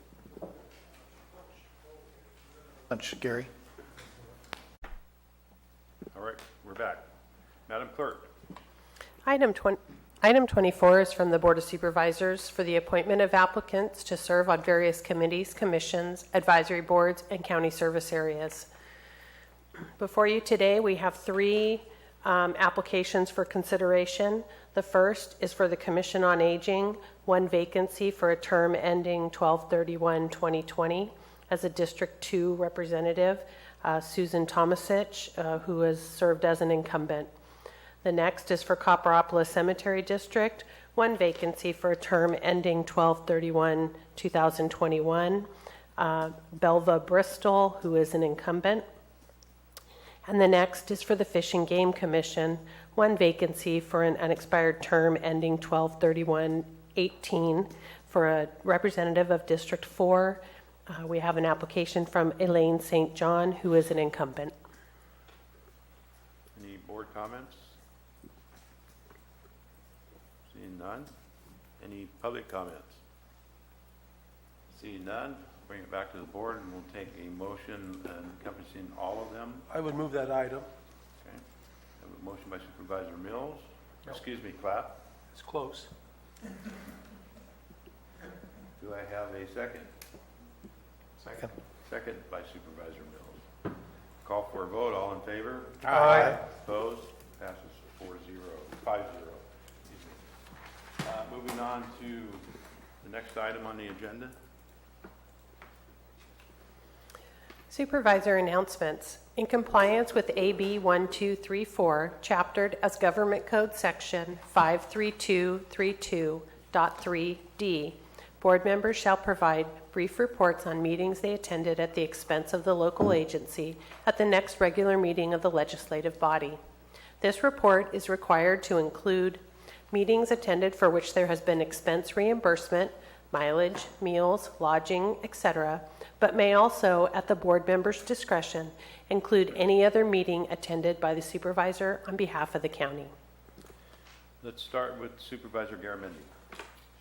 Lunch, Gary. All right, we're back. Madam Clerk. Item 24 is from the Board of Supervisors for the appointment of applicants to serve on various committees, commissions, advisory boards, and county service areas. Before you today, we have 3 applications for consideration. The first is for the Commission on Aging, 1 vacancy for a term ending 12/31/2020 as a District 2 representative, Susan Tomasich, who has served as an incumbent. The next is for Copperopolis Cemetery District, 1 vacancy for a term ending 12/31/2021, Belva Bristol, who is an incumbent. And the next is for the Fish and Game Commission, 1 vacancy for an unexpired term ending 12/31/18 for a representative of District 4. We have an application from Elaine St. John, who is an incumbent. Any board comments? Seeing none. Any public comments? Seeing none, bring it back to the board and we'll take a motion encompassing all of them. I would move that item. Okay. Have a motion by Supervisor Mills. Excuse me, Clapp. It's close. Do I have a second? Second. Second by Supervisor Mills. Call for a vote. All in favor? Aye. Opposed? Passes 5-0. Excuse me. Moving on to the next item on the agenda. Supervisor announcements. In compliance with AB 1234, chaptered as Government Code Section 53232.3D, board members shall provide brief reports on meetings they attended at the expense of the local agency at the next regular meeting of the legislative body. This report is required to include meetings attended for which there has been expense reimbursement, mileage, meals, lodging, etc., but may also, at the board member's discretion, include any other meeting attended by the supervisor on behalf of the county. Let's start with Supervisor Garamendi.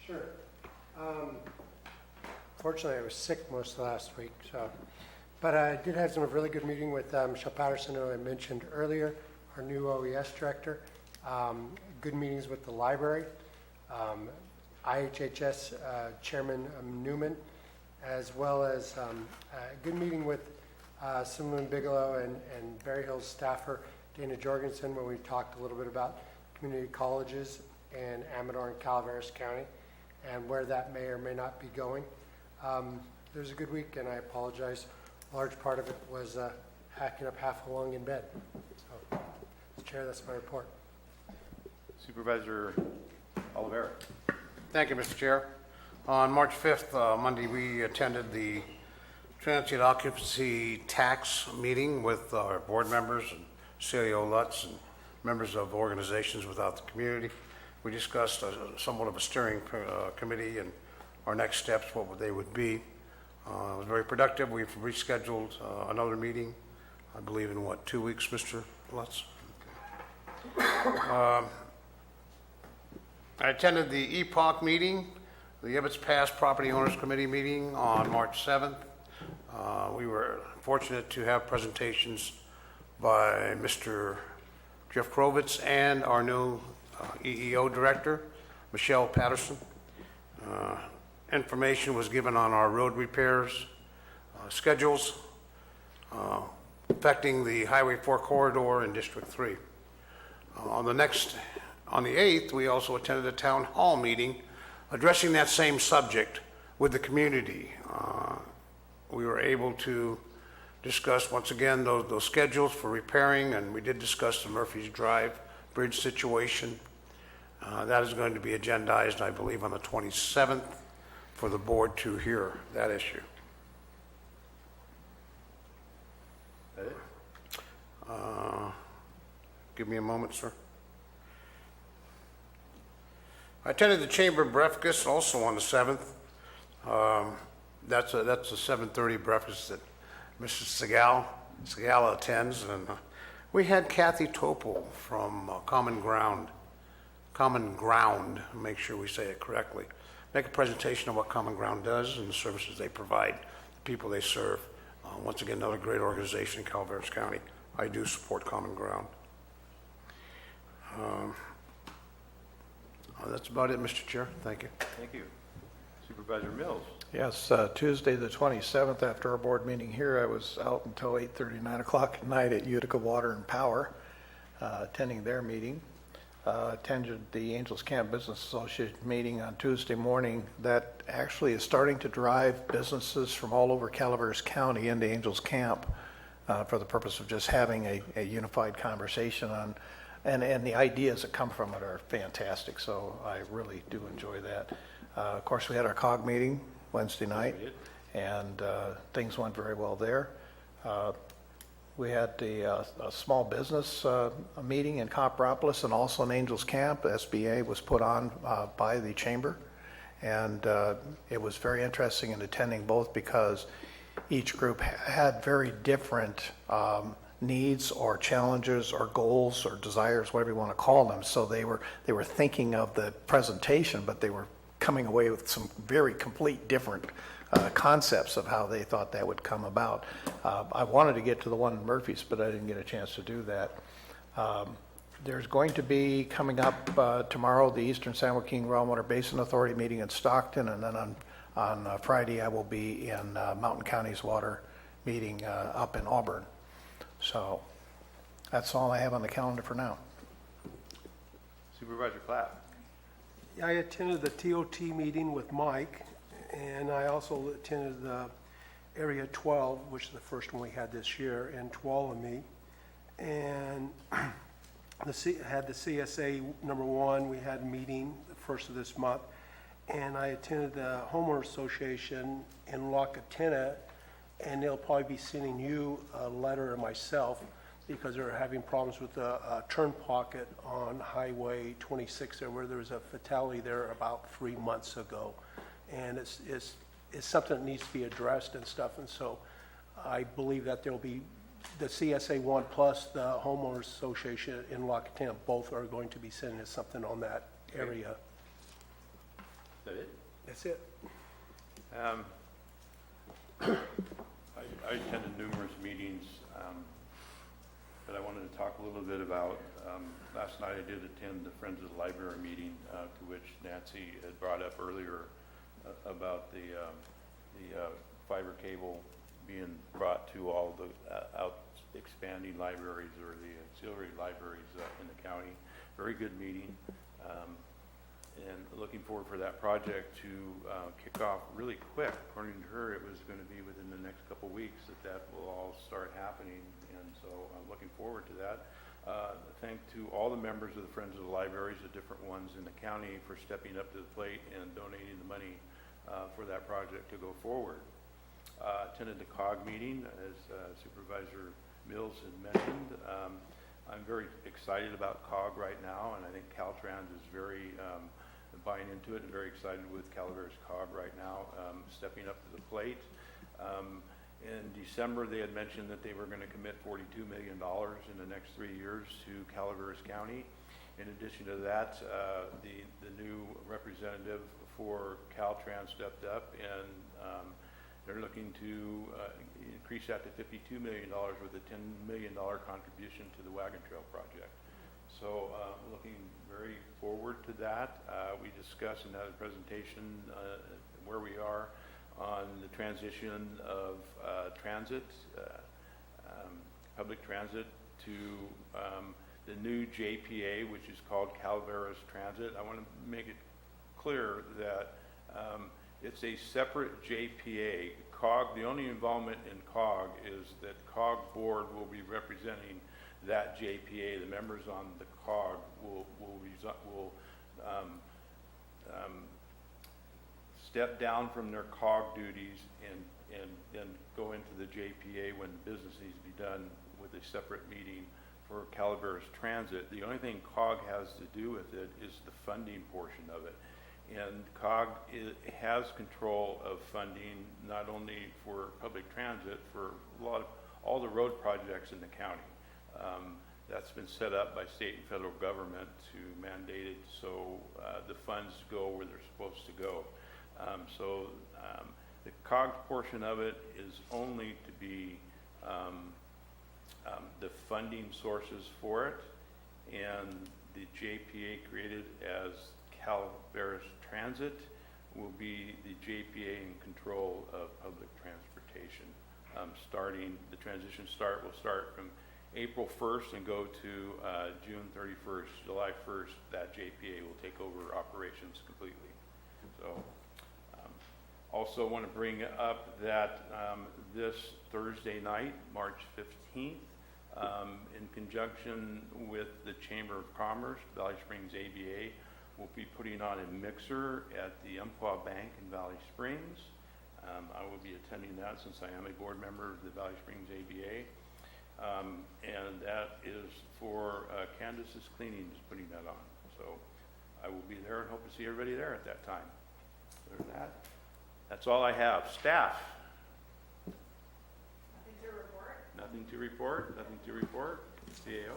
Sure. Fortunately, I was sick most of last week, but I did have some really good meeting with Michelle Patterson, who I mentioned earlier, our new OES director. Good meetings with the library, IHHS Chairman Newman, as well as a good meeting with Simon Bigelow and Berry Hills staffer Dana Jorgensen, when we talked a little bit about community colleges in Amador and Calaveras County and where that may or may not be going. It was a good week, and I apologize. A large part of it was hacking up half a lung in bed. So, Mr. Chair, that's my report. Supervisor Oliveira. Thank you, Mr. Chair. On March 5th, Monday, we attended the transient occupancy tax meeting with our board members and CEO Lutz and members of organizations without the community. We discussed somewhat of a steering committee and our next steps, what they would be. It was very productive. We've rescheduled another meeting, I believe in 2 weeks, Mr. Lutz? I attended the EPOC meeting, the Ebbets Pass Property Owners Committee meeting on March 7th. We were fortunate to have presentations by Mr. Jeff Krovitz and our new EEO director, Michelle Patterson. Information was given on our road repairs schedules affecting the Highway 4 corridor in District 3. On the 8th, we also attended a town hall meeting addressing that same subject with the community. We were able to discuss once again those schedules for repairing, and we did discuss the Murphy's Drive bridge situation. That is going to be agendized, I believe, on the 27th for the board to hear that issue. Give me a moment, sir. I attended the Chamber breakfast also on the 7th. That's a 7:30 breakfast that Mrs. Segal attends, and we had Kathy Topol from Common Ground, make sure we say it correctly, make a presentation of what Common Ground does and the services they provide, the people they serve. Once again, another great organization in Calaveras County. I do support Common Ground. That's about it, Mr. Chair. Thank you. Thank you. Supervisor Mills. Yes, Tuesday, the 27th, after our board meeting here, I was out until 8:30, 9 o'clock at night at Utica Water and Power, attending their meeting. Attended the Angels Camp Business Association meeting on Tuesday morning that actually is starting to drive businesses from all over Calaveras County into Angels Camp for the purpose of just having a unified conversation on, and the ideas that come from it are fantastic, so I really do enjoy that. Of course, we had our COG meeting Wednesday night, and things went very well there. We had a small business meeting in Copperopolis and also in Angels Camp. SBA was put on by the chamber, and it was very interesting in attending both because each group had very different needs or challenges or goals or desires, whatever you want to call them. So they were thinking of the presentation, but they were coming away with some very complete different concepts of how they thought that would come about. I wanted to get to the one in Murphy's, but I didn't get a chance to do that. There's going to be coming up tomorrow the Eastern San Joaquin Groundwater Basin Authority meeting in Stockton, and then on Friday I will be in Mountain County's water meeting up in Auburn. So that's all I have on the calendar for now. Supervisor Clapp. I attended the TOT meeting with Mike, and I also attended the Area 12, which is the first one we had this year, in Tuolumne. And had the CSA #1, we had a meeting the first of this month. And I attended the Homeowners Association in La Catena, and they'll probably be sending you a letter, or myself, because they're having problems with a turn pocket on Highway 26 there, where there was a fatality there about 3 months ago. And it's something that needs to be addressed and stuff. And so I believe that there'll be the CSA 1 plus the Homeowners Association in La Catena, both are going to be sending us something on that area. Is that it? That's it. I attended numerous meetings, but I wanted to talk a little bit about, last night I did attend the Friends of the Library meeting, to which Nancy had brought up earlier about the fiber cable being brought to all the expanding libraries or the auxiliary libraries in the county. Very good meeting. And looking forward for that project to kick off really quick. According to her, it was going to be within the next couple weeks that will all start happening, and so I'm looking forward to that. Thank to all the members of the Friends of the Libraries, the different ones in the county, for stepping up to the plate and donating the money for that project to go forward. Attended the COG meeting, as Supervisor Mills had mentioned. I'm very excited about COG right now, and I think Caltrans is very buying into it and very excited with Calaveras COG right now, stepping up to the plate. In December, they had mentioned that they were going to commit $42 million in the next 3 years to Calaveras County. In addition to that, the new representative for Caltrans stepped up, and they're looking to increase that to $52 million with a $10 million contribution to the Wagon Trail project. So looking very forward to that. We discussed and had a presentation where we are on the transition of transit, public transit, to the new JPA, which is called Calaveras Transit. I want to make it clear that it's a separate JPA. COG, the only involvement in COG is that COG board will be representing that JPA. The members on the COG will step down from their COG duties and then go into the JPA when business needs to be done with a separate meeting for Calaveras Transit. The only thing COG has to do with it is the funding portion of it. And COG has control of funding, not only for public transit, for all the road projects in the county. That's been set up by state and federal government to mandate it so the funds go where they're supposed to go. The COG portion of it is only to be the funding sources for it, and the JPA created as Calaveras Transit will be the JPA in control of public transportation. The transition will start from April 1st and go to June 31st, July 1st, that JPA will take over operations completely. So also want to bring up that this Thursday night, March 15th, in conjunction with the Chamber of Commerce, Valley Springs ABA, will be putting on a mixer at the Umpqua Bank in Valley Springs. I will be attending that since I am a board member of the Valley Springs ABA. And that is for Candace's Cleaning is putting that on. So I will be there and hope to see everybody there at that time. Other than that, that's all I have. Staff? Nothing to report? Nothing to report? CAO?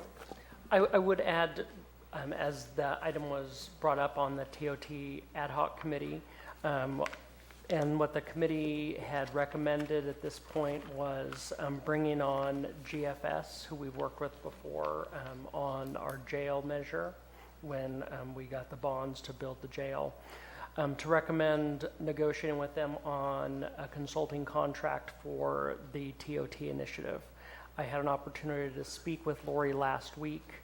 I would add, as the item was brought up on the TOT ad hoc committee, and what the committee had recommended at this point was bringing on GFS, who we've worked with before, on our jail measure when we got the bonds to build the jail, to recommend negotiating with them on a consulting contract for the TOT initiative. I had an opportunity to speak with Lori last week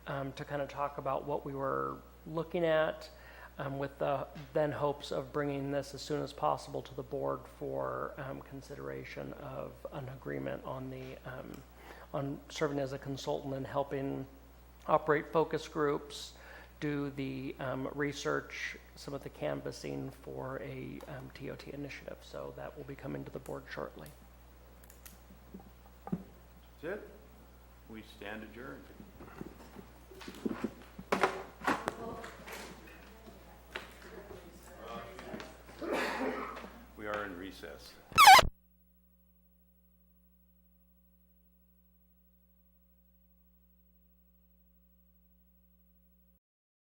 to kind of talk about what we were looking at, with the then hopes of bringing this as soon as possible to the board for consideration of an agreement on on serving as a consultant and helping operate focus groups, do the research, some of the canvassing for a TOT initiative. So that will be coming to the board shortly. That's it. We stand adjourned.